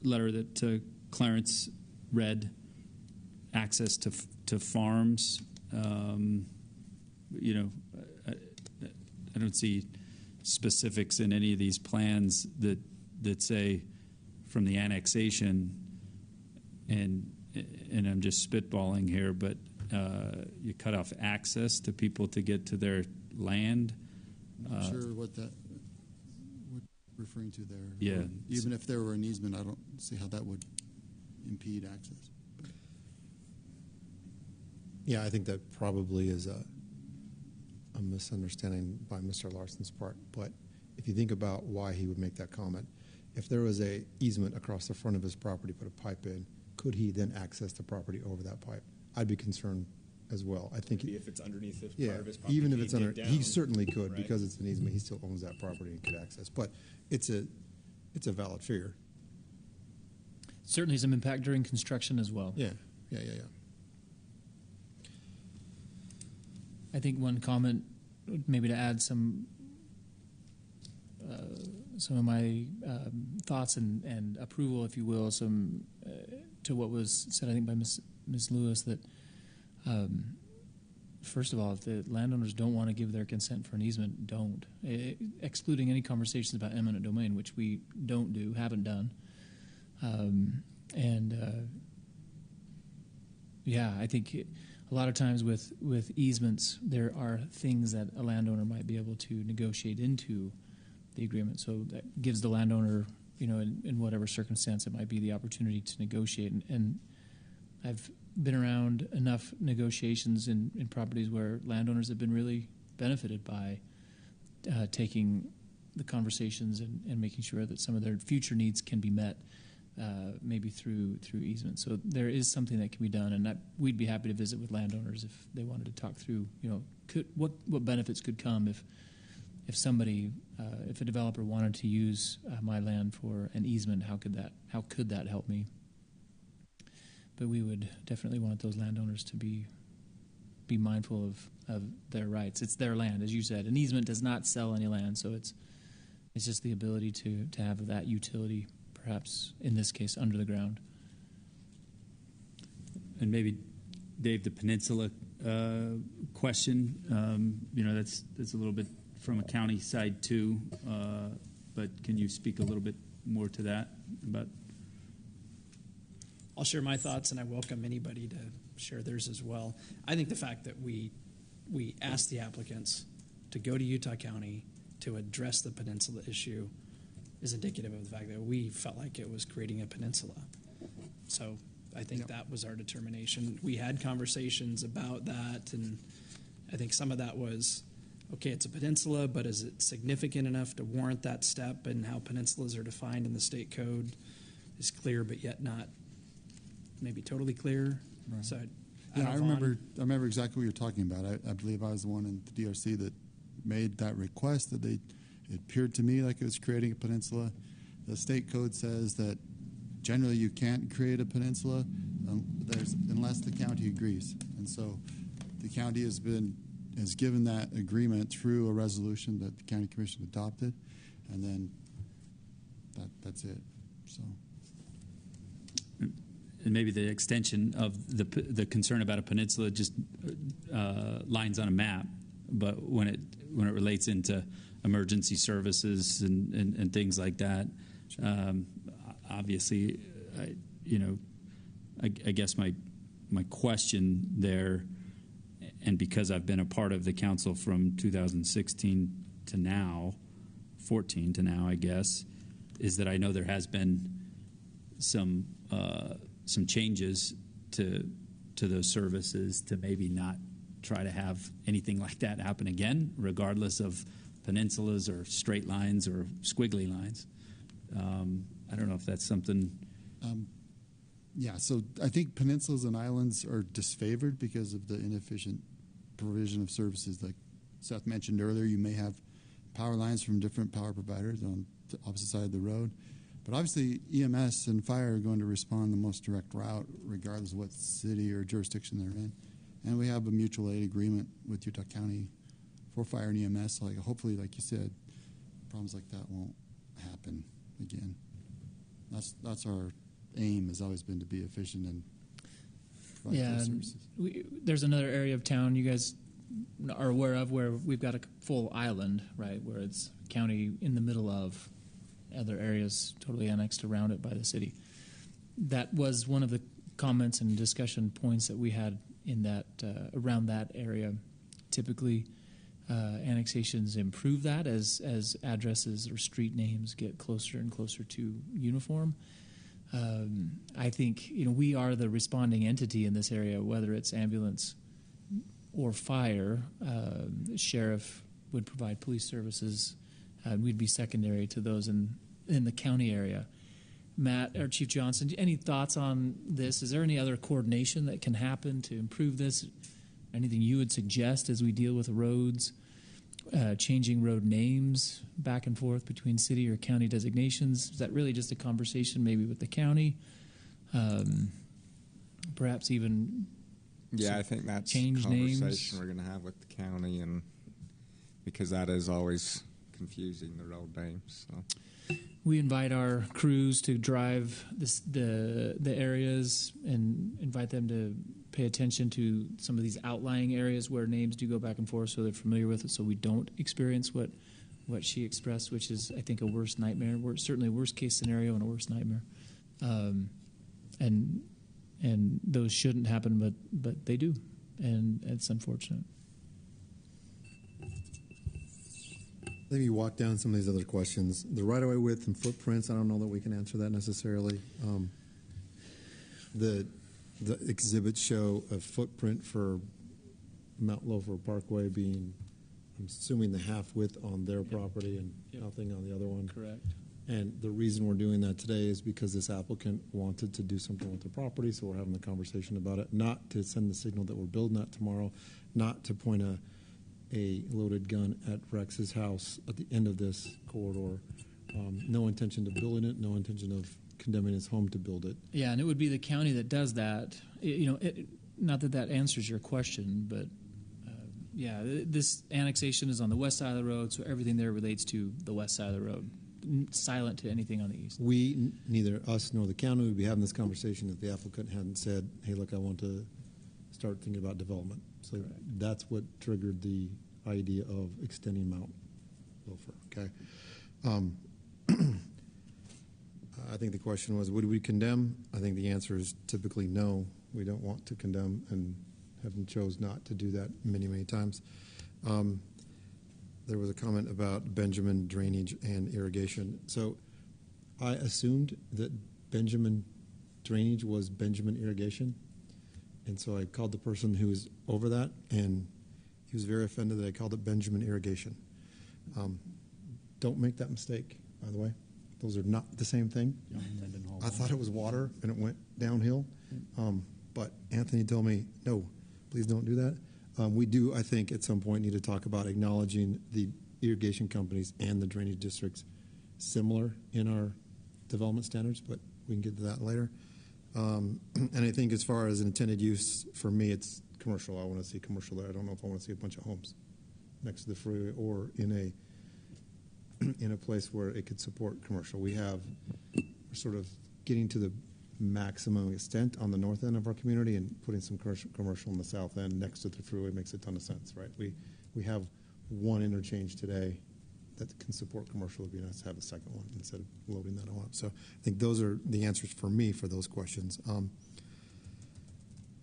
letter that Clarence read, access to farms. You know, I don't see specifics in any of these plans that say from the annexation, and I'm just spitballing here, but you cut off access to people to get to their land. I'm not sure what referring to there. Yeah. Even if there were an easement, I don't see how that would impede access. Yeah, I think that probably is a misunderstanding by Mr. Larson's part. But if you think about why he would make that comment, if there was a easement across the front of his property, put a pipe in, could he then access the property over that pipe? I'd be concerned as well. I think Maybe if it's underneath the yeah, part of his property, even if can it's he under, dig he down? certainly could Right. because it's an easement. He still owns that property and could access. But it's a valid fear. Certainly some impact during construction as well. Yeah. I think one comment, maybe to add some of my thoughts and approval, if you will, to what was said, I think, by Ms. Lewis, that first of all, if the landowners don't want to give their consent for an easement, don't. Excluding any conversations about eminent domain, which we don't do, haven't done. I think a lot of times with easements, there are things that a landowner might be able to negotiate into the agreement. So that gives the landowner, in whatever circumstance it might be, the opportunity to negotiate. And I've been around enough negotiations in properties where landowners have been really benefited by taking the conversations and making sure that some of their future needs can be met, maybe through easement. So there is something that can be done, and we'd be happy to visit with landowners if they wanted to talk through, what benefits could come if somebody, if a developer wanted to use my land for an easement. How could that help me? But we would definitely want those landowners to be mindful of their rights. It's their land, as you said. An easement does not sell any land, so it's just the ability to have that utility, perhaps in this case, under the ground. And maybe, Dave, the peninsula question, that's a little bit from a county side too, but can you speak a little bit more to that about? I'll share my thoughts, and I welcome anybody to share theirs as well. I think the fact that we asked the applicants to go to Utah County to address the peninsula issue is indicative of the fact that we felt like it was creating a peninsula. So I think that was our determination. We had conversations about that, and I think some of that was, okay, it's a peninsula, but is it significant enough to warrant that step? And how peninsulas are defined in the state code is clear, but yet not maybe totally clear. Right. So I remember exactly what you're talking about. I believe I was the one in the DRC that made that request. That it appeared to me like it was creating a peninsula. The state code says that generally you can't create a peninsula unless the county agrees, and so the county has given that agreement through a resolution that the county commission adopted, and then that's it. So. maybe the extension of the concern about a peninsula just lines on a map, but when it relates into emergency services and things like that, obviously, I guess my question there, and because I've been a part of the council from 2016 to now, 14 to now, I guess, is that I know there has been some changes to those services to maybe not try to have anything like that happen again, regardless of peninsulas or straight lines or squiggly lines. I don't know if that's something. Yeah, so I think peninsulas and islands are disfavored because of the inefficient provision of services. Like Seth mentioned earlier, you may have power lines from different power providers on the opposite side of the road. But obviously, EMS and fire are going to respond the most direct route, regardless of what city or jurisdiction they're in. And we have a mutual aid agreement with Utah County for fire and EMS. Like, hopefully, like you said, problems like that won't happen again. That's our aim, has always been to be efficient and provide those services. There's another area of town you guys are aware of where we've got a full island, right, where it's county in the middle of other areas totally annexed around it by the city. That was one of the comments and discussion points that we had in that around that area. Typically, annexations improve that as addresses or street names get closer and closer to uniform. I think we are the responding entity in this area, whether it's ambulance or fire. Sheriff would provide police services. We'd be secondary to those in the county area. Matt or Chief Johnson, any thoughts on this? Is there any other coordination that can happen to improve this? Anything you would suggest as we deal with roads, changing road names back and forth between city or county designations? Is that really just a conversation maybe with the county? Perhaps even I think that's change a conversation names. We're going to have with the county, and because that is always confusing, the road names. So. We invite our crews to drive the areas and invite them to pay attention to some of these outlying areas where names do go back and forth, so they're familiar with it, so we don't experience what she expressed, which is, I think, a worst nightmare. Certainly a worst case scenario and a worst nightmare. And those shouldn't happen, but they do, and it's unfortunate. Let me walk down some of these other questions. The right-of-way width and footprints, I don't know that we can answer that necessarily. The exhibits show a footprint for Mount Loafer Parkway being, I'm assuming, the half width on their property and nothing on the other one. Correct. And the reason we're doing that today is because this applicant wanted to do something with the property, so we're having a conversation about it, not to send the signal that we're building that tomorrow, not to point a loaded gun at Rex's house at the end of this corridor. No intention of building it, no intention of condemning his home to build it. Yeah, and it would be the county that does that. Not that answers your question, but this annexation is on the west side of the road, so everything there relates to the west side of the road, silent to anything on the east. We, neither us nor the county, would be having this conversation if the applicant hadn't said, hey, look, I want to start thinking about development. So that's what triggered the idea of extending Mount Loafer. Okay. I think the question was, would we condemn? I think the answer is typically no. We don't want to condemn, and have chose not to do that many, many times. There was a comment about Benjamin drainage and irrigation. So I assumed that Benjamin drainage was Benjamin irrigation. And so I called the person who was over that, and he was very offended that I called it Benjamin irrigation. Don't make that mistake, by the way. Those are not the same thing. I thought it was water, and it went downhill. But Anthony told me, no, please don't do that. We do, I think, at some point need to talk about acknowledging the irrigation companies and the drainage districts similar in our development standards, but we can get to that later. And I think as far as intended use, for me, it's commercial. I want to see commercial there. I don't know if I want to see a bunch of homes next to the freeway or in a place where it could support commercial. We're sort of getting to the maximum extent on the north end of our community, and putting some commercial on the south end next to the freeway makes a ton of sense, right? We have one interchange today that can support commercial. It'd be nice to have a second one instead of loading that on. So I think those are the answers for me for those questions.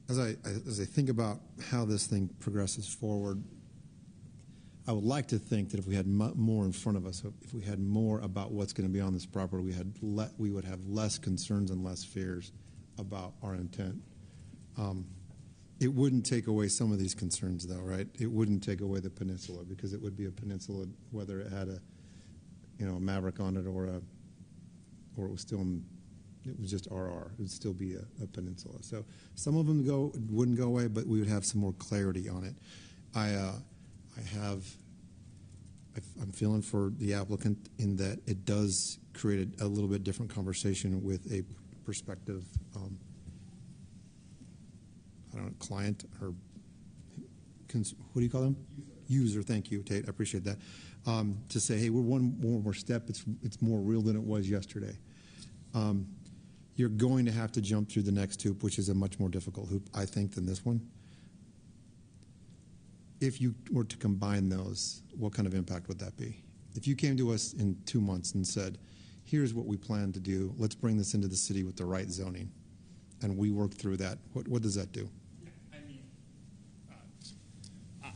As I think about how this thing progresses forward, I would like to think that if we had more in front of us, if we had more about what's going to be on this property, we would have less concerns and less fears about our intent. It wouldn't take away some of these concerns, though, right? It wouldn't take away the peninsula, because it would be a peninsula whether it had a Maverick on it or it was just RR. It would still be a peninsula. So some of them wouldn't go away, but we would have some more clarity on it. I'm feeling for the applicant in that it does create a little bit different conversation with a prospective, client or what do you call them? User. Thank you, Tate. I appreciate that. To say, hey, we're one more step. It's more real than it was yesterday. You're going to have to jump through the next hoop, which is a much more difficult hoop, I think, than this one. If you were to combine those, what kind of impact would that be? If you came to us in 2 months and said, here's what we plan to do, let's bring this into the city with the right zoning, and we work through that, what does that do?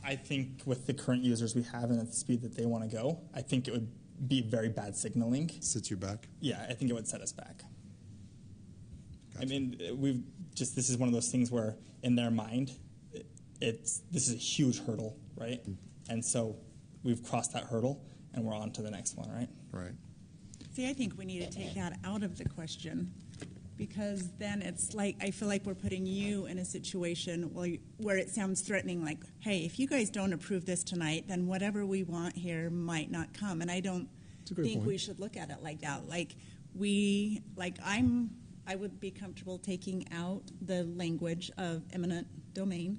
I think with the current users we have and at the speed that they want to go, I think it would be very bad signaling. Sets you back? Yeah, I think it would set us back. Gotcha. I mean, this is one of those things where in their mind, this is a huge hurdle, right? And so we've crossed that hurdle and we're on to the next one, right? Right. See, I think we need to take that out of the question, because then it's like, I feel like we're putting you in a situation where it sounds threatening, like, hey, if you guys don't approve this tonight, then whatever we want here might not come. And I don't think we should look at it like that. I would be comfortable taking out the language of eminent domain,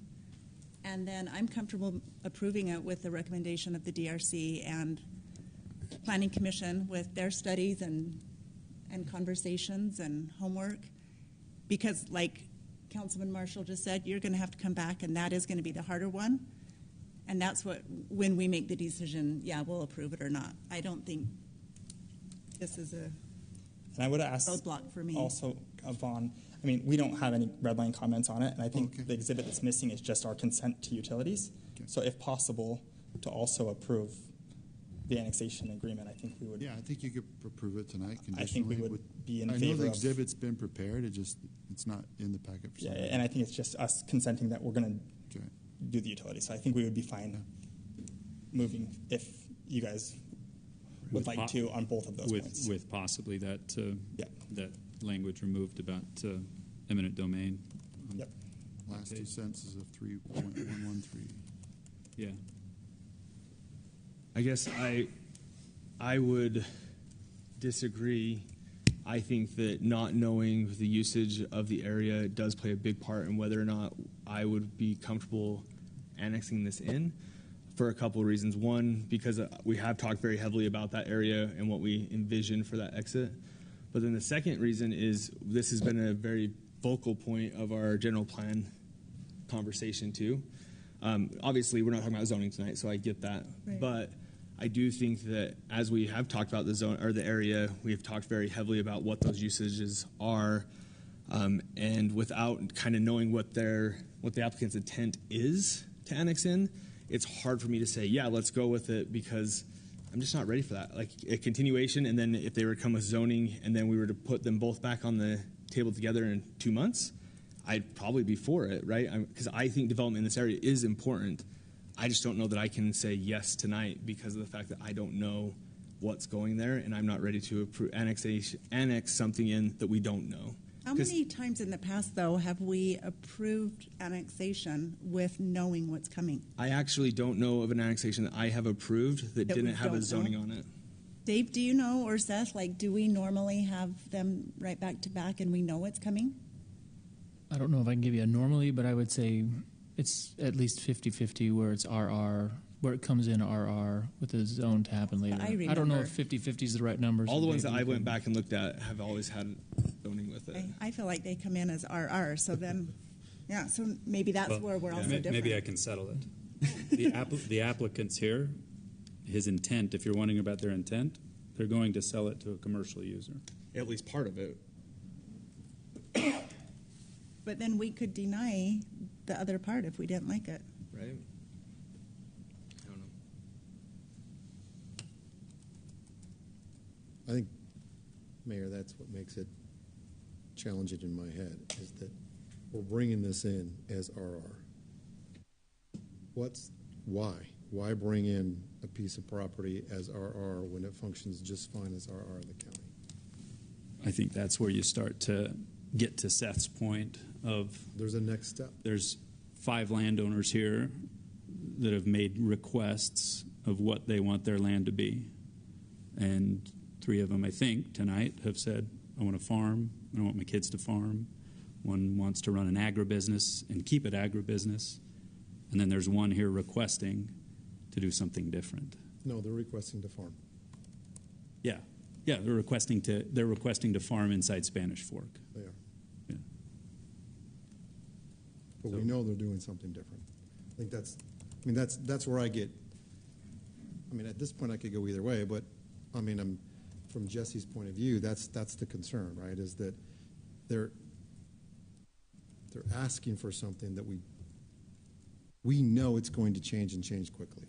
and then I'm comfortable approving it with the recommendation of the DRC and Planning Commission with their studies and conversations and homework, because like Councilman Marshall just said, you're going to have to come back, and that is going to be the harder one, and that's when we make the decision, yeah, we'll approve it or not. I don't think this is a roadblock for me. Also, Vaughn, I mean, we don't have any red line comments on it, and I think the exhibit that's missing is just our consent to utilities. Okay. So if possible, to also approve the annexation agreement, I think we would. Yeah, I think you could approve it tonight conditionally. I think we would be in favor of. I know the exhibit's been prepared, it's not in the packet for some reason. And I think it's just us consenting that we're going to do the utility. So I think we would be fine moving if you guys would like to on both of those points. With possibly that that language removed about eminent domain. Yep. Last 2 sentences of 3.113. Yeah. I guess I would disagree. I think that not knowing the usage of the area does play a big part in whether or not I would be comfortable annexing this in, for a couple of reasons. One, because we have talked very heavily about that area and what we envision for that exit. But then the second reason is this has been a very focal point of our general plan conversation too. Obviously, we're not talking about zoning tonight, so I get that. Right. But I do think that as we have talked about the zone or the area, we have talked very heavily about what those usages are, and without kind of knowing what the applicant's intent is to annex in, it's hard for me to say, yeah, let's go with it, because I'm just not ready for that. Like a continuation, and then if they were to come with zoning, and then we were to put them both back on the table together in 2 months, I'd probably be for it, right? Because I think development in this area is important. I just don't know that I can say yes tonight because of the fact that I don't know what's going there, and I'm not ready to annex something in that we don't know. How many times in the past, though, have we approved annexation with knowing what's coming? I actually don't know of an annexation that I have approved that didn't have a zoning on it. Dave, do you know, or Seth, do we normally have them right back to back and we know what's coming? I don't know if I can give you a normally, but I would say it's at least 50-50 where it's RR where it comes in RR with a zone to happen later. I don't know remember. if 50/50 is the right numbers. All the ones that I went back and looked at have always had zoning with it. I feel like they come in as RR, so then, yeah, so maybe that's where we're also different. Maybe I can settle it. The applicants here, his intent, if you're wondering about their intent, they're going to sell it to a commercial user. At least part of it. But then we could deny the other part if we didn't like it. Right? I don't know. I think, Mayor, that's what makes it challenging in my head, is that we're bringing this in as RR. Why? Why bring in a piece of property as RR when it functions just fine as RR in the county? I think that's where you start to get to Seth's point of there's a next step. There's 5 landowners here that have made requests of what they want their land to be. And 3 of them, I think, tonight have said, I want to farm, I want my kids to farm. One wants to run an agribusiness and keep it agribusiness. And then there's one here requesting to do something different. No, they're requesting to farm. Yeah. Yeah, they're requesting to farm inside Spanish Fork. They are. Yeah. But we know they're doing something different. I think that's where I get. I mean, at this point, I could go either way, but I mean, from Jesse's point of view, that's the concern, right? Is that they're asking for something that we know it's going to change and change quickly.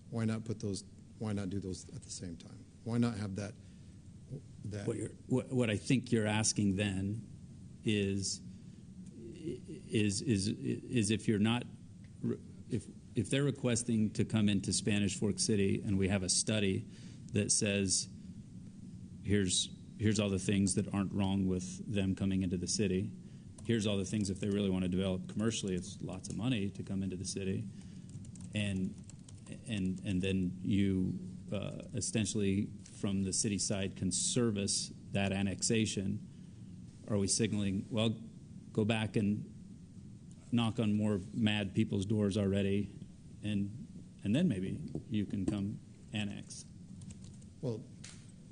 Why not put those? Why not do those at the same time? Why not have that? What I think you're asking then is if you're not if they're requesting to come into Spanish Fork City and we have a study that says here's all the things that aren't wrong with them coming into the city. Here's all the things if they really want to develop commercially, it's lots of money to come into the city, and then you essentially from the city side can service that annexation. Are we signaling, well, go back and knock on more mad people's doors already, and then maybe you can come annex? Well,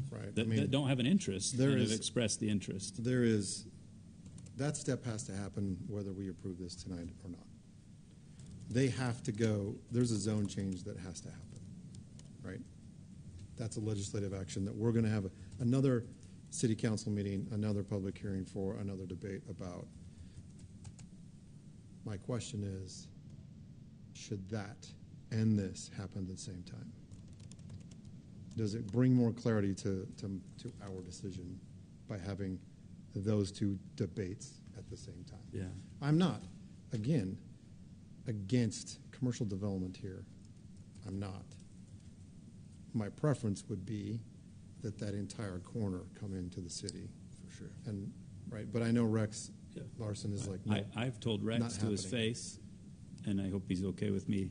right. That don't have an interest and have expressed the interest. That step has to happen whether we approve this tonight or not. They have to go, there's a zone change that has to happen, right? That's a legislative action that we're going to have another city council meeting, another public hearing for, another debate about. My question is, should that and this happen at the same time? Does it bring more clarity to our decision by having those 2 debates at the same time? Yeah. I'm not, again, against commercial development here. I'm not. My preference would be that entire corner come into the city. For sure. And right, but I know Rex Larson is like, no, I've told Rex to his face, and I hope he's okay with me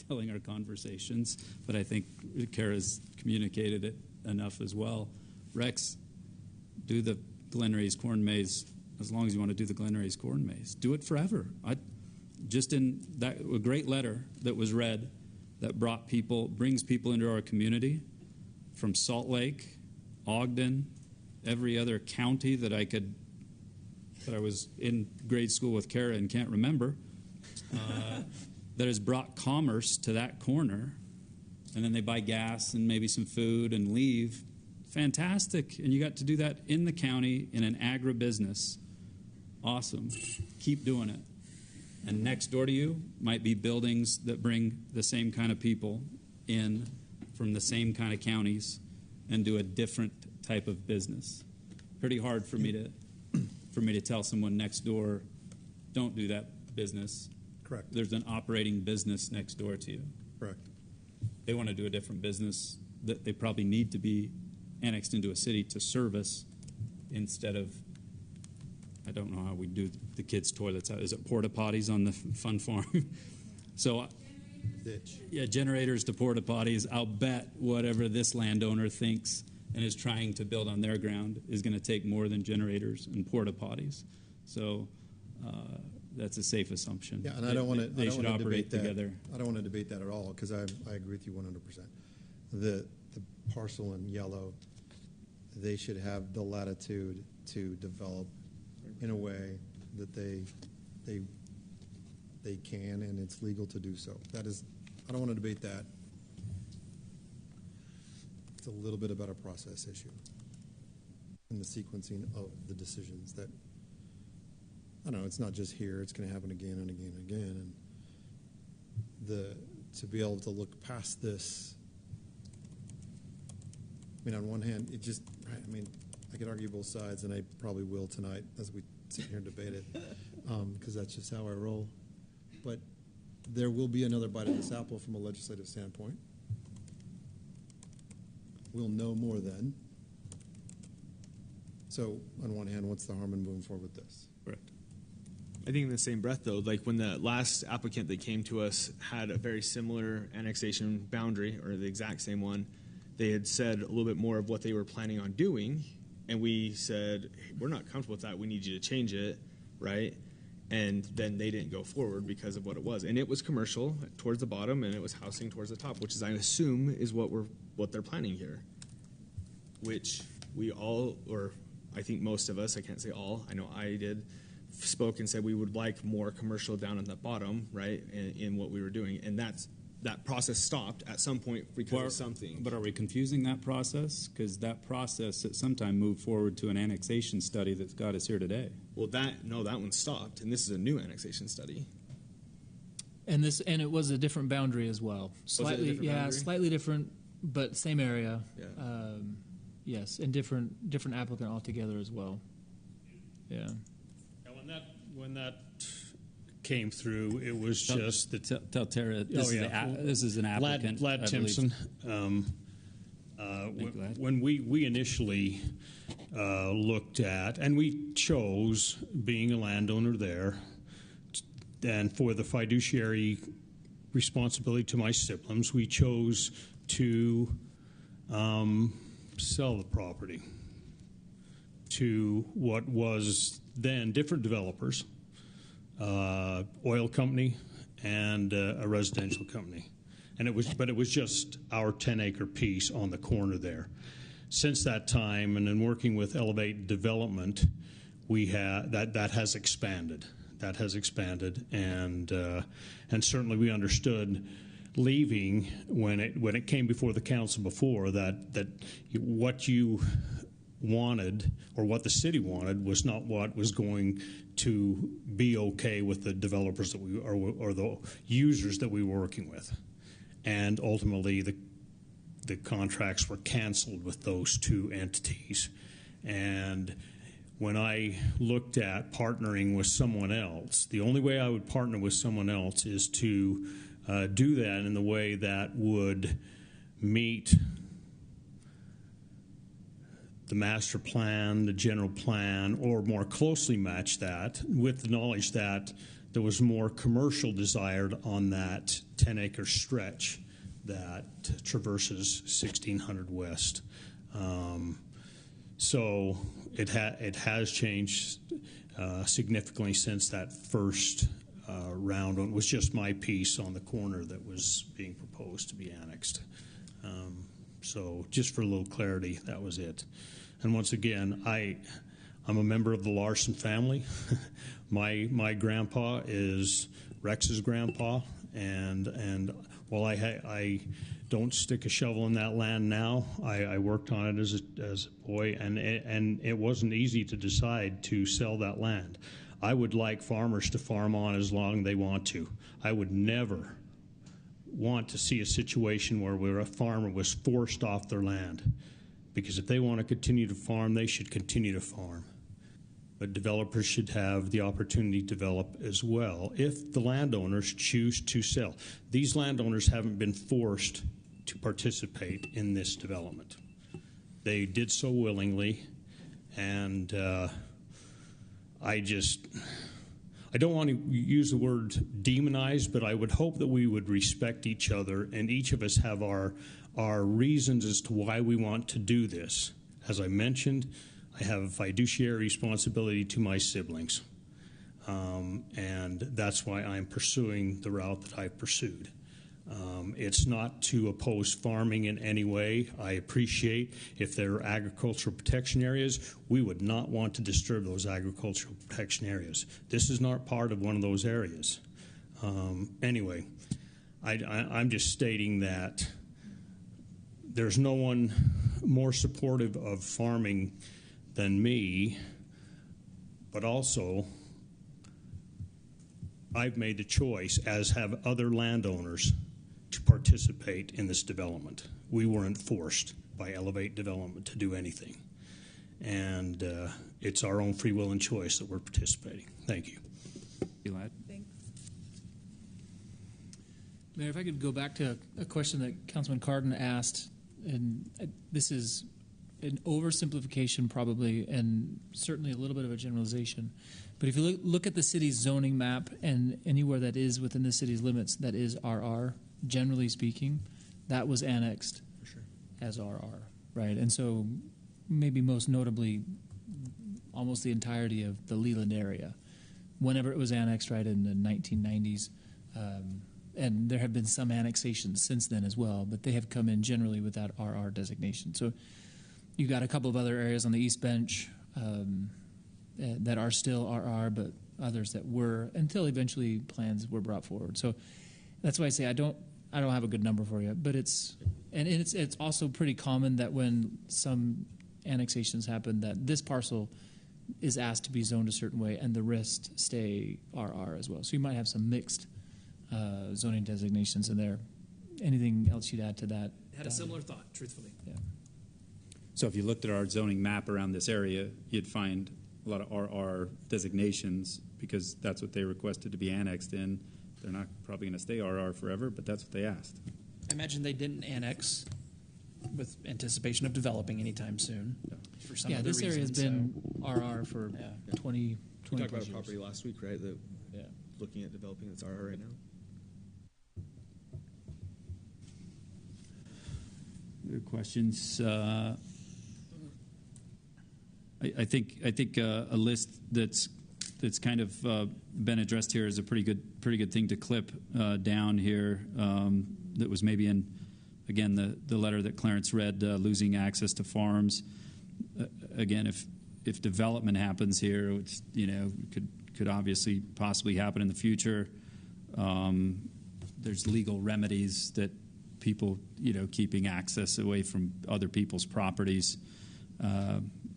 telling our conversations, but I think Kara's communicated it enough as well. Rex, do the Glen Ray's corn maze as long as you want to do the Glen Ray's corn maze. Do it forever. Just in that a great letter that was read that brings people into our community from Salt Lake, Ogden, every other county that I was in grade school with Kara and can't remember, that has brought commerce to that corner, and then they buy gas and maybe some food and leave. Fantastic. And you got to do that in the county in an agribusiness. Awesome. Keep doing it. And next door to you might be buildings that bring the same kind of people in from the same kind of counties and do a different type of business. Pretty hard for me to tell someone next door, don't do that business. Correct. There's an operating business next door to you. Correct. They want to do a different business that they probably need to be annexed into a city to service instead of, I don't know how we do the kids' toilets. Is it porta potties on the fun farm? So, yeah, generators to porta potties. I'll bet whatever this landowner thinks and is trying to build on their ground is going to take more than generators and porta potties. So that's a safe assumption. Yeah, and I don't want to. They should operate together. I don't want to debate that at all because I agree with you 100%. The parcel in yellow, they should have the latitude to develop in a way that they can, and it's legal to do so. That is, I don't want to debate that. It's a little bit about a process issue and the sequencing of the decisions that, I don't know, it's not just here, it's going to happen again and again and again. And to be able to look past this, I mean, on one hand, it just, right, I mean, I could argue both sides, and I probably will tonight as we sit here and debate it, because that's just how I roll. But there will be another bite of this apple from a legislative standpoint. We'll know more then. So, on one hand, what's the harm in moving forward with this? Correct. I think in the same breath, though, like when the last applicant that came to us had a very similar annexation boundary, or the exact same one, they had said a little bit more of what they were planning on doing, and we said, hey, we're not comfortable with that, we need you to change it, right? And then they didn't go forward because of what it was. And it was commercial towards the bottom, and it was housing towards the top, which is, I assume, is what they're planning here. Which we all, or I think most of us, I can't say all, I know I did, spoke and said we would like more commercial down at the bottom, right, in what we were doing. And that process stopped at some point because of something. But are we confusing that process? Because that process at some time moved forward to an annexation study that's got us here today. Well, that one stopped, and this is a new annexation study. And it was a different boundary as well. Slightly, boundary? Slightly different, but same area. Yeah. Yes, and different applicant altogether as well. Yeah. And when that came through, it was just that. Tell Tara this is an applicant. Lad Timpson. When we initially looked at, and we chose, being a landowner there, and for the fiduciary responsibility to my siblings, we chose to sell the property to what was then different developers, oil company and a residential company, and it was just our 10-acre piece on the corner there. Since that time, and in working with Elevate Development, we have that has expanded. That has expanded, and certainly we understood leaving when it came before the council before that what you wanted or what the city wanted was not what was going to be okay with the developers that we or the users that we were working with, and ultimately the contracts were canceled with those two entities. And when I looked at partnering with someone else, the only way I would partner with someone else is to do that in the way that would meet the master plan, the general plan, or more closely match that with the knowledge that there was more commercial desired on that 10-acre stretch that traverses 1600 West. So it has changed significantly since that first round. It was just my piece on the corner that was being proposed to be annexed. So just for a little clarity, that was it. And once again, I'm a member of the Larson family. My grandpa is Rex's grandpa, and while I don't stick a shovel in that land now, I worked on it as a boy, and it wasn't easy to decide to sell that land. I would like farmers to farm on as long as they want to. I would never want to see a situation where a farmer was forced off their land, because if they want to continue to farm, they should continue to farm. But developers should have the opportunity to develop as well if the landowners choose to sell. These landowners haven't been forced to participate in this development. They did so willingly, and I don't want to use the word demonize, but I would hope that we would respect each other, and each of us have our reasons as to why we want to do this. As I mentioned, I have a fiduciary responsibility to my siblings. and that's why I'm pursuing the route that I've pursued. It's not to oppose farming in any way. I appreciate if there are agricultural protection areas, we would not want to disturb those agricultural protection areas. This is not part of one of those areas. Anyway, I'm just stating that there's no one more supportive of farming than me, but also I've made the choice, as have other landowners, to participate in this development. We weren't forced by Elevate Development to do anything. And it's our own free will and choice that we're participating. Thank you. Thanks. Mayor, if I could go back to a question that Councilman Cardin asked, and this is an oversimplification probably, and certainly a little bit of a generalization. But if you look at the city's zoning map and anywhere that is within the city's limits that is RR, generally speaking, that was annexed as RR, right? And so maybe most notably, almost the entirety of the Leland area, whenever it was annexed, right, in the 1990s. And there have been some annexations since then as well, but they have come in generally with that RR designation. So you've got a couple of other areas on the East Bench that are still RR, but others that were, until eventually plans were brought forward. So that's why I say I don't have a good number for you, but it's also pretty common that when some annexations happen, that this parcel is asked to be zoned a certain way, and the rest stay RR as well. So you might have some mixed zoning designations in there. Anything else you'd add to that? Had a similar thought, truthfully. Yeah. So if you looked at our zoning map around this area, you'd find a lot of RR designations because that's what they requested to be annexed in. They're not probably going to stay RR forever, but that's what they asked. I imagine they didn't annex with anticipation of developing anytime soon. For some other this area has reason, been RR for 20 We talked about a years. property last week, right? That looking at developing that's RR right now. Other questions? I think a list that's kind of been addressed here is a pretty good thing to clip down here. That was maybe in, again, the letter that Clarence read, losing access to farms. Again, if development happens here, which could obviously possibly happen in the future, there's legal remedies that people keeping access away from other people's properties.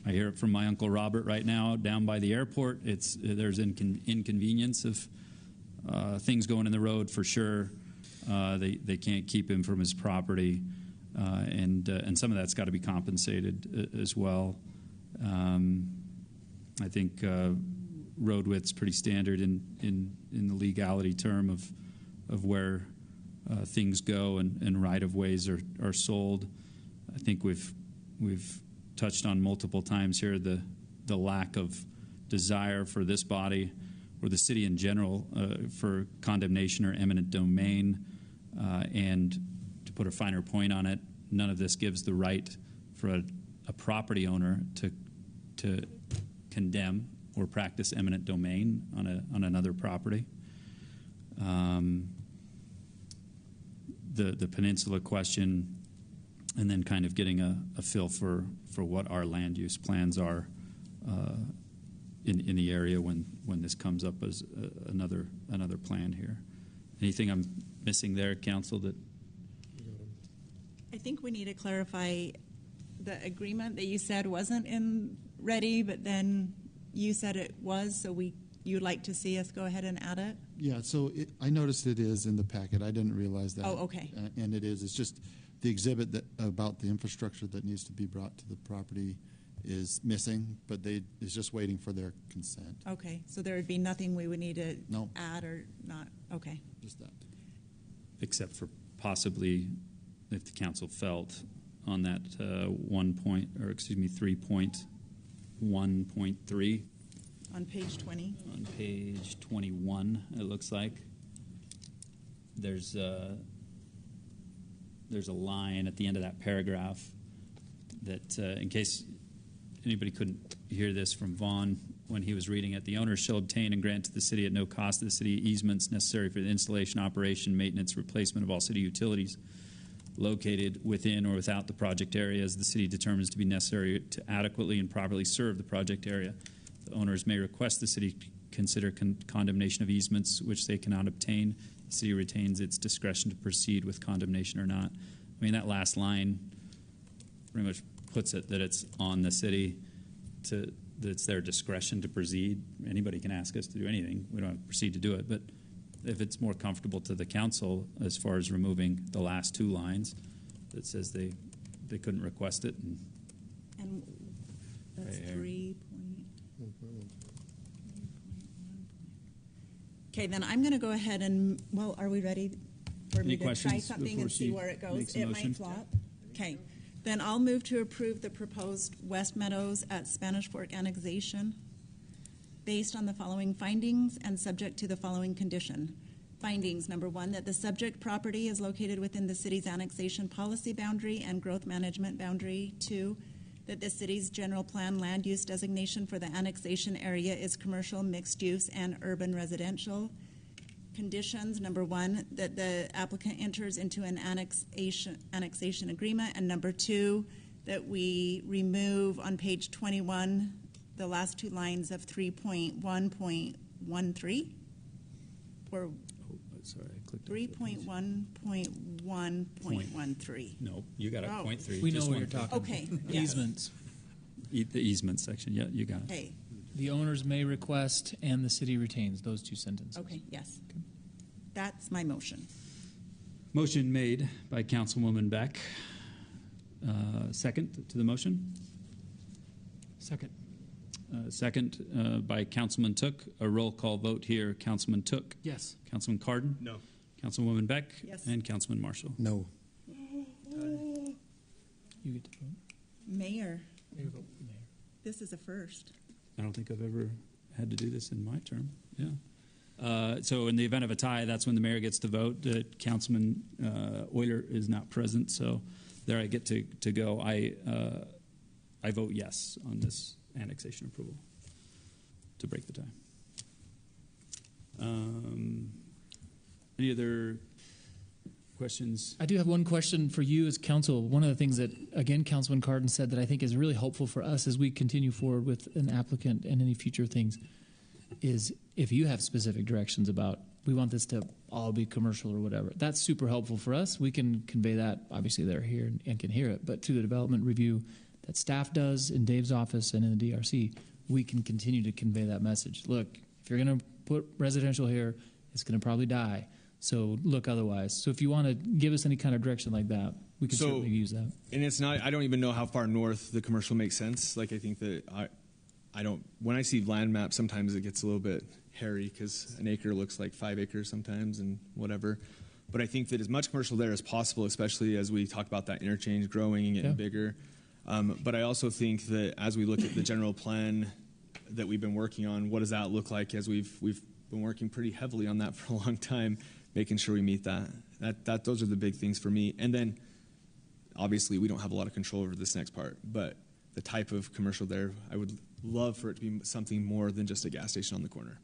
I hear it from my Uncle Robert right now down by the airport. There's inconvenience of things going in the road for sure. They can't keep him from his property, and some of that's got to be compensated as well. I think road width's pretty standard in the legality term of where things go and right of ways are sold. I think we've touched on multiple times here the lack of desire for this body or the city in general for condemnation or eminent domain, and to put a finer point on it, none of this gives the right for a property owner to condemn or practice eminent domain on another property. The peninsula question, and then kind of getting a feel for what our land use plans are in the area when this comes up as another plan here. Anything I'm missing there, Council? That I think we need to clarify the agreement that you said wasn't ready, but then you said it was, so you'd like to see us go ahead and add it? Yeah, so I noticed it is in the packet. I didn't realize that. Oh, okay. And it is. It's just the exhibit about the infrastructure that needs to be brought to the property is missing, but it's just waiting for their consent. Okay, so there would be nothing we would need to No. add or not? Okay. Just that. except for possibly if the council felt on that 3.1.3 on page 20. On page 21, it looks like there's a line at the end of that paragraph that, in case anybody couldn't hear this from Vaughn when he was reading it, the owner shall obtain and grant to the city at no cost to the city easements necessary for the installation, operation, maintenance, replacement of all city utilities located within or without the project area as the city determines to be necessary to adequately and properly serve the project area. The owners may request the city consider condemnation of easements which they cannot obtain. The city retains its discretion to proceed with condemnation or not. I mean, that last line pretty much puts it that it's on the city that it's their discretion to proceed. Anybody can ask us to do anything. We don't have to proceed to do it. But if it's more comfortable to the council as far as removing the last two lines that says they couldn't request it. And that's Right here. 3 Okay, then I'm going to go ahead and, well, are we ready for me Any to try questions something before and see she where it goes? makes a It motion? might flop. Okay, then I'll move to approve the proposed West Meadows at Spanish Fork annexation based on the following findings and subject to the following condition. Findings, number 1, that the subject property is located within the city's annexation policy boundary and growth management boundary. 2, that the city's general plan land use designation for the annexation area is commercial, mixed use, and urban residential. Conditions, number 1, that the applicant enters into an annexation agreement, and number 2, that we remove on page 21 the last two lines of 3.1.13 or Sorry, I clicked 3.1.1.13. No, you got it. Oh. 0.3. We know Just what one. you're talking Okay, about. yes. Easements. The easement section. Yeah, you got it. Okay, The owners may request and the city retains, those two sentences. okay, yes. That's my motion. Motion made by Councilwoman Beck. Second to the motion? Second. Second by Councilman Took. A roll call vote here. Councilman Took. Yes. Councilman Cardon. No. Councilwoman Beck. Yes. And Councilman Marshall. No. You get to vote. Mayor, You vote for mayor. this is a first. I don't think I've ever had to do this in my term. Yeah. So in the event of a tie, that's when the mayor gets to vote. Councilman Euler is not present, so there I get to go. I vote yes on this annexation approval to break the tie. Any other questions? I do have one question for you as council. One of the things that, again, Councilman Cardon said that I think is really helpful for us as we continue forward with an applicant and any future things is if you have specific directions about we want this to all be commercial or whatever, that's super helpful for us. We can convey that. Obviously, they're here and can hear it. But through the development review that staff does in Dave's office and in the DRC, we can continue to convey that message. Look, if you're going to put residential here, it's going to probably die. So look otherwise. So if you want to give us any kind of direction like that, we can certainly use that. And it's not, I don't even know how far north the commercial makes sense. Like, I think that I don't, when I see land maps, sometimes it gets a little bit hairy because an acre looks like 5 acres sometimes and whatever. But I think that as much commercial there as possible, especially as we talk about that interchange growing and getting bigger. But I also think that as we look at the general plan that we've been working on, what does that look like as we've been working pretty heavily on that for a long time, making sure we meet that. Those are the big things for me. And then, obviously, we don't have a lot of control over this next part, but the type of commercial there, I would love for it to be something more than just a gas station on the corner.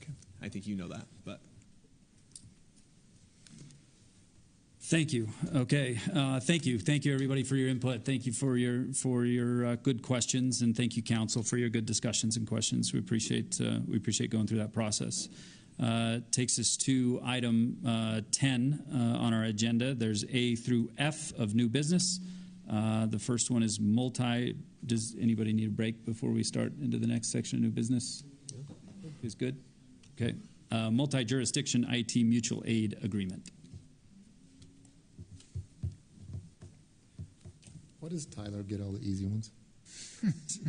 Okay. I think you know that, but. Thank you. Okay. Thank you. Thank you, everybody, for your input. Thank you for your good questions, and thank you, council, for your good discussions and questions. We appreciate going through that process. Takes us to item 10 on our agenda. There's A through F of new business. The first one is multi. Does anybody need a break before we start into the next section of new business? Is good? Okay. Multi-jurisdiction IT mutual aid agreement. Why does Tyler get all the easy ones? Is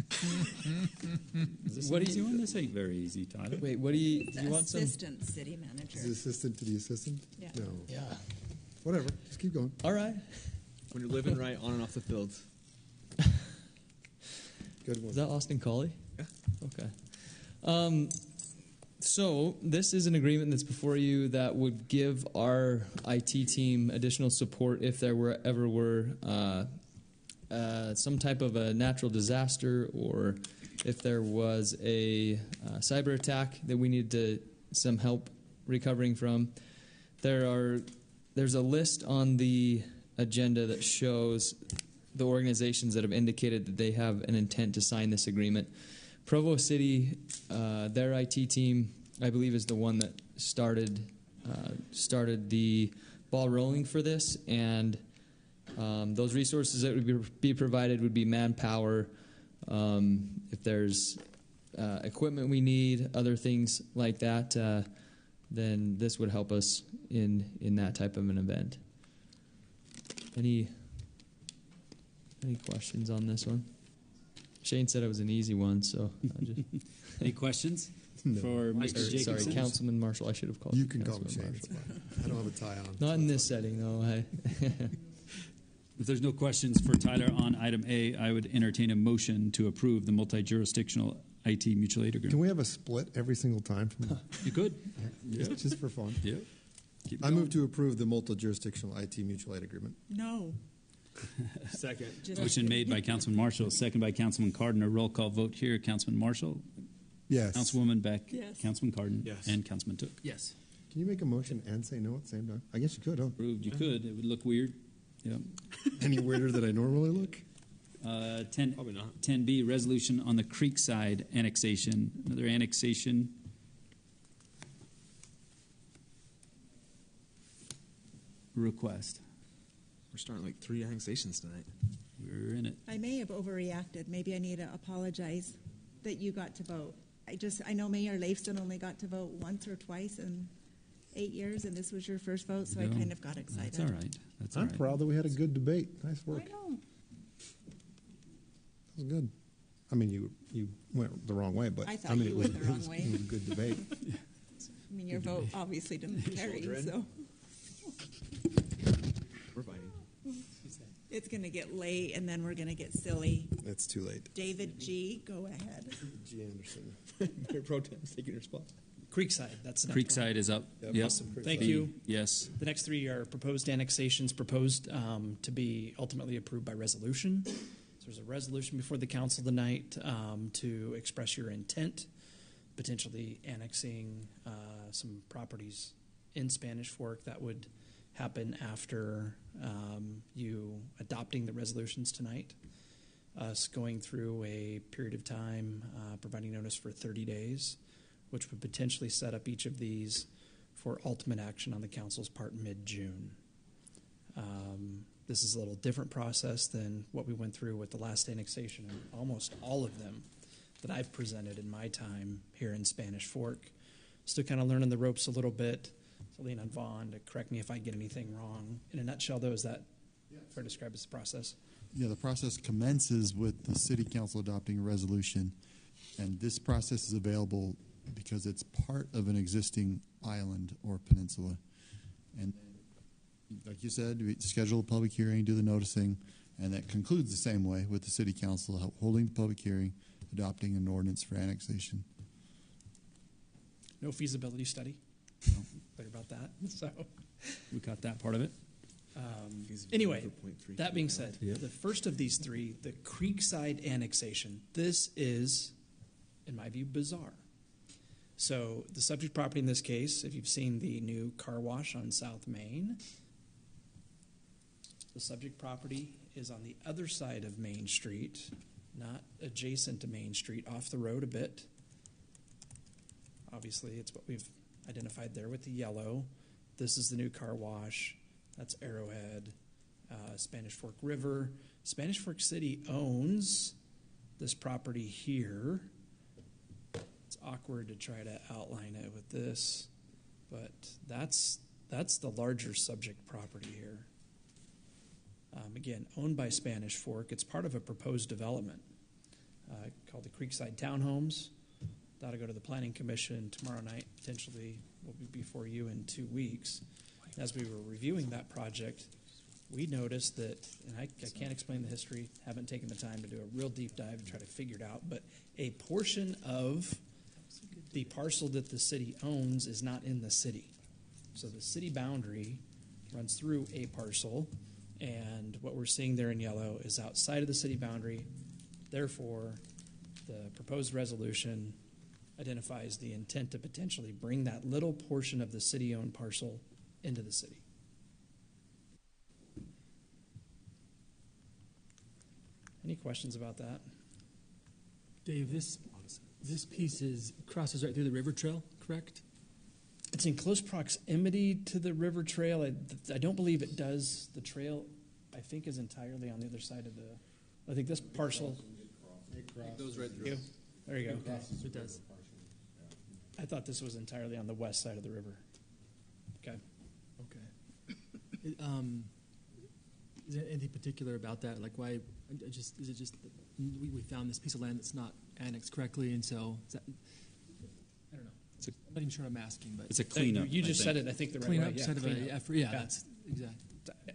this an easy one? This ain't very easy, Tyler. Wait, what do you want some? Assistant city manager. Is the assistant to the assistant? Yeah. No. Yeah. Whatever. Just keep going. All right. When you're living right on and off the field. Good one. Is that Austin Colley? Yeah. Okay. So this is an agreement that's before you that would give our IT team additional support if there ever were some type of a natural disaster, or if there was a cyber attack that we needed some help recovering from. There's a list on the agenda that shows the organizations that have indicated that they have an intent to sign this agreement. Provo City, their IT team, I believe, is the one that started the ball rolling for this, and those resources that would be provided would be manpower. If there's equipment we need, other things like that, then this would help us in that type of an event. Any questions on this one? Shane said it was an easy one, so I'll just Any questions for Mr. Jacobson? Sorry, Councilman Marshall. I should have called You can call me Councilman Shane. Marshall. It's fine. I don't have a tie on. Not in this setting, though. If there's no questions for Tyler on item A, I would entertain a motion to approve the multi-jurisdictional IT mutual aid agreement. Can we have a split every single time? You could. Just for fun. Yeah. I move to approve the multi-jurisdictional IT mutual aid agreement. No. Second. Motion made by Councilman Marshall, second by Councilman Cardin. A roll call vote here. Councilman Marshall? Yes. Councilwoman Beck? Yes. Councilman Cardin? Yes. And Councilman Took? Yes. Can you make a motion and say no at the same time? I guess you could, huh? Approved. You could. It would look weird. Yep. Any weirder than I normally look? 10B, resolution on the Creekside annexation. Another annexation. Request. We're starting like 3 annexations tonight. We're in it. I may have overreacted. Maybe I need to apologize that you got to vote. I know Mayor Leifston only got to vote once or twice in 8 years, and this was your first vote, so I kind of got excited. That's all right. That's all I'm right. proud that we had a good debate. Nice work. I know. That was good. I mean, you went the wrong way, but I thought mean, you it was, went the wrong way. It was a good debate. I mean, your vote obviously didn't carry, so We're fighting. it's going to get late, and then we're going to get silly. It's too late. David G., go ahead. G. Anderson. Mayor Pro Tem's taking your spot. Creekside, that's the next one. Creekside is up. Yep. Awesome. Thank you. Yes. The next 3 are proposed annexations, proposed to be ultimately approved by resolution. So there's a resolution before the council tonight to express your intent, potentially annexing some properties in Spanish Fork. That would happen after you adopting the resolutions tonight. Us going through a period of time, providing notice for 30 days, which would potentially set up each of these for ultimate action on the council's part mid-June. This is a little different process than what we went through with the last annexation, and almost all of them that I've presented in my time here in Spanish Fork. Still kind of learning the ropes a little bit. So lean on Vaughn to correct me if I get anything wrong. In a nutshell, though, is that fair to describe as the process? Yeah, the process commences with the city council adopting a resolution, and this process is available because it's part of an existing island or peninsula. And like you said, we schedule a public hearing, do the noticing, and that concludes the same way with the city council holding the public hearing, adopting an ordinance for annexation. No feasibility study. No. Clear about that. So We got that part of it. Anyway, that being said, the first of these 3, the Creekside annexation, this is, in my view, bizarre. So the subject property in this case, if you've seen the new car wash on South Main, the subject property is on the other side of Main Street, not adjacent to Main Street, off the road a bit. Obviously, it's what we've identified there with the yellow. This is the new car wash. That's Arrowhead, Spanish Fork River. Spanish Fork City owns this property here. It's awkward to try to outline it with this, but that's the larger subject property here. Again, owned by Spanish Fork. It's part of a proposed development called the Creekside Townhomes. That'll go to the Planning Commission tomorrow night. Potentially will be before you in 2 weeks. As we were reviewing that project, we noticed that, and I can't explain the history, haven't taken the time to do a real deep dive and try to figure it out, but a portion of the parcel that the city owns is not in the city. So the city boundary runs through a parcel And what we're seeing there in yellow is outside of the city boundary. Therefore, the proposed resolution identifies the intent to potentially bring that little portion of the city-owned parcel into the city. Any questions about that? Dave, this piece crosses right through the river trail, correct? It's in close proximity to the river trail. I don't believe it does. The trail, I think, is entirely on the other side of the. I think this parcel. It goes right through. There you go. It does. I thought this was entirely on the west side of the river. Okay. Is there anything particular about that? Like, why? Is it just that we found this piece of land that's not annexed correctly, and so I don't know. I'm not even sure I'm asking, but it's a cleanup. You just said it. I think the right way. Cleanup, sort of an effort. Yeah, that's exactly.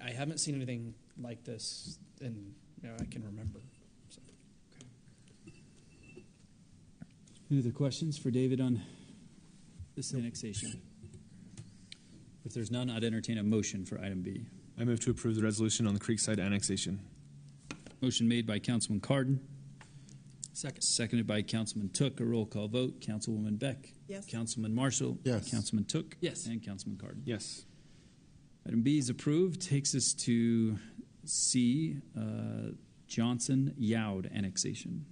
I haven't seen anything like this, and I can remember. So. Any other questions for David on this annexation? If there's none, I'd entertain a motion for item B. I move to approve the resolution on the Creekside Annexation. Motion made by Councilman Cardin. Second. Seconded by Councilman Took. A roll call vote. Councilwoman Beck. Yes. Councilman Marshall. Yes. Councilman Took. Yes. And Councilman Cardin. Yes. Item B is approved. Takes us to C, Johnson Youd annexation.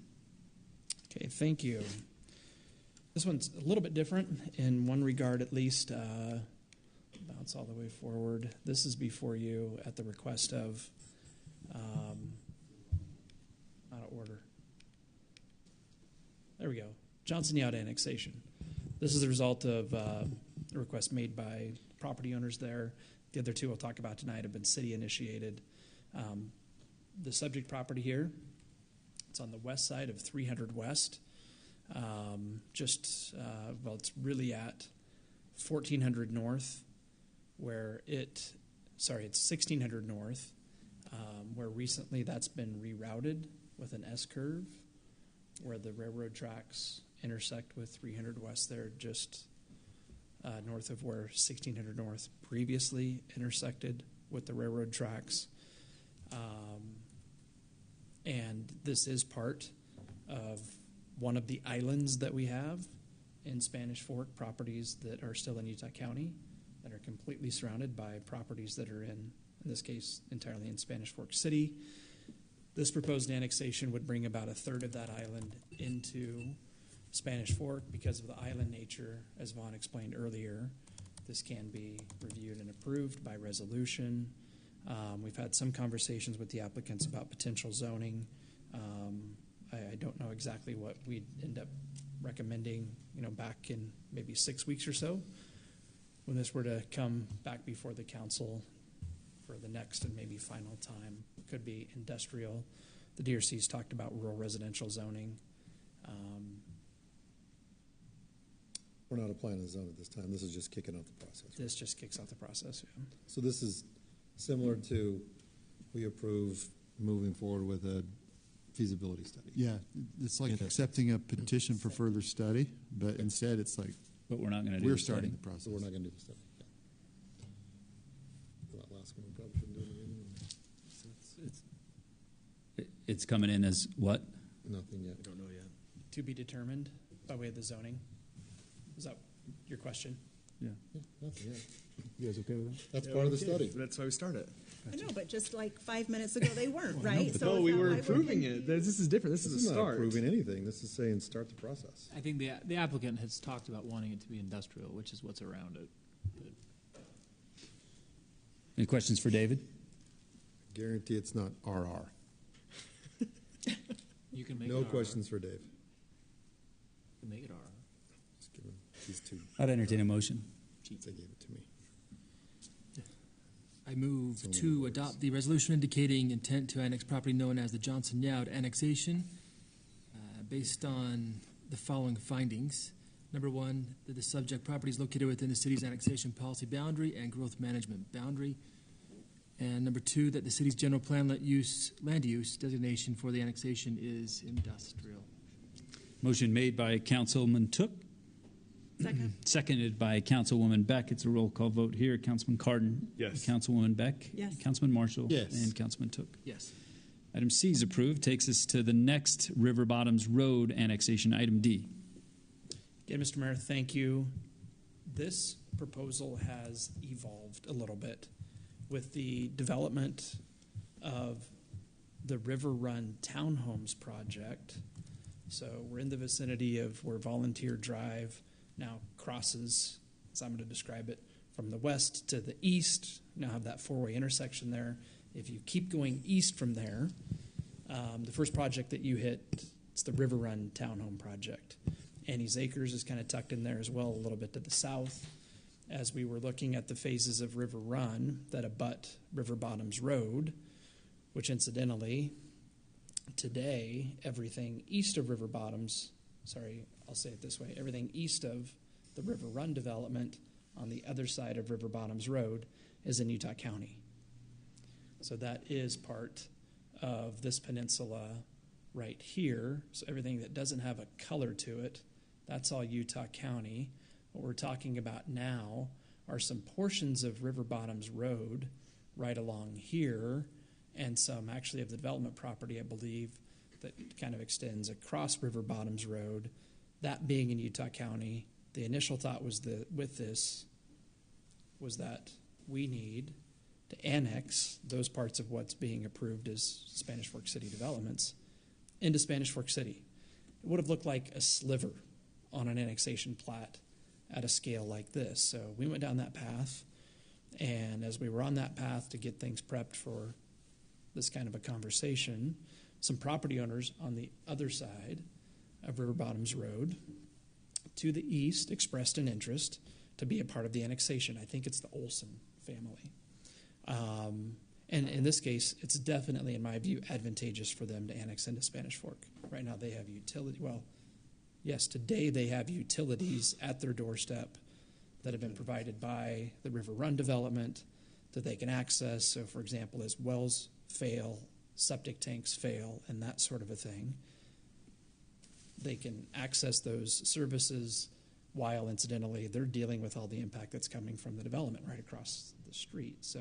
Okay, thank you. This one's a little bit different in one regard, at least. Bounce all the way forward. This is before you at the request of, out of order. There we go. Johnson Youd annexation. This is the result of a request made by property owners there. The other two we'll talk about tonight have been city initiated. The subject property here, it's on the west side of 300 West. It's really at 1400 North, where it's 1600 North, where recently that's been rerouted with an S-curve, where the railroad tracks intersect with 300 West there, just north of where 1600 North previously intersected with the railroad tracks. And this is part of one of the islands that we have in Spanish Fork, properties that are still in Utah County that are completely surrounded by properties that are in this case, entirely in Spanish Fork City. This proposed annexation would bring about a third of that island into Spanish Fork. Because of the island nature, as Vaughn explained earlier, this can be reviewed and approved by resolution. We've had some conversations with the applicants about potential zoning. I don't know exactly what we'd end up recommending, back in maybe 6 weeks or so, when this were to come back before the council for the next and maybe final time. It could be industrial. The DRC's talked about rural residential zoning. We're not applying the zone at this time. This is just kicking off the process. This just kicks off the process, yeah. So this is similar to we approve moving forward with a feasibility study. Yeah, it's like accepting a petition for further study, but instead it's like, but we're not going to do we're the starting study. the process. So we're not going to do the study. Yeah. That last one we probably shouldn't do it. It's coming in as what? Nothing yet. I don't know yet. To be determined by way of the zoning. Is that your question? Yeah. Nothing yet. You guys okay with that? That's part of the study. That's why we started. I know, but just like 5 minutes ago they weren't, right? No, we were approving it. This is different. This is a not start. approving anything. This is saying start the process. I think the applicant has talked about wanting it to be industrial, which is what's around it. Any questions for David? Guarantee it's not RR. You can make No it questions for Dave. You can make it R. Just give him these two. I'd entertain a motion. They gave it to me. I move to adopt the resolution indicating intent to annex property known as the Johnson Youd annexation based on the following findings. Number one, that the subject property is located within the city's annexation policy boundary and growth management boundary. And number two, that the city's general plan land use designation for the annexation is industrial. Motion made by Councilman Took, Second. Seconded by Councilwoman Beck. It's a roll call vote here. Councilman Cardon? Yes. Councilwoman Beck? Yes. Councilman Marshall? Yes. And Councilman Took? Yes. Item C is approved. Takes us to the next River Bottoms Road annexation, item D. Again, Mr. Mayor, thank you. This proposal has evolved a little bit with the development of the River Run Townhomes project. So we're in the vicinity of where Volunteer Drive now crosses, as I'm going to describe it, from the west to the east. Now have that four-way intersection there. If you keep going east from there, the first project that you hit, it's the River Run Townhome project. Annie's Acres is kind of tucked in there as well, a little bit to the south. As we were looking at the phases of River Run that abut River Bottoms Road, which incidentally, today, everything east of River Bottoms, I'll say it this way, everything east of the River Run development on the other side of River Bottoms Road is in Utah County. So that is part of this peninsula right here. So everything that doesn't have a color to it, that's all Utah County. What we're talking about now are some portions of River Bottoms Road right along here, and some actually of the development property, I believe, that kind of extends across River Bottoms Road, that being in Utah County. The initial thought was that we need to annex those parts of what's being approved as Spanish Fork City developments into Spanish Fork City. It would have looked like a sliver on an annexation plat at a scale like this. So we went down that path, and as we were on that path to get things prepped for this kind of a conversation, some property owners on the other side of River Bottoms Road to the east expressed an interest to be a part of the annexation. I think it's the Olson family. And in this case, it's definitely, in my view, advantageous for them to annex into Spanish Fork. Right now they have today they have utilities at their doorstep that have been provided by the River Run development that they can access. So, for example, as wells fail, septic tanks fail, and that sort of a thing, they can access those services while, incidentally, they're dealing with all the impact that's coming from the development right across the street. So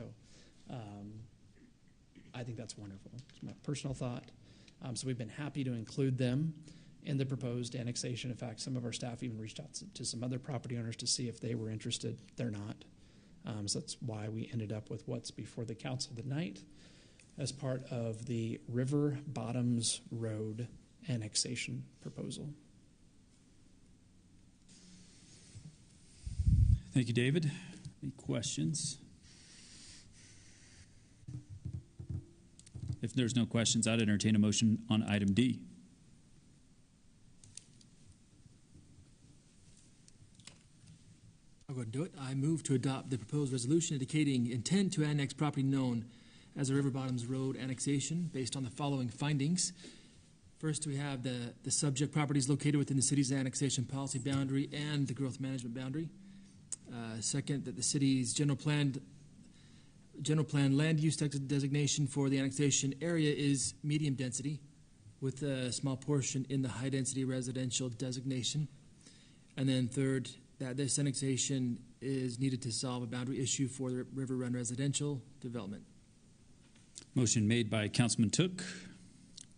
I think that's wonderful. It's my personal thought. So we've been happy to include them in the proposed annexation. In fact, some of our staff even reached out to some other property owners to see if they were interested. They're not. So that's why we ended up with what's before the council tonight as part of the River Bottoms Road annexation proposal. Thank you, David. Any questions? If there's no questions, I'd entertain a motion on item D. I'll go ahead and do it. I move to adopt the proposed resolution indicating intent to annex property known as the River Bottoms Road annexation based on the following findings. First, we have the subject properties located within the city's annexation policy boundary and the growth management boundary. Second, that the city's general plan land use designation for the annexation area is medium density, with a small portion in the high density residential designation. And then third, that this annexation is needed to solve a boundary issue for the River Run residential development. Motion made by Councilman Took.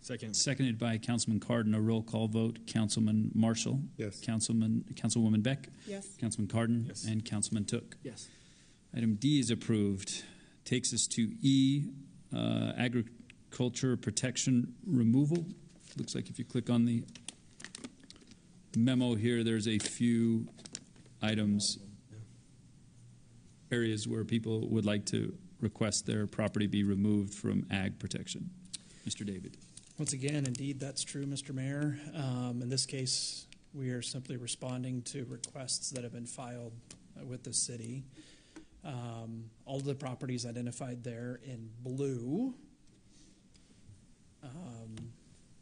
Second. Seconded by Councilman Cardon. A roll call vote. Councilman Marshall. Yes. Councilwoman Beck. Yes. Councilman Cardon. Yes. And Councilman Took. Yes. Item D is approved. Takes us to E, agriculture protection removal. Looks like if you click on the memo here, there's a few items, areas where people would like to request their property be removed from ag protection. Mr. David. Once again, indeed, that's true, Mr. Mayor. In this case, we are simply responding to requests that have been filed with the city. All of the properties identified there in blue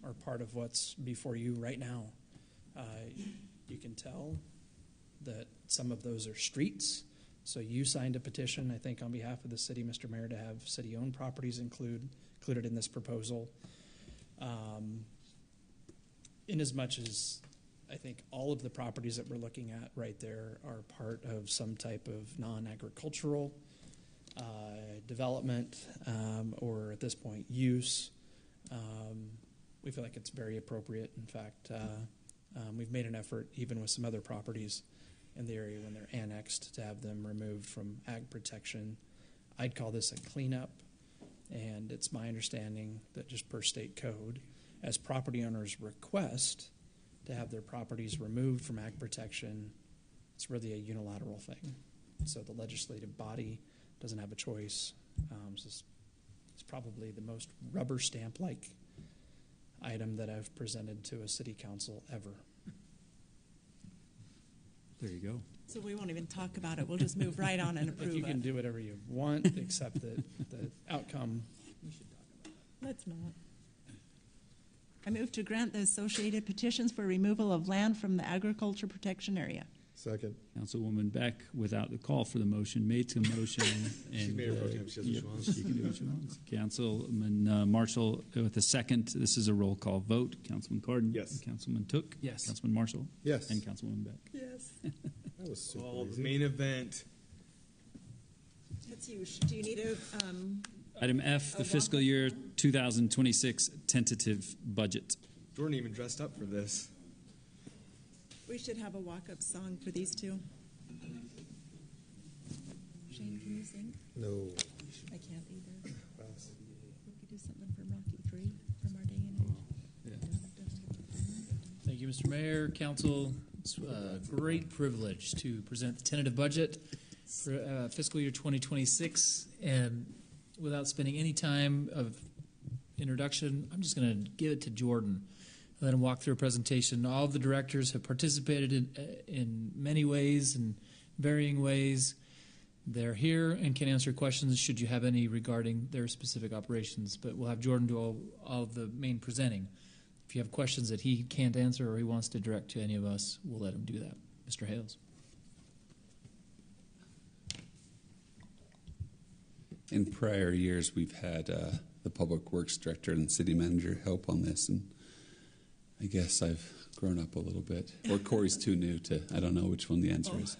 are part of what's before you right now. You can tell that some of those are streets. So you signed a petition, I think, on behalf of the city, Mr. Mayor, to have city-owned properties included in this proposal. In as much as I think all of the properties that we're looking at right there are part of some type of non-agricultural development or at this point use. We feel like it's very appropriate. In fact, we've made an effort even with some other properties in the area when they're annexed to have them removed from ag protection. I'd call this a cleanup, and it's my understanding that just per state code, as property owners request to have their properties removed from ag protection, it's really a unilateral thing. So the legislative body doesn't have a choice. It's probably the most rubber stamp-like item that I've presented to a city council ever. There you go. So we won't even talk about it. We'll just move right on and approve it. If you can do whatever you want, except that the outcome. We should talk about it. Let's not. I move to grant the associated petitions for removal of land from the agriculture protection area. Second. Councilwoman Beck, without the call for the motion, made the motion. She's Mayor Pro Tem. She does what she wants. She can do what she wants. Councilman Marshall with the second. This is a roll call vote. Councilman Cardin. Yes. Councilman Took. Yes. Councilman Marshall. Yes. And Councilwoman Beck. Yes. That was super Oh, the easy. main event. That's you. Do you need a... Item F, the fiscal year 2026 tentative budget. Jordan even dressed up for this. We should have a walk-up song for these two. Shane, can you sing? No. I can't either. We could do something from Rocky 3 from our day in age. Thank you, Mr. Mayor, Council. It's a great privilege to present the tentative budget for fiscal year 2026. And without spending any time of introduction, I'm just going to give it to Jordan. Let him walk through a presentation. All of the directors have participated in many ways and varying ways. They're here and can answer questions should you have any regarding their specific operations. But we'll have Jordan do all of the main presenting. If you have questions that he can't answer or he wants to direct to any of us, we'll let him do that. Mr. Hales. In prior years, we've had the Public Works Director and City Manager help on this, and I guess I've grown up a little bit. Or Corey's too new to, I don't know which one the answer is.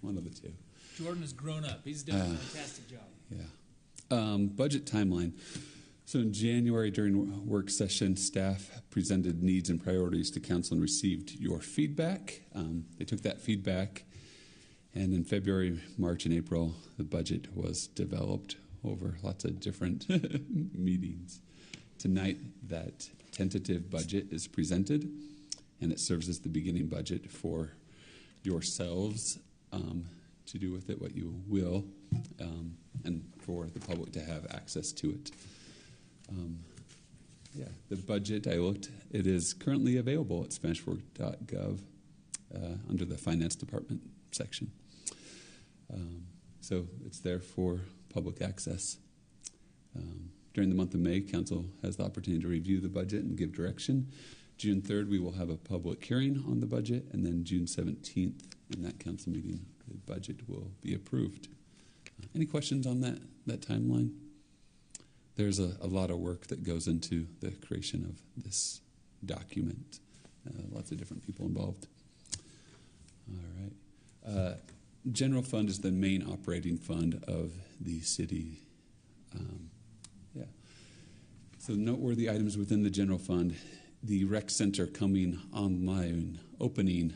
One of the two. Jordan has grown up. He's done a fantastic job. Yeah. Budget timeline. So in January, during work session, staff presented needs and priorities to council and received your feedback. They took that feedback, and in February, March, and April, the budget was developed over lots of different meetings. Tonight, that tentative budget is presented, and it serves as the beginning budget for yourselves to do with it what you will, and for the public to have access to it. The budget, I looked, it is currently available at SpanishFork.gov under the Finance Department section. So it's there for public access. During the month of May, Council has the opportunity to review the budget and give direction. June 3rd, we will have a public hearing on the budget, and then June 17th, in that council meeting, the budget will be approved. Any questions on that timeline? There's a lot of work that goes into the creation of this document. Lots of different people involved. All right. General fund is the main operating fund of the city. So noteworthy items within the general fund: the rec center coming online, opening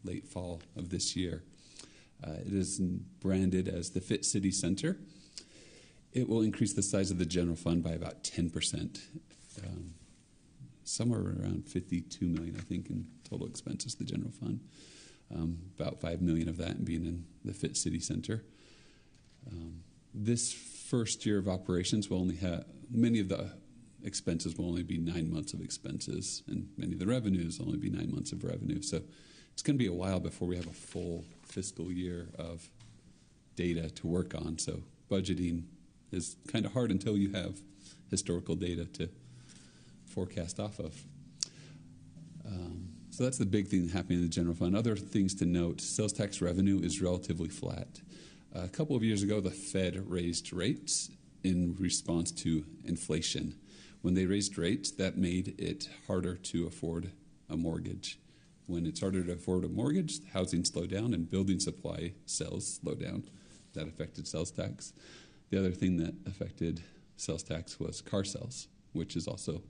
late fall of this year. It is branded as the Fit City Center. It will increase the size of the general fund by about 10%, somewhere around $52 million, I think, in total expenses, the general fund. About $5 million of that being in the Fit City Center. This first year of operations will only have, many of the expenses will only be 9 months of expenses, and many of the revenues will only be 9 months of revenue. So it's going to be a while before we have a full fiscal year of data to work on. So budgeting is kind of hard until you have historical data to forecast off of. So that's the big thing happening in the general fund. Other things to note: sales tax revenue is relatively flat. A couple of years ago, the Fed raised rates in response to inflation. When they raised rates, that made it harder to afford a mortgage. when it's harder to afford a mortgage, housing slowed down and building supply sales slowed down. That affected sales tax. The other thing that affected sales tax was car sales, which is also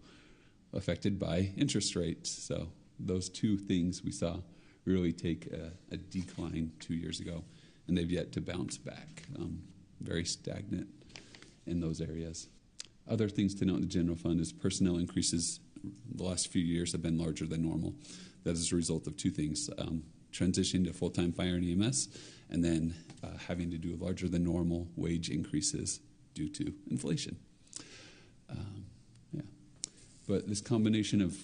affected by interest rates. So those two things we saw really take a decline 2 years ago, and they've yet to bounce back. Very stagnant in those areas. Other things to note in the general fund is personnel increases the last few years have been larger than normal. That is a result of two things, transitioning to full-time fire and EMS, and then having to do larger than normal wage increases due to inflation. But this combination of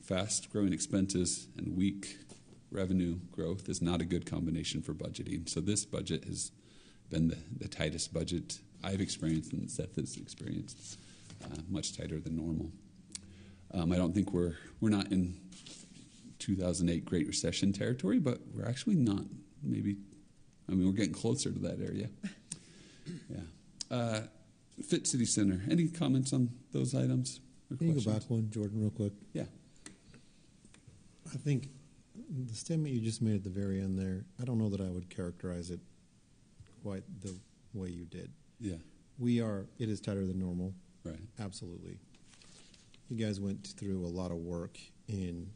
fast-growing expenses and weak revenue growth is not a good combination for budgeting. So this budget has been the tightest budget I've experienced and Seth has experienced, much tighter than normal. I don't think we're not in 2008 Great Recession territory, but we're actually not. We're getting closer to that area. Yeah. Fit City Center. Any comments on those items? Can you go back one, Jordan, real quick? Yeah. I think the statement you just made at the very end there, I don't know that I would characterize it quite the way you did. Yeah. It is tighter than normal. Right. Absolutely. You guys went through a lot of work in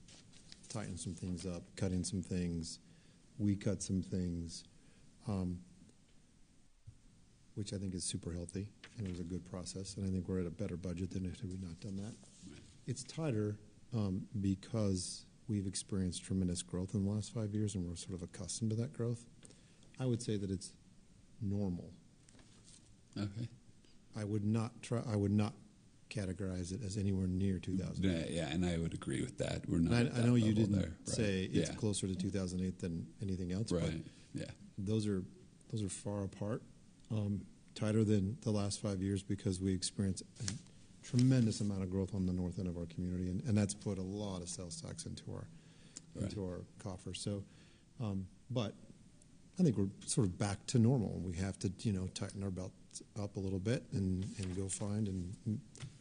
tightening some things up, cutting some things. We cut some things, which I think is super healthy, and it was a good process. And I think we're at a better budget than had we not done that. Right. It's tighter because we've experienced tremendous growth in the last 5 years, and we're sort of accustomed to that growth. I would say that it's normal. Okay. I would not categorize it as anywhere near 2000. Yeah, and I would agree with that. We're not. I know you didn't there. say it's closer to 2008 than anything else, right? But yeah, those are far apart. Tighter than the last 5 years because we experienced a tremendous amount of growth on the north end of our community, and that's put a lot of sales tax into our coffers. So, but I think we're sort of back to normal. We have to tighten our belts up a little bit and go find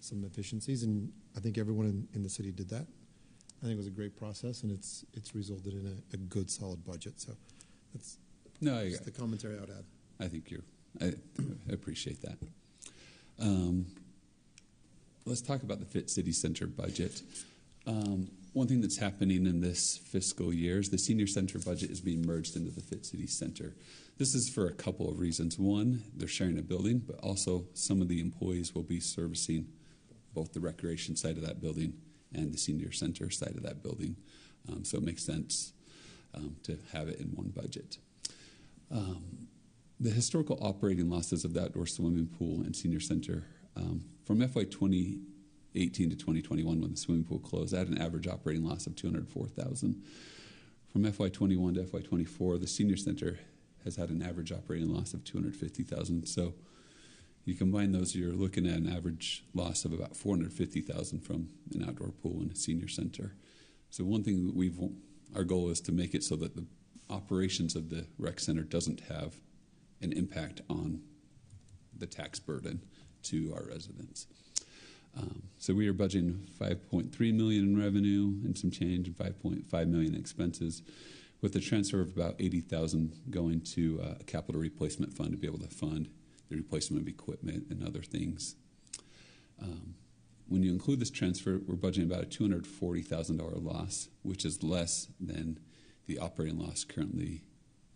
some efficiencies, and I think everyone in the city did that. I think it was a great process, and it's resulted in a good, solid budget. So that's the commentary I would add. I think I appreciate that. Let's talk about the Fit City Center budget. One thing that's happening in this fiscal year is the senior center budget is being merged into the Fit City Center. This is for a couple of reasons. One, they're sharing a building, but also some of the employees will be servicing both the recreation side of that building and the senior center side of that building. So it makes sense to have it in one budget. The historical operating losses of the outdoor swimming pool and senior center from FY 2018 to 2021, when the swimming pool closed, had an average operating loss of $204,000. From FY 21 to FY 24, the senior center has had an average operating loss of $250,000. So you combine those, you're looking at an average loss of about $450,000 from an outdoor pool and a senior center. So one thing that our goal is to make it so that the operations of the rec center doesn't have an impact on the tax burden to our residents. So we are budgeting $5.3 million in revenue and some change, and $5.5 million in expenses, with a transfer of about $80,000 going to a capital replacement fund to be able to fund the replacement of equipment and other things. When you include this transfer, we're budgeting about a $240,000 loss, which is less than the operating loss currently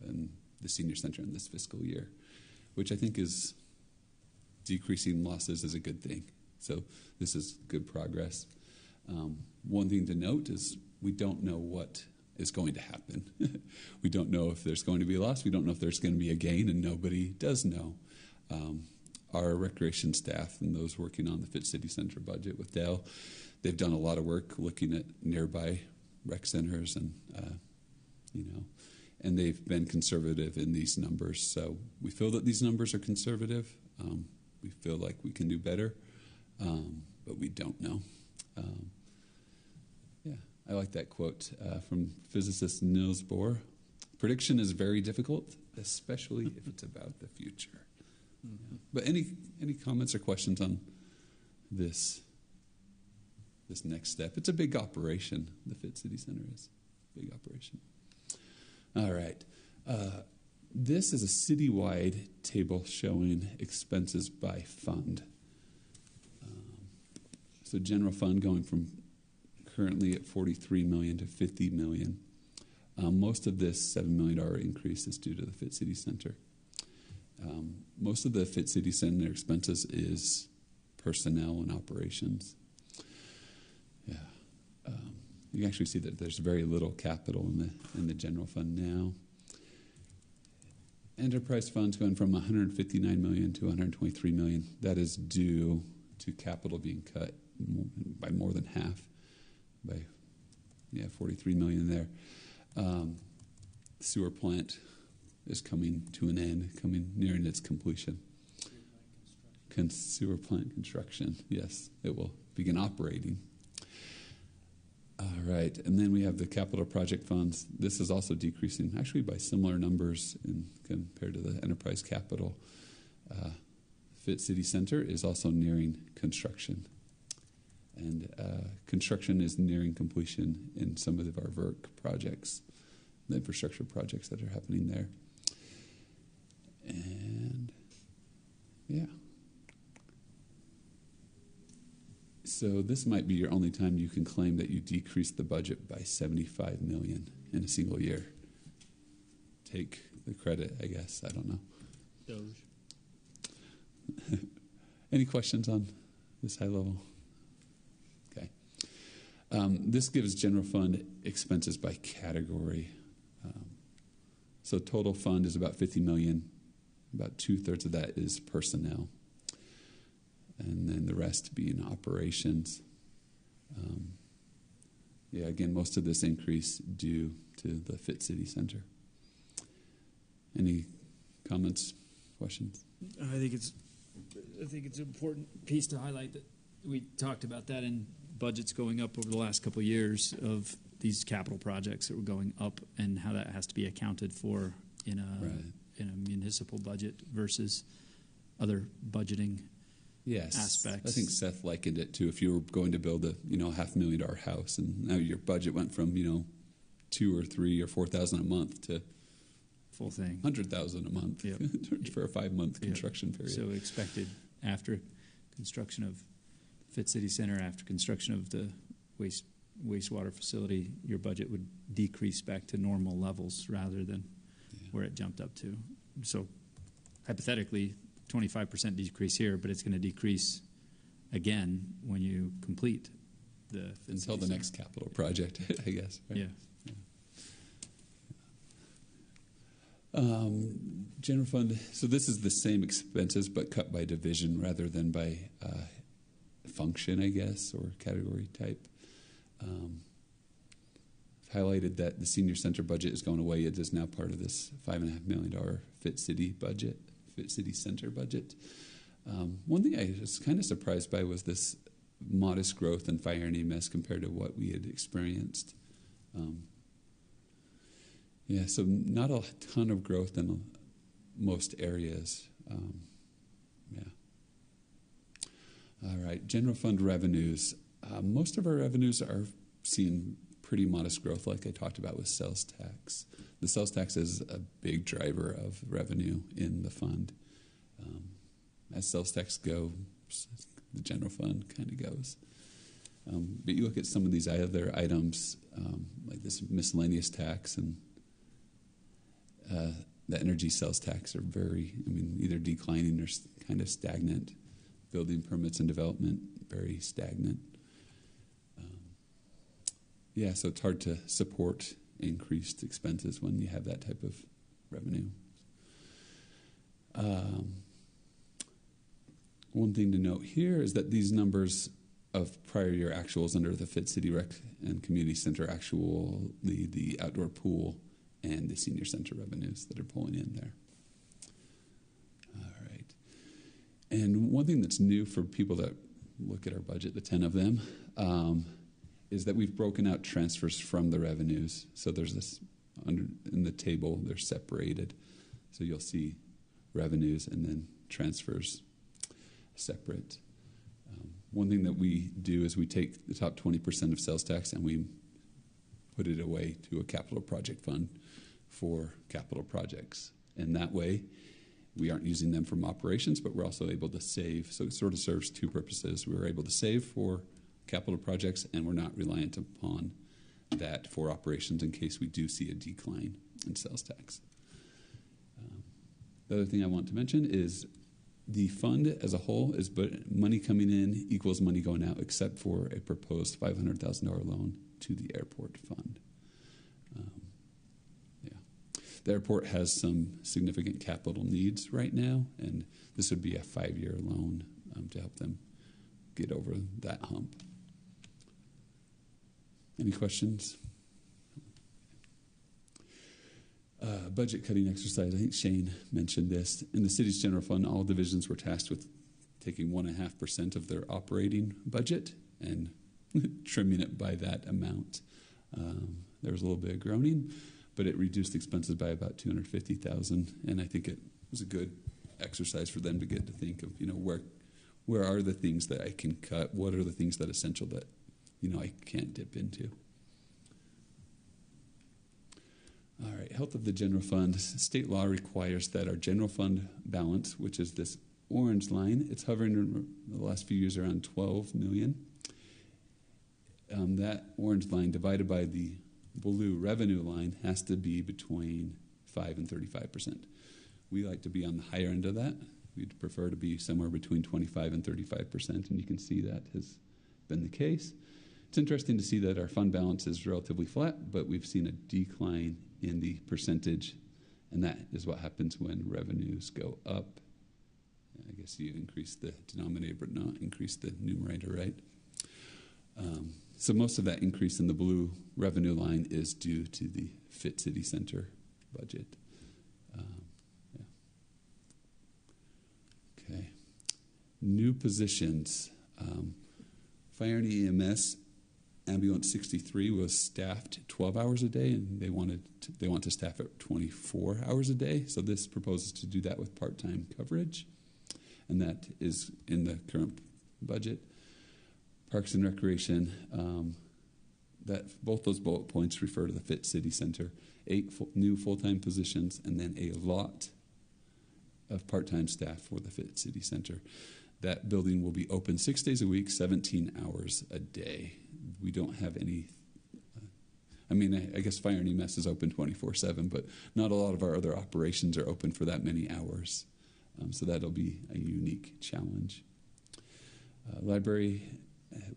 in the senior center in this fiscal year, which I think is decreasing losses is a good thing. So this is good progress. One thing to note is we don't know what is going to happen. We don't know if there's going to be a loss. We don't know if there's going to be a gain, and nobody does know. Our recreation staff and those working on the Fit City Center budget with Dale, they've done a lot of work looking at nearby rec centers and, and they've been conservative in these numbers. So we feel that these numbers are conservative. We feel like we can do better, but we don't know. I like that quote from physicist Niels Bohr. Prediction is very difficult, especially if it's about the future. Mm-hmm. But any comments or questions on this next step? It's a big operation, the Fit City Center is. big operation. All right. This is a citywide table showing expenses by fund. So general fund going from currently at $43 million to $50 million. Most of this $7 million increase is due to the Fit City Center. Most of the Fit City Center expenses is personnel and operations. Yeah, you can actually see that there's very little capital in the general fund now. Enterprise funds going from $159 million to $123 million. That is due to capital being cut by more than half, by $43 million there. Sewer plant is coming to an end, nearing its completion. Sewer plant construction, yes, it will begin operating. All right, and then we have the capital project funds. This is also decreasing, actually by similar numbers compared to the enterprise capital. Fit City Center is also nearing construction. And construction is nearing completion in some of our VERC projects, the infrastructure projects that are happening there. And yeah. So this might be your only time you can claim that you decreased the budget by $75 million in a single year. Take the credit, I guess. I don't know. Doge. Any questions on this high level? Okay. This gives general fund expenses by category. So total fund is about $50 million. About 2/3 of that is personnel. And then the rest being operations. Again, most of this increase due to the Fit City Center. Any comments, questions? I think it's an important piece to highlight that we talked about that in budgets going up over the last couple of years of these capital projects that were going up and how that has to be accounted for in a municipal budget versus other budgeting aspects. I think Seth likened it to if you were going to build a $500,000 house and now your budget went from $2,000 or $3,000 or $4,000 a month to full thing $100,000 a month for a 5-month construction period. So expected after construction of Fit City Center, after construction of the wastewater facility, your budget would decrease back to normal levels rather than where it jumped up to. So hypothetically, 25% decrease here, but it's going to decrease again when you complete the until the next capital project, I guess. Right? Yeah. General fund. So this is the same expenses, but cut by division rather than by function, I guess, or category type. I've highlighted that the senior center budget is going away. It is now part of this $5.5 million Fit City budget. Fit City Center budget. One thing I was kind of surprised by was this modest growth in fire and EMS compared to what we had experienced. So not a ton of growth in most areas. All right, general fund revenues. Most of our revenues are seeing pretty modest growth, like I talked about with sales tax. The sales tax is a big driver of revenue in the fund. As sales tax go, the general fund kind of goes. But you look at some of these other items, like this miscellaneous tax and the energy sales tax are either declining or kind of stagnant. Building permits and development, very stagnant. So it's hard to support increased expenses when you have that type of revenue. One thing to note here is that these numbers of prior year actuals under the Fit City Rec and Community Center actually the outdoor pool and the senior center revenues that are pulling in there. All right. And one thing that's new for people that look at our budget, the 10 of them, is that we've broken out transfers from the revenues. So there's this in the table, they're separated. So you'll see revenues and then transfers separate. One thing that we do is we take the top 20% of sales tax and we put it away to a capital project fund for capital projects. And that way, we aren't using them from operations, but we're also able to save. So it sort of serves two purposes. We're able to save for capital projects, and we're not reliant upon that for operations in case we do see a decline in sales tax. The other thing I want to mention is the fund as a whole is money coming in equals money going out, except for a proposed $500,000 loan to the airport fund. The airport has some significant capital needs right now, and this would be a 5-year loan to help them get over that hump. Any questions? Budget cutting exercise. I think Shane mentioned this. In the city's general fund, all divisions were tasked with taking 1.5% of their operating budget and trimming it by that amount. There was a little bit of groaning, but it reduced expenses by about $250,000, and I think it was a good exercise for them to get to think of, where are the things that I can cut? What are the things that are essential that, I can't dip into? All right, health of the general fund. State law requires that our general fund balance, which is this orange line, it's hovering in the last few years around $12 million. That orange line divided by the blue revenue line has to be between 5 and 35%. We like to be on the higher end of that. We'd prefer to be somewhere between 25 and 35%, and you can see that has been the case. It's interesting to see that our fund balance is relatively flat, but we've seen a decline in the percentage, and that is what happens when revenues go up. I guess you increase the denominator but not increase the numerator, right? So most of that increase in the blue revenue line is due to the Fit City Center budget. Okay. New positions. Fire and EMS, Ambulance 63 was staffed 12 hours a day, and they want to staff it 24 hours a day. So this proposes to do that with part-time coverage, and that is in the current budget. Parks and Recreation, both those bullet points refer to the Fit City Center. 8 new full-time positions, and then a lot of part-time staff for the Fit City Center. That building will be open 6 days a week, 17 hours a day. We don't have any, I guess Fire and EMS is open 24/7, but not a lot of our other operations are open for that many hours. So that'll be a unique challenge. Library,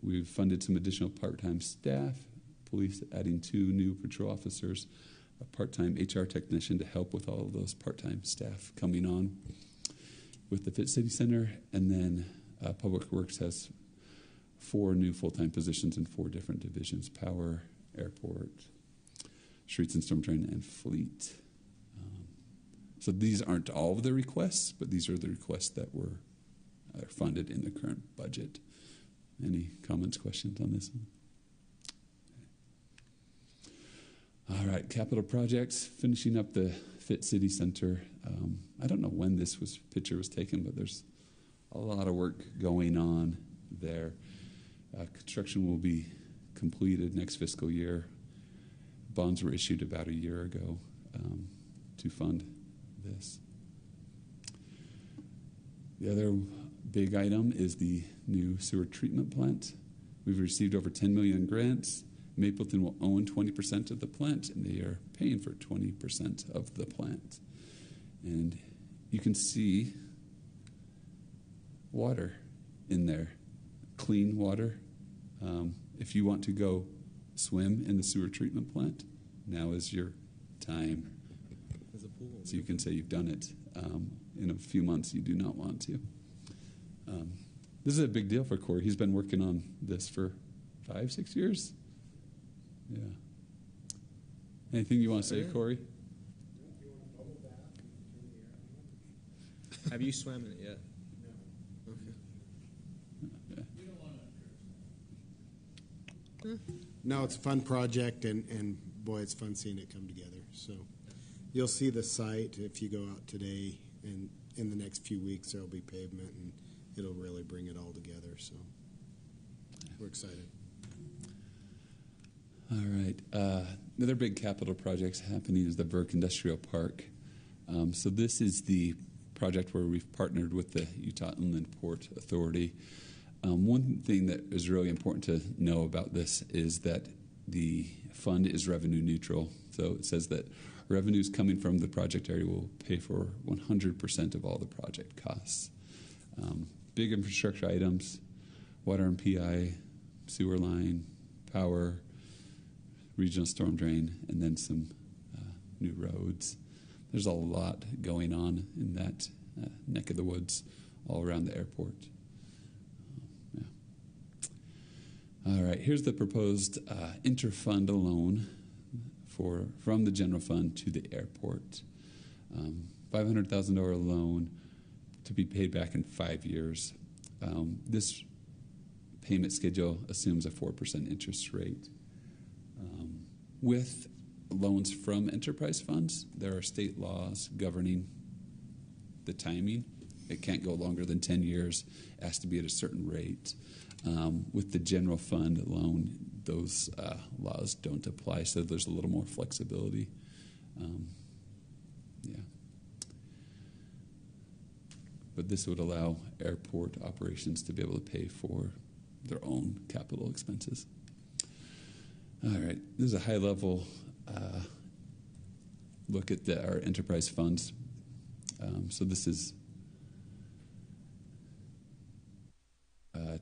we've funded some additional part-time staff. Police adding 2 new patrol officers, a part-time HR technician to help with all of those part-time staff coming on with the Fit City Center. And then Public Works has 4 new full-time positions in 4 different divisions: Power, Airport, Streets and Storm Drain, and Fleet. So these aren't all of the requests, but these are the requests that are funded in the current budget. Any comments, questions on this one? All right, capital projects, finishing up the Fit City Center. I don't know when this picture was taken, but there's a lot of work going on there. Construction will be completed next fiscal year. Bonds were issued about a year ago to fund this. The other big item is the new sewer treatment plant. We've received over $10 million in grants. Mapleton will own 20% of the plant, and they are paying for 20% of the plant. And you can see water in there, clean water. If you want to go swim in the sewer treatment plant, now is your time. So you can say you've done it. In a few months, you do not want to. This is a big deal for Corey. He's been working on this for 5-6 years. Yeah. Anything you want to say, Corey? Have you swam in it yet? No. Okay. No, it's a fun project, and boy, it's fun seeing it come together. So you'll see the site if you go out today, and in the next few weeks there will be pavement, and it'll really bring it all together. So we're excited. All right. Another big capital project happening is the Burke Industrial Park. So this is the project where we've partnered with the Utah Inland Port Authority. One thing that is really important to know about this is that the fund is revenue neutral. So it says that revenues coming from the project area will pay for 100% of all the project costs. Big infrastructure items, water and PI, sewer line, power, regional storm drain, and then some new roads. There's a lot going on in that neck of the woods all around the airport. All right, here's the proposed interfund loan from the general fund to the airport. $500,000 loan to be paid back in 5 years. This payment schedule assumes a 4% interest rate. With loans from enterprise funds, there are state laws governing the timing. It can't go longer than 10 years. It has to be at a certain rate. With the general fund loan, those laws don't apply, so there's a little more flexibility. But this would allow airport operations to be able to pay for their own capital expenses. All right, this is a high-level look at our enterprise funds. So this is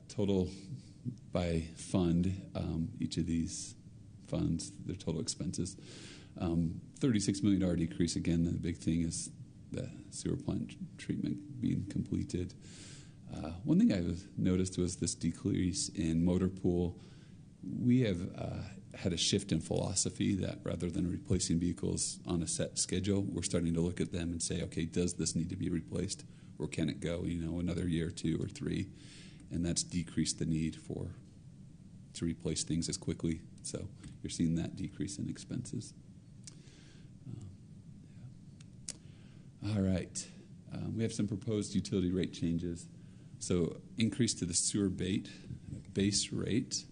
total by fund, each of these funds, their total expenses. $36 million decrease. Again, the big thing is the sewer plant treatment being completed. One thing I noticed was this decrease in motor pool. We have had a shift in philosophy that rather than replacing vehicles on a set schedule, we're starting to look at them and say, okay, does this need to be replaced, or can it go, another year, 2 or 3? And that's decreased the need to replace things as quickly. So you're seeing that decrease in expenses. All right. We have some proposed utility rate changes. So increase to the sewer base rate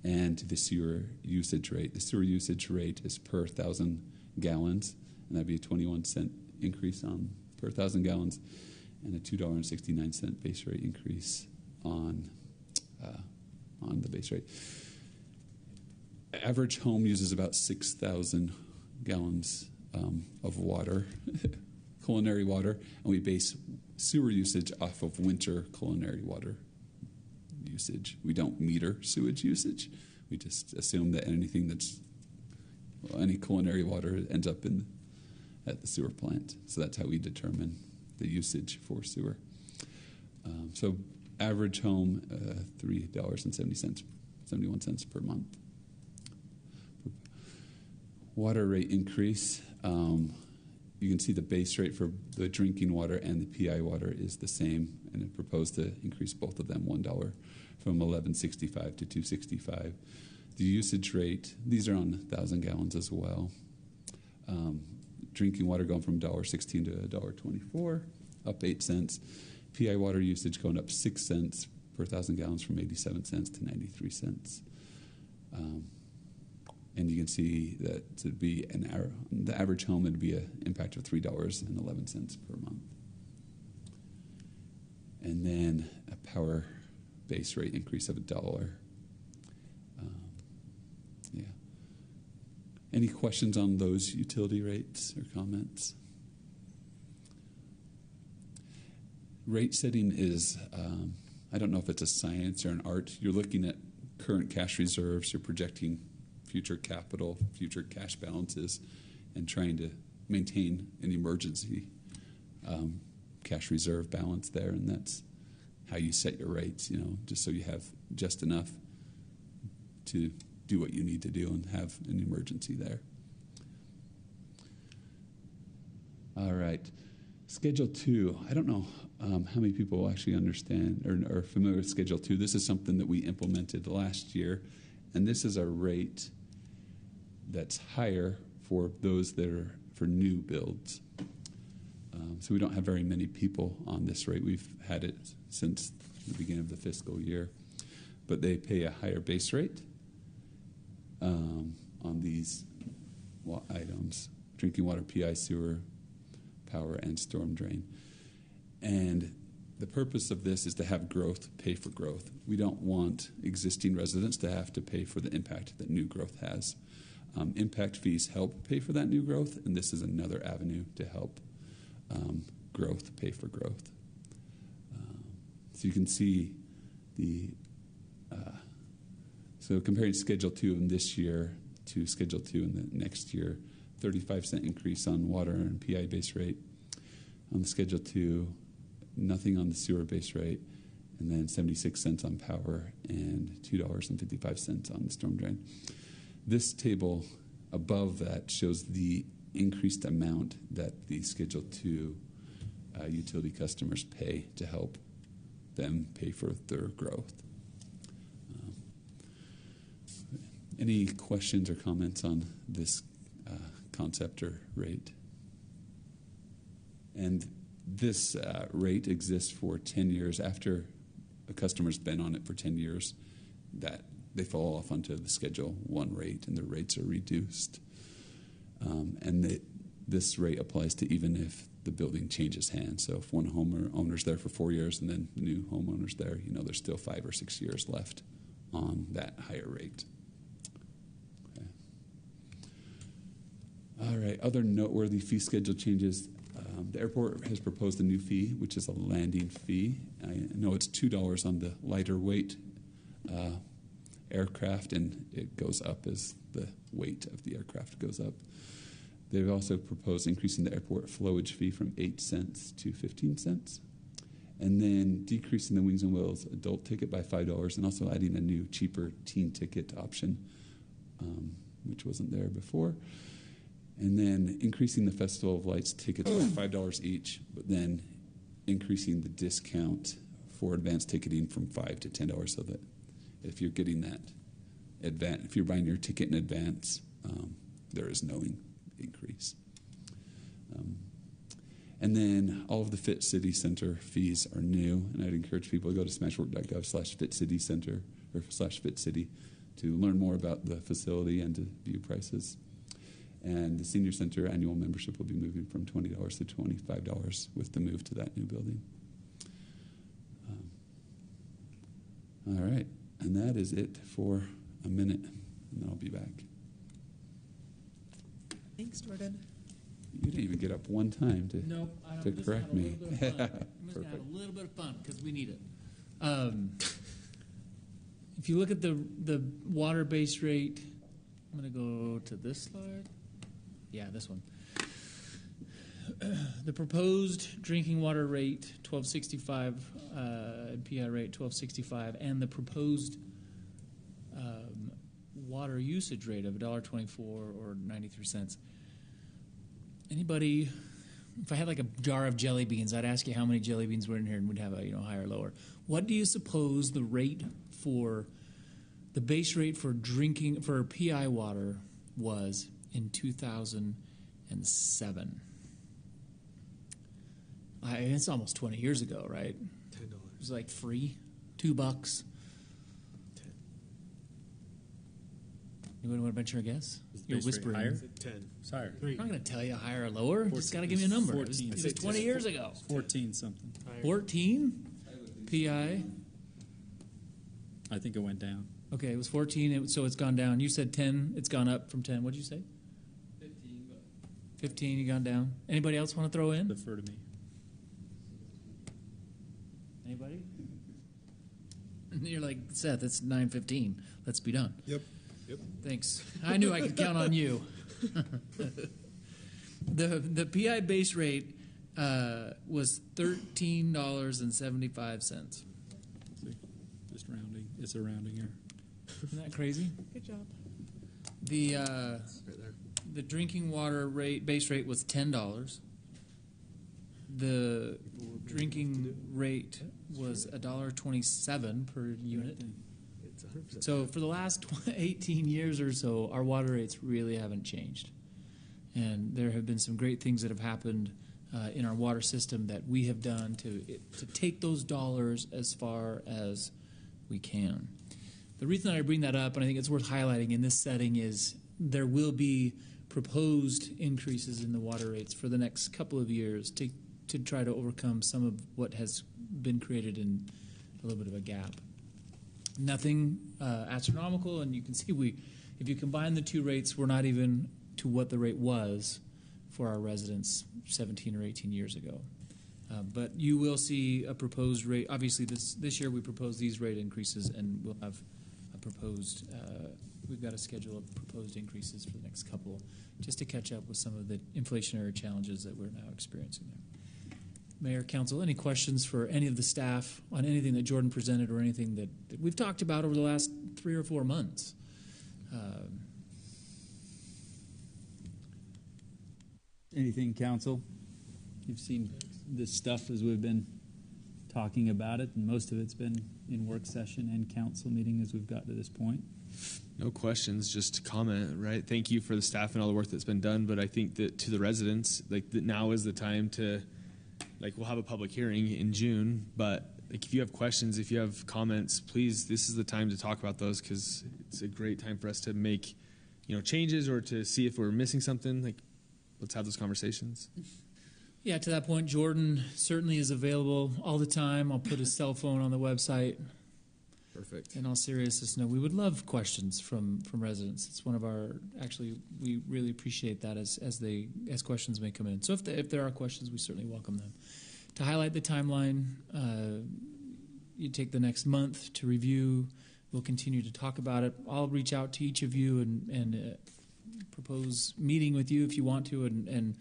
and to the sewer usage rate. The sewer usage rate is per 1,000 gallons, and that'd be a 21-cent increase per 1,000 gallons, and a $2.69 base rate increase on the base rate. Average home uses about 6,000 gallons of water, culinary water, and we base sewer usage off of winter culinary water usage. We don't meter sewage usage. We just assume that any culinary water ends up at the sewer plant. So that's how we determine the usage for sewer. So average home, $3.71 per month. Water rate increase. You can see the base rate for the drinking water and the PI water is the same, and it proposed to increase both of them $1 from $11.65 to $2.65. The usage rate, these are on 1,000 gallons as well. Drinking water going from $1.16 to $1.24, up 8 cents. PI water usage going up 6 cents per 1,000 gallons from 87 cents to 93 cents. And you can see that to be the average home, it'd be an impact of $3.11 per month. And then a power base rate increase of $1. Any questions on those utility rates or comments? Rate setting is, I don't know if it's a science or an art. You're looking at current cash reserves, you're projecting future capital, future cash balances, and trying to maintain an emergency cash reserve balance there, and that's how you set your rates, just so you have just enough to do what you need to do and have an emergency there. All right. Schedule 2. I don't know how many people actually understand or are familiar with Schedule 2. This is something that we implemented last year, and this is a rate that's higher for those that are for new builds. So we don't have very many people on this rate. We've had it since the beginning of the fiscal year. But they pay a higher base rate. on these items: drinking water, PI, sewer, power, and storm drain. And the purpose of this is to have growth pay for growth. We don't want existing residents to have to pay for the impact that new growth has. Impact fees help pay for that new growth, and this is another avenue to help growth pay for growth. So you can see so comparing Schedule 2 in this year to Schedule 2 in the next year, 35-cent increase on water and PI base rate. On the Schedule 2, nothing on the sewer base rate, and then 76 cents on power and $2.55 on the storm drain. This table above that shows the increased amount that the Schedule 2 utility customers pay to help them pay for their growth. Any questions or comments on this concept or rate? And this rate exists for 10 years. After a customer's been on it for 10 years, that they fall off onto the Schedule 1 rate, and their rates are reduced. This rate applies to even if the building changes hands. So if one homeowner's there for 4 years and then the new homeowner's there, there's still 5 or 6 years left on that higher rate. Okay. All right, other noteworthy fee schedule changes. The airport has proposed a new fee, which is a landing fee. I know it's $2 on the lighter weight aircraft, and it goes up as the weight of the aircraft goes up. They've also proposed increasing the airport flowage fee from 8 cents to 15 cents, and then decreasing the Wings and Wheels adult ticket by $5, and also adding a new, cheaper teen ticket option, which wasn't there before. And then increasing the Festival of Lights tickets by $5 each, but then increasing the discount for advanced ticketing from $5 to $10, so that if you're getting that if you're buying your ticket in advance, there is no increase. And then all of the Fit City Center fees are new, and I'd encourage people to go to smashwork.gov/FitCityCenter or /FitCity to learn more about the facility and to view prices. And the Senior Center annual membership will be moving from $20 to $25 with the move to that new building. All right, and that is it for a minute, and then I'll be back. Thanks, Jordan. You didn't even get up one time to correct me. I'm just going to have a little bit of fun because we need it. If you look at the water base rate, I'm going to go to this slide. Yeah, this one. The proposed drinking water rate, $12.65, PI rate, $12.65, and the proposed water usage rate of $1.24 or 93 cents. Anybody, if I had like a jar of jelly beans, I'd ask you how many jelly beans were in here and we'd have a higher or lower. What do you suppose the rate for the base rate for drinking for PI water was in 2007? It's almost 20 years ago, right? $10. It was like free, $2. Anybody want to venture a guess? You're whispering. Higher? 10. Sorry. I'm not going to tell you higher or lower. Just got to give me a number. 14. It was 20 years ago. 14 something. 14 PI. I think it went down. Okay, it was 14, so it's gone down. You said 10. It's gone up from 10. What did you say? 15. 15, you gone down. Anybody else want to throw in? Defer to me. Anybody? You're like, Seth, it's 9:15. Let's be done. Yep. Thanks. I knew I could count on you. The PI base rate was $13.75. Just rounding. It's a rounding error. Isn't that crazy? Good job. The drinking water rate base rate was $10. The drinking rate was $1.27 per unit. So for the last 18 years or so, our water rates really haven't changed. And there have been some great things that have happened in our water system that we have done to take those dollars as far as we can. The reason that I bring that up, and I think it's worth highlighting in this setting, is there will be proposed increases in the water rates for the next couple of years to try to overcome some of what has been created in a little bit of a gap. Nothing astronomical, and you can see if you combine the two rates, we're not even to what the rate was for our residents 17 or 18 years ago. But you will see a proposed rate. Obviously, this year we proposed these rate increases, and we'll have a proposed. We've got a schedule of proposed increases for the next couple, just to catch up with some of the inflationary challenges that we're now experiencing there. Mayor, Council, any questions for any of the staff on anything that Jordan presented or anything that we've talked about over the last 3 or 4 months? Anything, Council? You've seen this stuff as we've been talking about it, and most of it's been in work session and council meeting as we've got to this point. No questions, just to comment, right? Thank you for the staff and all the work that's been done, but I think that to the residents, like, that now is the time to, like, we'll have a public hearing in June, but like, if you have questions, if you have comments, please, this is the time to talk about those, because it's a great time for us to make, changes or to see if we're missing something. Like, let's have those conversations. Yeah, to that point, Jordan certainly is available all the time. I'll put his cell phone on the website. Perfect. In all seriousness, no, we would love questions from residents. It's one of our, actually, we really appreciate that as questions may come in. So if there are questions, we certainly welcome them. To highlight the timeline, you take the next month to review. We'll continue to talk about it. I'll reach out to each of you and propose meeting with you if you want to, and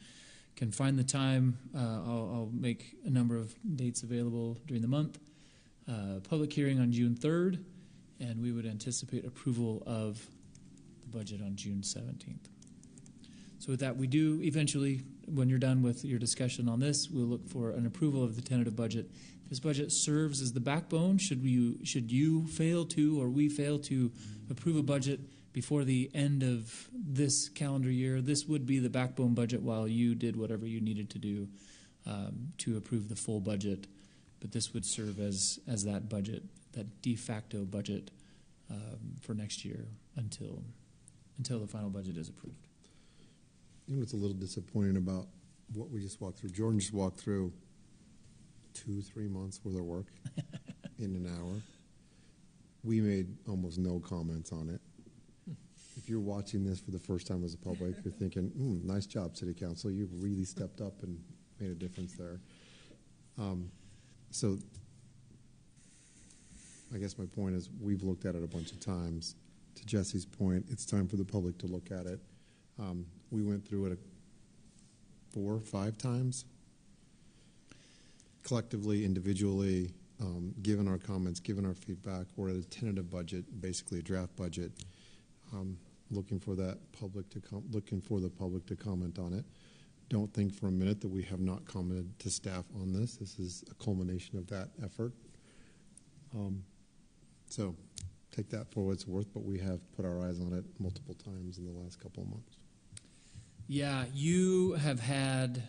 can find the time. I'll make a number of dates available during the month. Public hearing on June 3rd, and we would anticipate approval of the budget on June 17th. So with that, we do eventually, when you're done with your discussion on this, we'll look for an approval of the tentative budget. This budget serves as the backbone. Should you fail to, or we fail to approve a budget before the end of this calendar year, this would be the backbone budget while you did whatever you needed to do to approve the full budget. But this would serve as that budget, that de facto budget for next year until the final budget is approved. You know what's a little disappointing about what we just walked through? Jordan just walked through 2-3 months worth of work in an hour. We made almost no comments on it. If you're watching this for the first time as a public, you're thinking, nice job, City Council. You've really stepped up and made a difference there. So I guess my point is we've looked at it a bunch of times. To Jesse's point, it's time for the public to look at it. We went through it 4 or 5 times, collectively, individually, given our comments, given our feedback. We're at a tentative budget, basically a draft budget, looking for the public to comment on it. Don't think for a minute that we have not commented to staff on this. This is a culmination of that effort. So take that for what it's worth, but we have put our eyes on it multiple times in the last couple of months. Yeah, you have had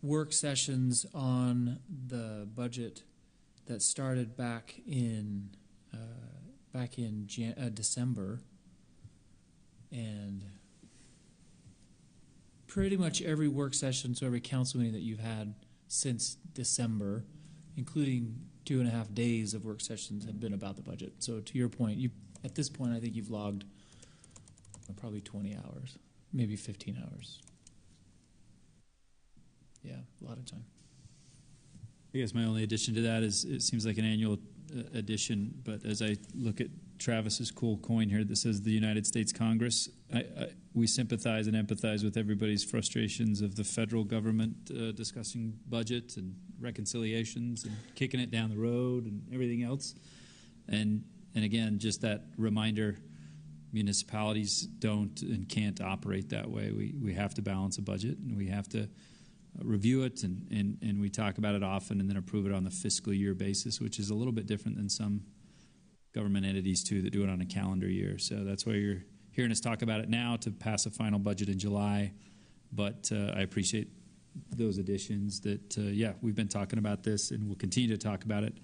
work sessions on the budget that started back in December, and pretty much every work session, so every council meeting that you've had since December, including 2.5 days of work sessions, have been about the budget. So to your point, at this point, I think you've logged probably 20 hours, maybe 15 hours. Yeah, a lot of time. I guess my only addition to that is it seems like an annual addition, but as I look at Travis's cool coin here that says the United States Congress, we sympathize and empathize with everybody's frustrations of the federal government discussing budget and reconciliations and kicking it down the road and everything else. And again, just that reminder, municipalities don't and can't operate that way. We have to balance a budget, and we have to review it, and we talk about it often and then approve it on the fiscal year basis, which is a little bit different than some government entities too that do it on a calendar year. So that's why you're hearing us talk about it now to pass a final budget in July. But I appreciate those additions that, we've been talking about this and we'll continue to talk about it.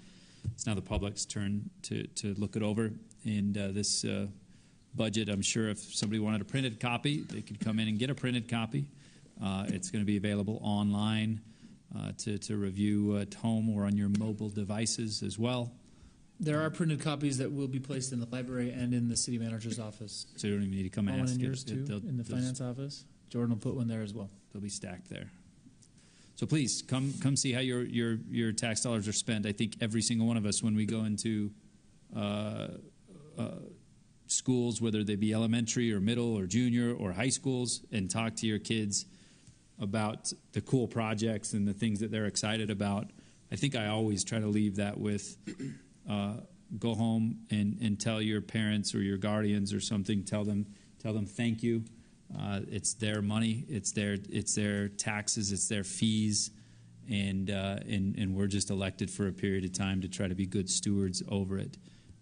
It's now the public's turn to look it over. And this budget, I'm sure if somebody wanted a printed copy, they could come in and get a printed copy. It's going to be available online to review at home or on your mobile devices as well. There are printed copies that will be placed in the library and in the city manager's office. So you don't even need to come One ask. in yours too, in the finance office. Jordan will put one there as well. They'll be stacked there. So please come see how your tax dollars are spent. I think every single one of us, when we go into schools, whether they be elementary or middle or junior or high schools, and talk to your kids about the cool projects and the things that they're excited about, I think I always try to leave that with go home and tell your parents or your guardians or something. Tell them thank you. It's their money. It's their taxes. It's their fees, and we're just elected for a period of time to try to be good stewards over it.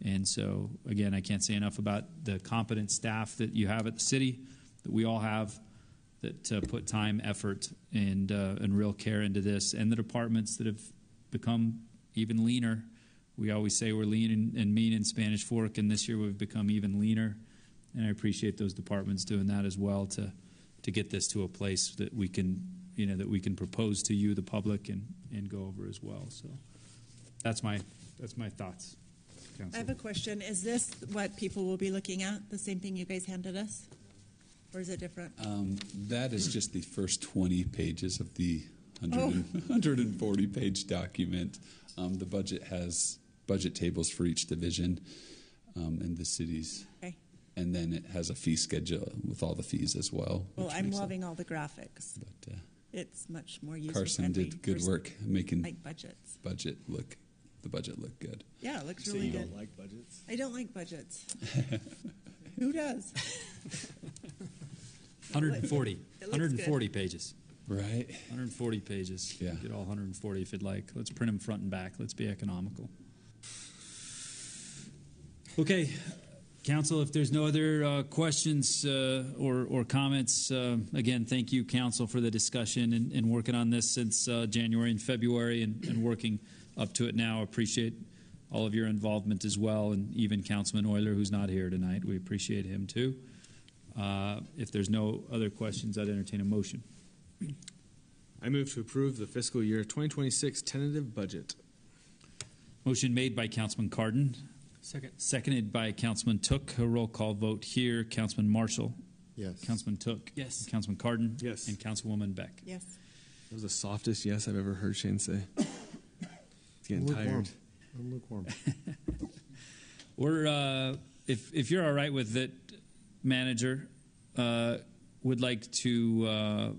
And so, again, I can't say enough about the competent staff that you have at the city, that we all have, that put time, effort, and real care into this, and the departments that have become even leaner. We always say we're lean and mean in Spanish Fork, and this year we've become even leaner. And I appreciate those departments doing that as well to get this to a place that we can, that we can propose to you, the public, and go over as well. So that's my thoughts. Council. I have a question. Is this what people will be looking at? The same thing you guys handed us? Or is it different? That is just the first 20 pages of the 140-page document. The budget has budget tables for each division in the cities. Okay. And then it has a fee schedule with all the fees as well. Well, I'm loving all the graphics. But, it's much more user-friendly. Carson did good work making budgets. The budget look good. Yeah, it looks really good. You don't like budgets? I don't like budgets. Who does? 140 pages. Right. 140 pages. Yeah. Get all 140 if you'd like. Let's print them front and back. Let's be economical. Okay. Council, if there's no other questions or comments, again, thank you, Council, for the discussion and working on this since January and February and working up to it now. Appreciate all of your involvement as well, and even Councilman Euler, who's not here tonight. We appreciate him, too. If there's no other questions, I'd entertain a motion. I move to approve the fiscal year 2026 tentative budget. Motion made by Councilman Cardin. Second. Seconded by Councilman Took. A roll call vote here. Councilman Marshall. Yes. Councilman Took. Yes. Councilman Cardin. Yes. And Councilwoman Beck. Yes. That was the softest yes I've ever heard Shane say. It's getting tired. I'm lukewarm. We're if you're all right with it, manager, would like to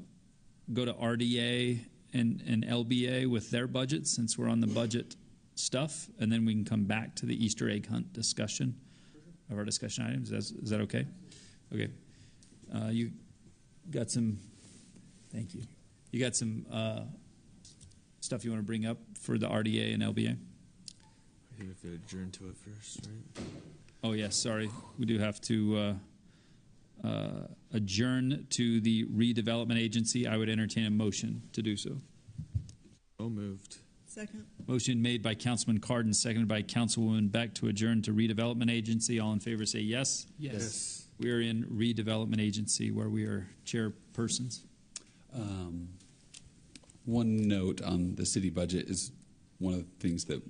go to RDA and LBA with their budget since we're on the budget stuff, and then we can come back to the Easter egg hunt discussion of our discussion items. Is that okay? Okay. You got some. Thank you. You got some stuff you want to bring up for the RDA and LBA? I think we have to adjourn to it first, right? Oh, yes, sorry. We do have to adjourn to the redevelopment agency. I would entertain a motion to do so. So moved. Second. Motion made by Councilman Cardin, seconded by Councilwoman Beck to adjourn to redevelopment agency. All in favor say yes. Yes. We are in redevelopment agency where we are chairpersons. One note on the city budget is one of the things that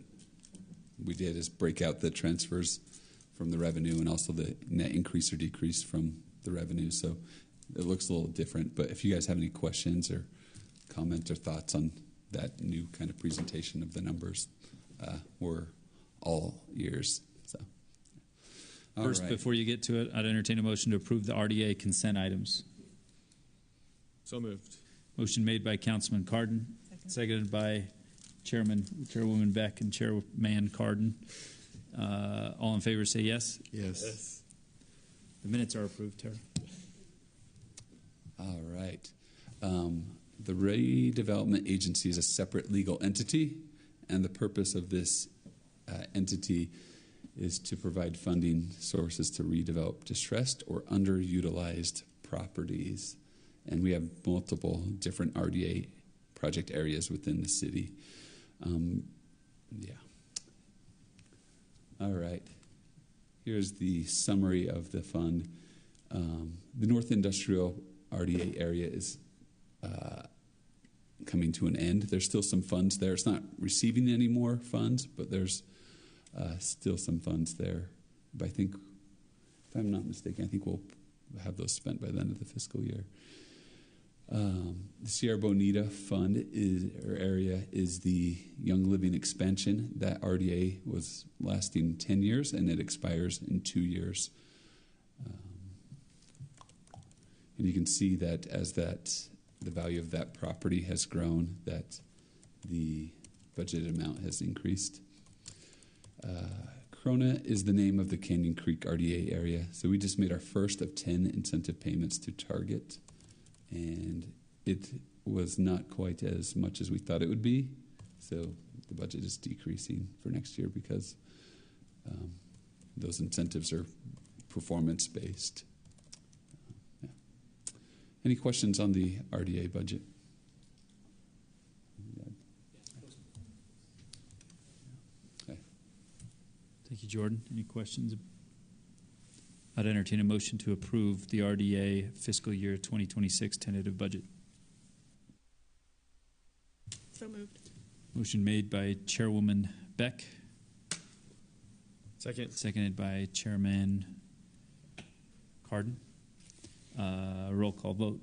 we did is break out the transfers from the revenue and also the net increase or decrease from the revenue. So it looks a little different. But if you guys have any questions or comments or thoughts on that new kind of presentation of the numbers, we're all ears. So, First, right. before you get to it, I'd entertain a motion to approve the RDA consent items. So moved. Motion made by Councilman Cardin, seconded by Chairwoman Beck and Chairman Cardin. All in favor say yes. Yes. The minutes are approved, Tara. All right. The redevelopment agency is a separate legal entity, and the purpose of this entity is to provide funding sources to redevelop distressed or underutilized properties. And we have multiple different RDA project areas within the city. Yeah. All right. here's the summary of the fund. The North Industrial RDA area is coming to an end. There's still some funds there. It's not receiving any more funds, but there's still some funds there. But I think, if I'm not mistaken, I think we'll have those spent by the end of the fiscal year. The Sierra Bonita Fund area is the Young Living expansion. That RDA was lasting 10 years, and it expires in 2 years. And you can see that as the value of that property has grown, that the budgeted amount has increased. Corona is the name of the Canyon Creek RDA area. So we just made our first of 10 incentive payments to Target, and it was not quite as much as we thought it would be. So the budget is decreasing for next year because those incentives are performance-based. Yeah. Any questions on the RDA budget? Thank you, Jordan. Any questions? I'd entertain a motion to approve the RDA fiscal year 2026 tentative budget. So moved. Motion made by Chairwoman Beck. Second. Seconded by Chairman Carden. Roll call vote.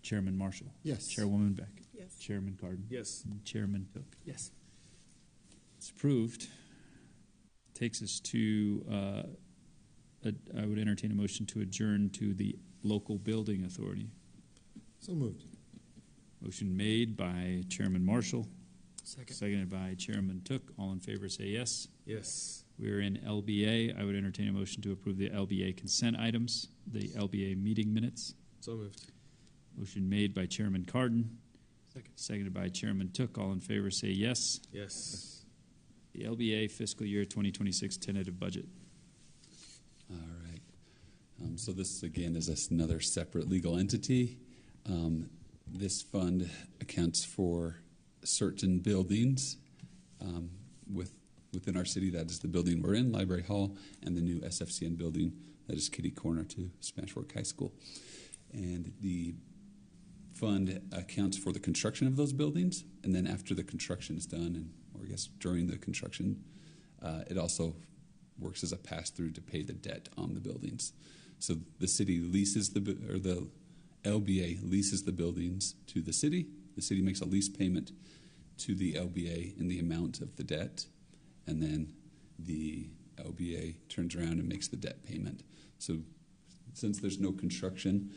Chairman Marshall. Yes. Chairwoman Beck. Yes. Chairman Carden. Yes. And Chairman Cook. Yes. It's approved. Takes us to, I would entertain a motion to adjourn to the local building authority. So moved. Motion made by Chairman Marshall. Second. Seconded by Chairman Took. All in favor say yes. Yes. We're in LBA. I would entertain a motion to approve the LBA consent items, the LBA meeting minutes. So moved. Motion made by Chairman Carden. Second. Seconded by Chairman Took. All in favor say yes. Yes. The LBA fiscal year 2026 tentative budget. All right. So this, again, is another separate legal entity. This fund accounts for certain buildings within our city. That is the building we're in, Library Hall, and the new SFCN building that is kitty corner to Spanish Fork High School. And the fund accounts for the construction of those buildings, and then after the construction is done, or I guess during the construction, it also works as a pass-through to pay the debt on the buildings. So the city leases the LBA leases the buildings to the city. The city makes a lease payment to the LBA in the amount of the debt, and then the LBA turns around and makes the debt payment. So since there's no construction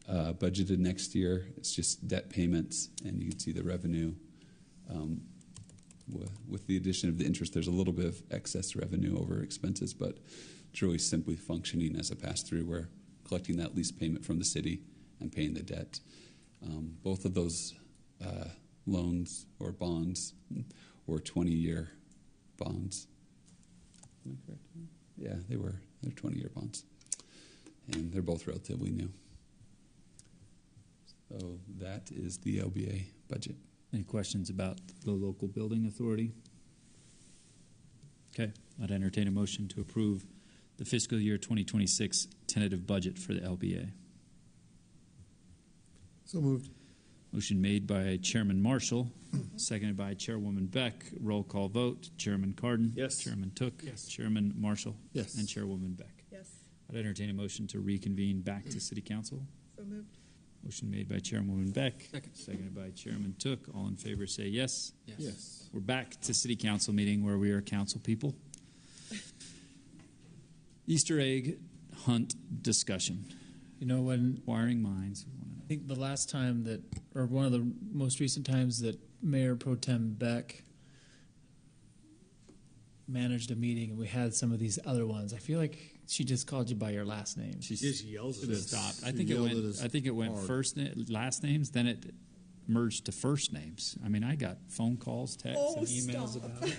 budgeted next year, it's just debt payments, and you can see the revenue. With the addition of the interest, there's a little bit of excess revenue over expenses, but it's really simply functioning as a pass-through. We're collecting that lease payment from the city and paying the debt. Both of those loans or bonds were 20-year bonds. Am I correct? Yeah, they're 20-year bonds, and they're both relatively new. So that is the LBA budget. Any questions about the local building authority? Okay, I'd entertain a motion to approve the fiscal year 2026 tentative budget for the LBA. So moved. Motion made by Chairman Marshall, seconded by Chairwoman Beck. Roll call vote. Chairman Carden. Yes. Chairman Took. Yes. Chairman Marshall. Yes. And Chairwoman Beck. Yes. I'd entertain a motion to reconvene back to City Council. So moved. Motion made by Chairwoman Beck. Second. Seconded by Chairman Took. All in favor say yes. Yes. We're back to City Council meeting where we are council people. Easter egg hunt discussion. You know, when Wiring minds. I think the last time that, or one of the most recent times that Mayor Pro Tem Beck managed a meeting and we had some of these other ones, I feel like she just called you by your last name. She yells at us. Stopped. I think it went first last names, then it merged to first names. I mean, I got phone calls, texts, and emails about it.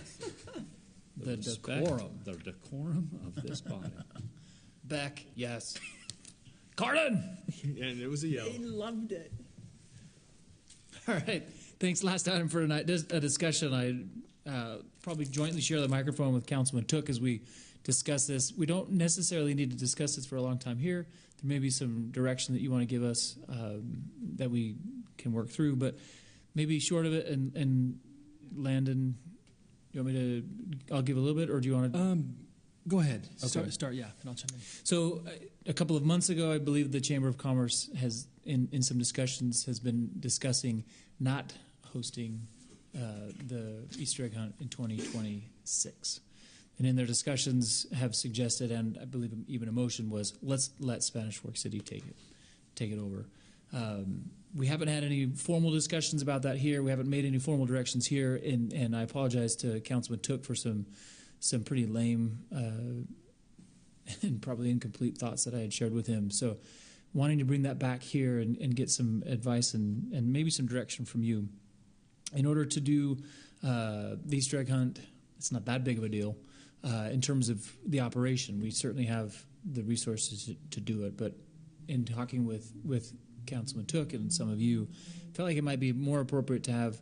The decorum. The decorum of this body. Beck, yes. Carden! And it was a yell. They loved it. All right. Thanks. Last item for tonight, a discussion. I probably jointly share the microphone with Councilman Took as we discuss this. We don't necessarily need to discuss this for a long time here. There may be some direction that you want to give us that we can work through, but maybe short of it. And Landon, you want me to? I'll give a little bit, or do you want to? Go ahead. Okay. Start, yeah, and I'll chime in. So a couple of months ago, I believe the Chamber of Commerce has, in some discussions, has been discussing not hosting the Easter egg hunt in 2026. And in their discussions have suggested, and I believe even a motion was, let's let Spanish Fork City take it over. We haven't had any formal discussions about that here. We haven't made any formal directions here, and I apologize to Councilman Took for some pretty lame and probably incomplete thoughts that I had shared with him. So wanting to bring that back here and get some advice and maybe some direction from you. In order to do the Easter egg hunt, it's not that big of a deal in terms of the operation. We certainly have the resources to do it, but in talking with Councilman Took and some of you, felt like it might be more appropriate to have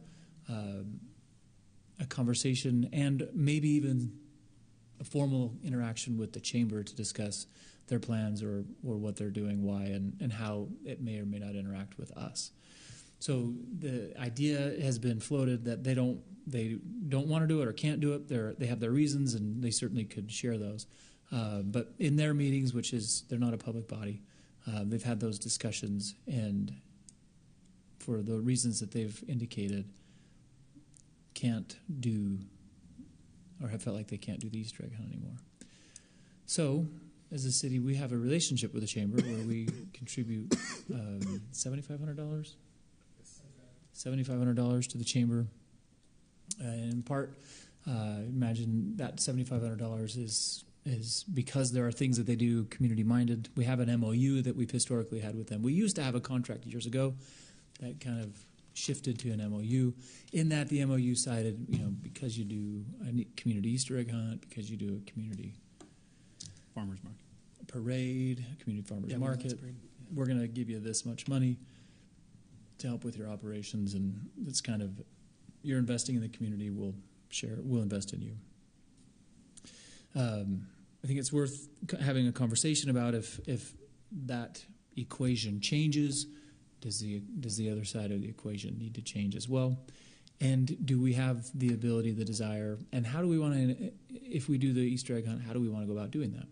a conversation and maybe even a formal interaction with the chamber to discuss their plans or what they're doing, why, and how it may or may not interact with us. So the idea has been floated that they don't want to do it or can't do it. They have their reasons, and they certainly could share those. But in their meetings, which is they're not a public body, they've had those discussions, and for the reasons that they've indicated, can't do or have felt like they can't do the Easter egg hunt anymore. So, as a city, we have a relationship with the chamber where we contribute $7,500? $7,500 to the chamber. In part, imagine that $7,500 is because there are things that they do community-minded. We have an MOU that we've historically had with them. We used to have a contract years ago that kind of shifted to an MOU. In that, the MOU cited, because you do a community Easter egg hunt, because you do a community farmers market parade, community farmers market, we're going to give you this much money to help with your operations, and it's kind of you're investing in the community. We'll invest in you. I think it's worth having a conversation about if that equation changes. Does the other side of the equation need to change as well? And do we have the ability, the desire, and how do we want to, if we do the Easter egg hunt, how do we want to go about doing that?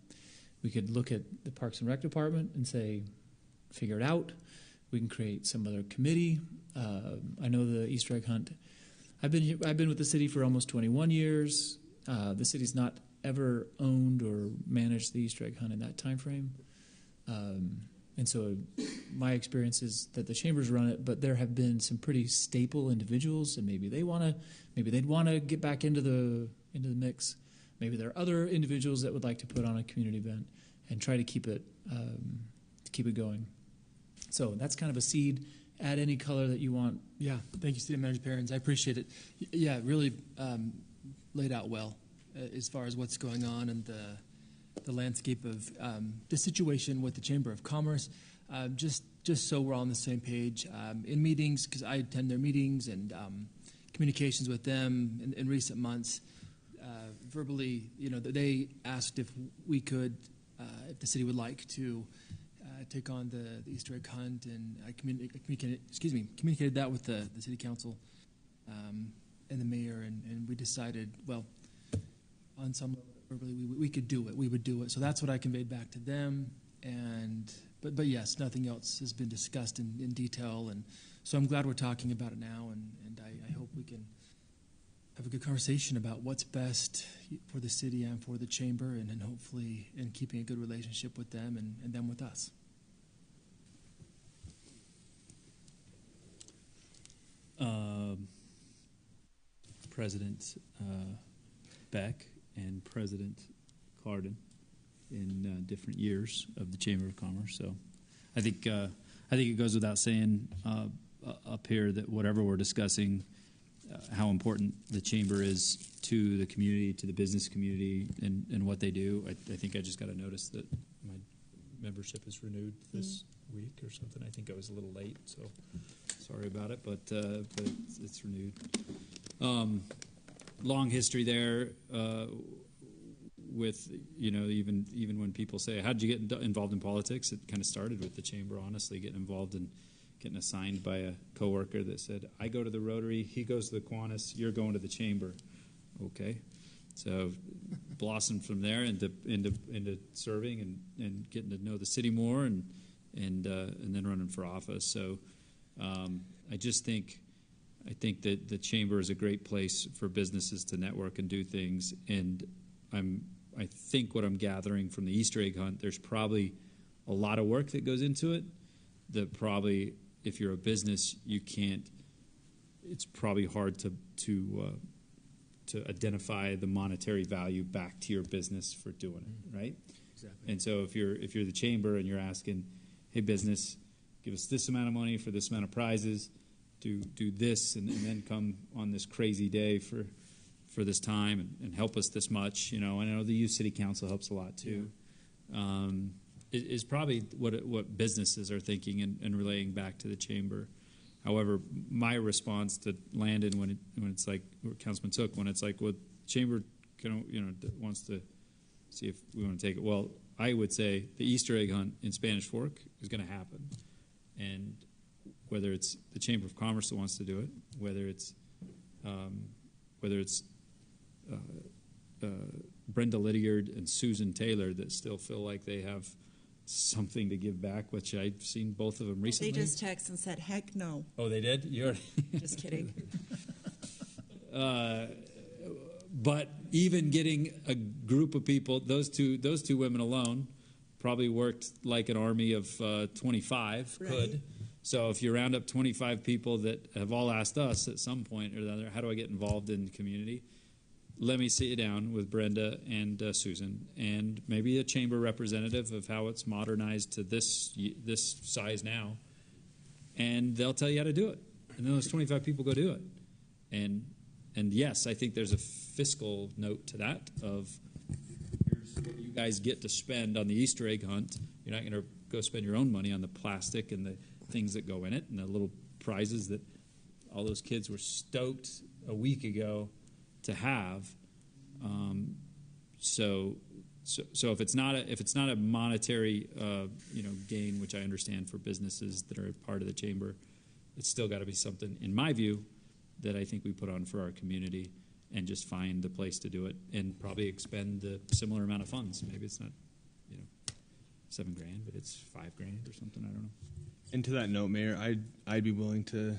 We could look at the Parks and Rec Department and say, figure it out. We can create some other committee. I know the Easter egg hunt. I've been with the city for almost 21 years. The city's not ever owned or managed the Easter egg hunt in that time frame. And so my experience is that the chambers run it, but there have been some pretty staple individuals, and maybe they'd want to get back into the mix. Maybe there are other individuals that would like to put on a community event and try to keep it going. So that's kind of a seed. Add any color that you want. Yeah, thank you, City Manager Perrins. I appreciate it. Yeah, really laid out well as far as what's going on and the landscape of the situation with the Chamber of Commerce. Just so we're all on the same page. In meetings, because I attend their meetings and communications with them in recent months, verbally, they asked if we could, if the city would like to take on the Easter egg hunt, and I communicated that with the city council and the mayor, and we decided, well, on some level, verbally, we could do it. We would do it. So that's what I conveyed back to them. But yes, nothing else has been discussed in detail, and so I'm glad we're talking about it now, and I hope we can have a good conversation about what's best for the city and for the chamber, and hopefully in keeping a good relationship with them and them with us. President Beck and President Carden in different years of the Chamber of Commerce. So I think it goes without saying up here that whatever we're discussing, how important the chamber is to the community, to the business community, and what they do. I think I just got a notice that my membership is renewed this week or something. I think I was a little late, so sorry about it, but it's renewed. Long history there. with, you know, even when people say, how did you get involved in politics? It kind of started with the chamber, honestly, getting involved and getting assigned by a coworker that said, I go to the Rotary, he goes to the Kiwanis, you're going to the chamber. Okay. So blossomed from there into serving and getting to know the city more and then running for office. So I think that the chamber is a great place for businesses to network and do things. And I think what I'm gathering from the Easter egg hunt, there's probably a lot of work that goes into it. That probably, if you're a business, you can't. It's probably hard to identify the monetary value back to your business for doing it, right? Exactly. And so if you're the chamber and you're asking, hey, business, give us this amount of money for this amount of prizes, do this, and then come on this crazy day for this time and help us this much, you know. And I know the youth city council helps a lot too. Is probably what businesses are thinking and relaying back to the chamber. However, my response to Landon when it's like, or Councilman Took, when it's like, well, chamber wants to see if we want to take it. Well, I would say the Easter egg hunt in Spanish Fork is going to happen, and whether it's the Chamber of Commerce that wants to do it, whether it's Brenda Lydiard and Susan Taylor that still feel like they have something to give back, which I've seen both of them recently. They just texted and said, heck no. Oh, they did? You're Just kidding. But even getting a group of people, those two women alone probably worked like an army of 25 Right. could. So if you round up 25 people that have all asked us at some point or the other, how do I get involved in the community? Let me sit you down with Brenda and Susan and maybe a chamber representative of how it's modernized to this size now, and they'll tell you how to do it. And then those 25 people go do it. And yes, I think there's a fiscal note to that of here's what you guys get to spend on the Easter egg hunt. You're not going to go spend your own money on the plastic and the things that go in it and the little prizes that all those kids were stoked a week ago to have. So if it's not a monetary gain, which I understand for businesses that are part of the chamber, it's still got to be something, in my view, that I think we put on for our community and just find the place to do it and probably expend the similar amount of funds. Maybe it's not, $7,000, but it's $5,000 or something. I don't know. And to that note, Mayor, I'd be willing to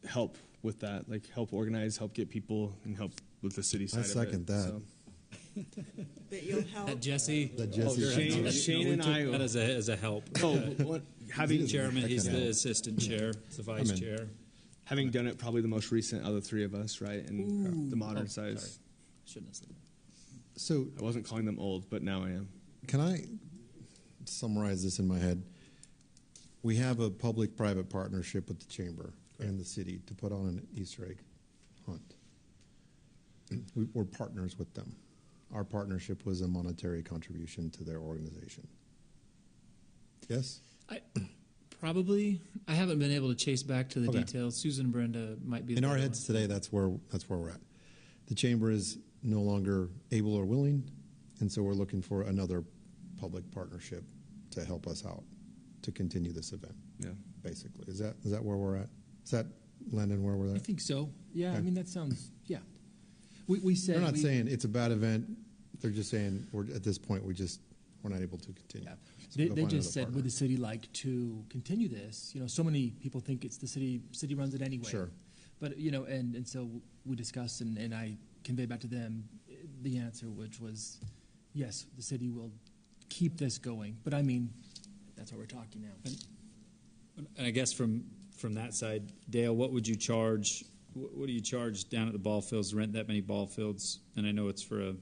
help with that, like help organize, help get people, and help with the city side I second of it. that. So. That you'll help. That Jesse. Shane and I. That as a help. Having chairman, he's the assistant chair, the vice chair. Having done it probably the most recent of the three of us, right? And the modern size. Sorry. Shouldn't have said that. So I wasn't calling them old, but now I am. Can I summarize this in my head? We have a public-private partnership with the chamber and the city to put on an Easter egg hunt. We're partners with them. Our partnership was a monetary contribution to their organization. Yes? Probably. I haven't been able to chase back to the details. Susan and Brenda might be in our heads today. That's where we're at. The chamber is no longer able or willing, and so we're looking for another public partnership to help us out to continue this event. Yeah, basically, is that where we're at? Is that, Landon, where we're at? I think so. Yeah, Okay. I mean that sounds. Yeah, we said they're not saying it's a bad event. They're just saying at this point we're not able to continue. Yeah. So They we'll find just another said, partner. would the city like to continue this? So many people think it's the city runs it anyway. Sure. But, and so we discussed and I conveyed back to them the answer, which was, yes, the city will keep this going. But I mean, that's what we're talking now. And I guess from that side, Dale, what would you charge? What do you charge down at the ball fields to rent that many ball fields? And I know it's for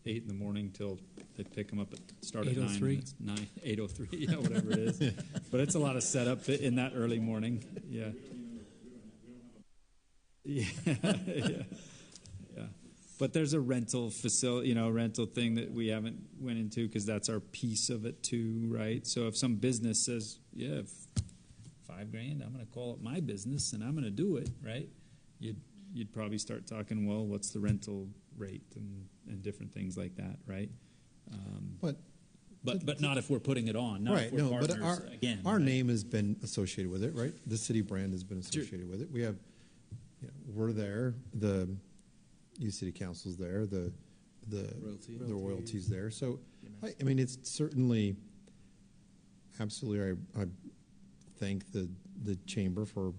8 in the morning till they pick them up start at 9. 8:03? It's 8:03, yeah, whatever it is. But it's a lot of setup in that early morning. Yeah. Yeah. But there's a rental facility, rental thing that we haven't went into because that's our piece of it too, right? So if some business says, yeah, $5,000, I'm going to call it my business and I'm going to do it, right? You'd probably start talking, well, what's the rental rate and different things like that, right? But But not if we're putting it on. Not right, if we're no, partners but again. our right? name has been associated with it, right? The city brand has been associated with it. We have, we're there. The U City Council's there. The royalties there. So, I mean, it's certainly absolutely. I thank the chamber for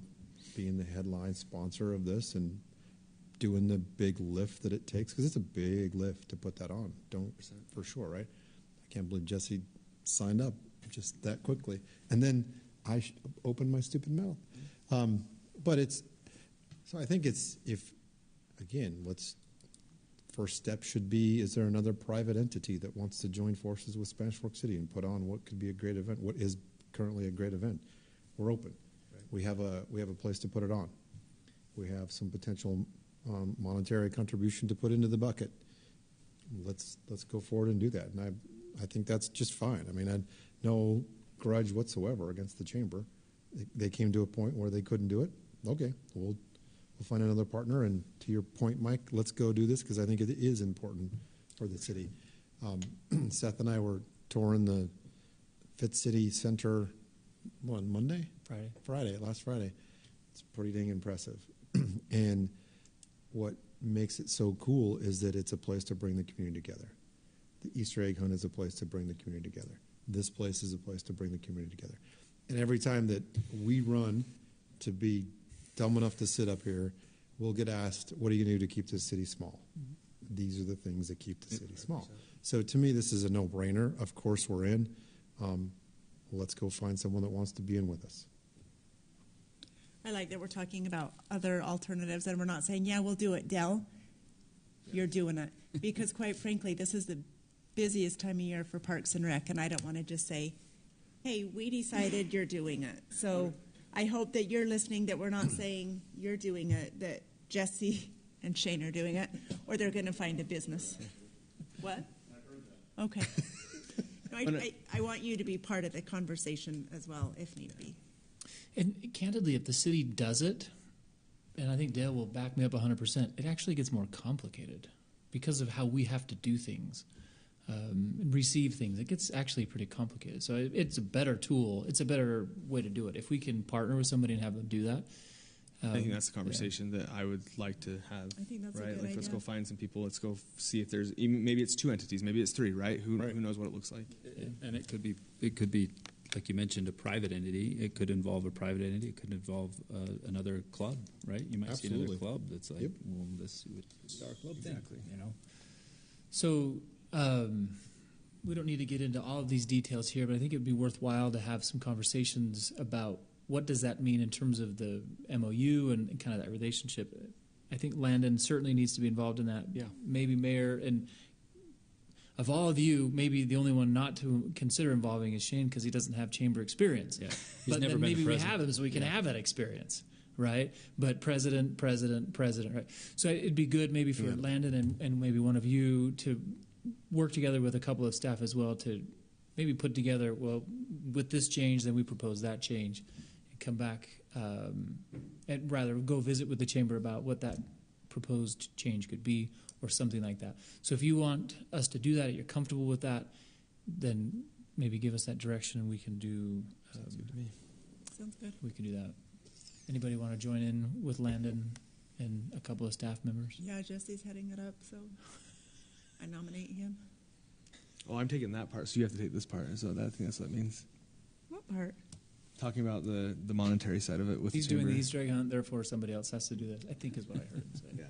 being the headline sponsor of this and doing the big lift that it takes, because it's a big lift to put that on. Don't for sure, right? I can't believe Jesse signed up just that quickly, and then I opened my stupid mouth. But it's so I think it's first step should be: is there another private entity that wants to join forces with Spanish Fork City and put on what could be a great event? What is currently a great event? We're open. We have a place to put it on. We have some potential monetary contribution to put into the bucket. Let's go forward and do that. And I think that's just fine. I mean, I had no grudge whatsoever against the chamber. They came to a point where they couldn't do it. Okay, we'll find another partner. And to your point, Mike, let's go do this, because I think it is important for the city. Seth and I were touring the Fit City Center on Monday? Last Friday. It's pretty dang impressive. And what makes it so cool is that it's a place to bring the community together. The Easter egg hunt is a place to bring the community together. This place is a place to bring the community together. And every time that we run to be dumb enough to sit up here, we'll get asked, what are you going to do to keep this city small? Mm-hmm. These are the things that keep the city small. So to me, this is a no-brainer. Of course we're in. Let's go find someone that wants to be in with us. I like that we're talking about other alternatives, and we're not saying, yeah, we'll do it, Dell. You're doing it. Because quite frankly, this is the busiest time of year for Parks and Rec, and I don't want to just say, hey, we decided you're doing it. So I hope that you're listening, that we're not saying you're doing it, that Jesse and Shane are doing it, or they're going to find a business. What? Okay. No, I want you to be part of the conversation as well, if need be. And candidly, if the city does it, and I think Dale will back me up 100%, it actually gets more complicated because of how we have to do things, receive things. It gets actually pretty complicated. So it's a better tool. It's a better way to do it. If we can partner with somebody and have them do that. I think that's a conversation that I would like to have. I think that's right. A good Let's idea. go find some people. Let's go see if there's maybe it's 2 entities, maybe it's 3. Right? Who knows what it looks like? And it could be like you mentioned, a private entity. It could involve a private entity. It could involve another club, right? You might see another club that's like, well, this is our club exactly. thing, you know. So we don't need to get into all of these details here, but I think it would be worthwhile to have some conversations about what does that mean in terms of the MOU and kind of that relationship. I think Landon certainly needs to be involved in that. Yeah. Maybe Mayor, and of all of you, maybe the only one not to consider involving is Shane, because he doesn't have chamber experience. Yeah. But then maybe we have him so we can have that experience, right? But president, right? So it'd be good maybe for Landon and maybe one of you to work together with a couple of staff as well to maybe put together, well, with this change, then we propose that change, and come back and rather go visit with the chamber about what that proposed change could be, or something like that. So if you want us to do that, you're comfortable with that, then maybe give us that direction and we can do. Sounds good to me. Sounds good. We can do that. Anybody want to join in with Landon and a couple of staff members? Yeah, Jesse's heading it up, so I nominate him. Oh, I'm taking that part, so you have to take this part. So I think that's what it means. What part? Talking about the monetary side of it with He's the chamber. doing the Easter egg hunt, therefore somebody else has to do that, I think is what I heard him say. Yeah.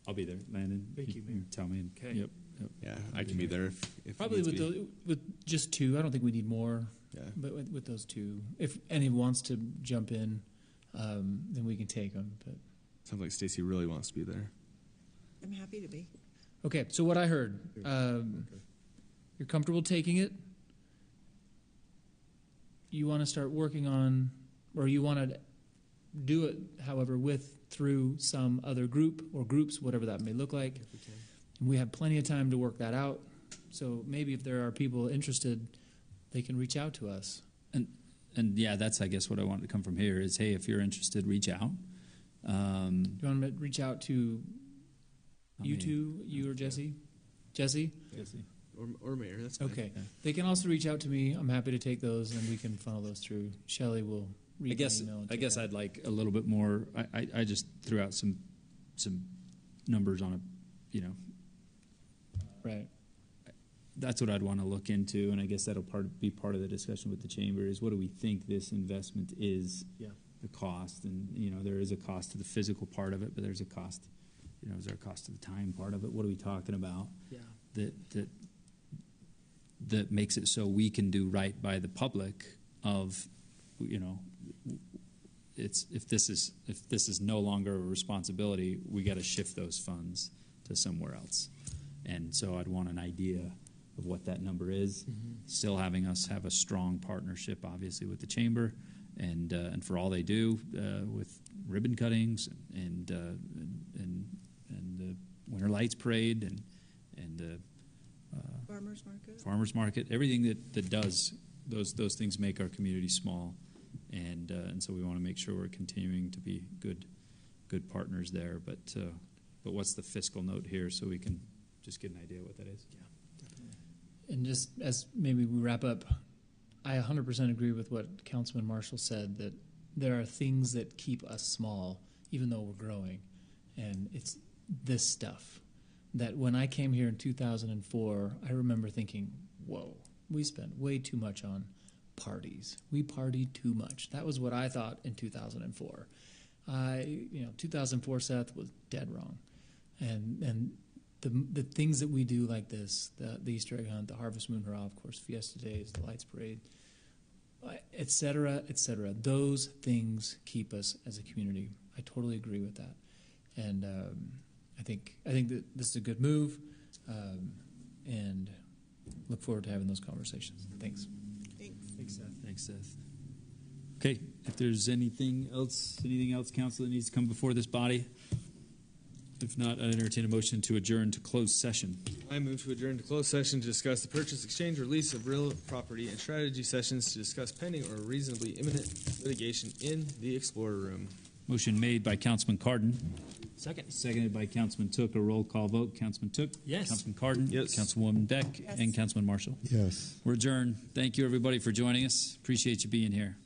I'll be there, Landon. Thank you, Mayor. Tell me. Okay. Yep. Yeah, I can be there if Probably with just 2. I don't think we need more. Yeah. But with those 2, if anyone wants to jump in, then we can take them. But sounds like Stacy really wants to be there. I'm happy to be. okay. So what I heard, you're comfortable taking it. You want to start working on, or you want to do it, however, through some other group or groups, whatever that may look like. And we have plenty of time to work that out. So maybe if there are people interested, they can reach out to us. And yeah, that's, I guess, what I wanted to come from here is, hey, if you're interested, reach out. Do you want to reach out to You many? two, you or Jesse? Jesse? Jesse. Or Mayor, that's fine. Okay. Yeah. They can also reach out to me. I'm happy to take those, and we can funnel those through. Shelley will read my email. And I take guess that. I'd like a little bit more. I just threw out some numbers on right. That's what I'd want to look into, and I guess that'll be part of the discussion with the chamber is what do we think this investment is, the cost, and there is a cost to the physical part of it, but there's a cost, is there a cost to the time part of it? What are we talking about? Yeah. That makes it so we can do right by the public of, it's if this is no longer a responsibility, we got to shift those funds to somewhere else, and so I'd want an idea of what that number is. Still having us have a strong partnership, obviously, with the chamber, and for all they do with ribbon cuttings and the Winter Lights Parade and the farmers market, everything that does those things make our community small, and so we want to make sure we're continuing to be good partners there. But what's the fiscal note here so we can just get an idea what that is? And just as maybe we wrap up, I 100% agree with what Councilman Marshall said, that there are things that keep us small, even though we're growing. And it's this stuff that when I came here in 2004, I remember thinking, whoa, we spent way too much on parties. We partied too much. That was what I thought in 2004. 2004, Seth, was dead wrong. And the things that we do like this, the Easter egg hunt, the Harvest Moon Hurrah, of course, Fiesta Days, the Lights Parade, et cetera, those things keep us as a community. I totally agree with that. And I think that this is a good move, and look forward to having those conversations. Thanks. Thanks, Seth. Okay, if there's anything else, council, that needs to come before this body? If not, I entertain a motion to adjourn to closed session. I move to adjourn to closed session to discuss the purchase, exchange, or lease of real property, and strategy sessions to discuss pending or reasonably imminent litigation in the Explorer Room. Motion made by Councilman Cardin. Seconded by Councilman Took. A roll call vote. Councilman Took. Yes. Councilman Cardin. Yes. Councilwoman Beck. Yes. And Councilman Marshall. Yes. We're adjourned. Thank you, everybody, for joining us. Appreciate you being here.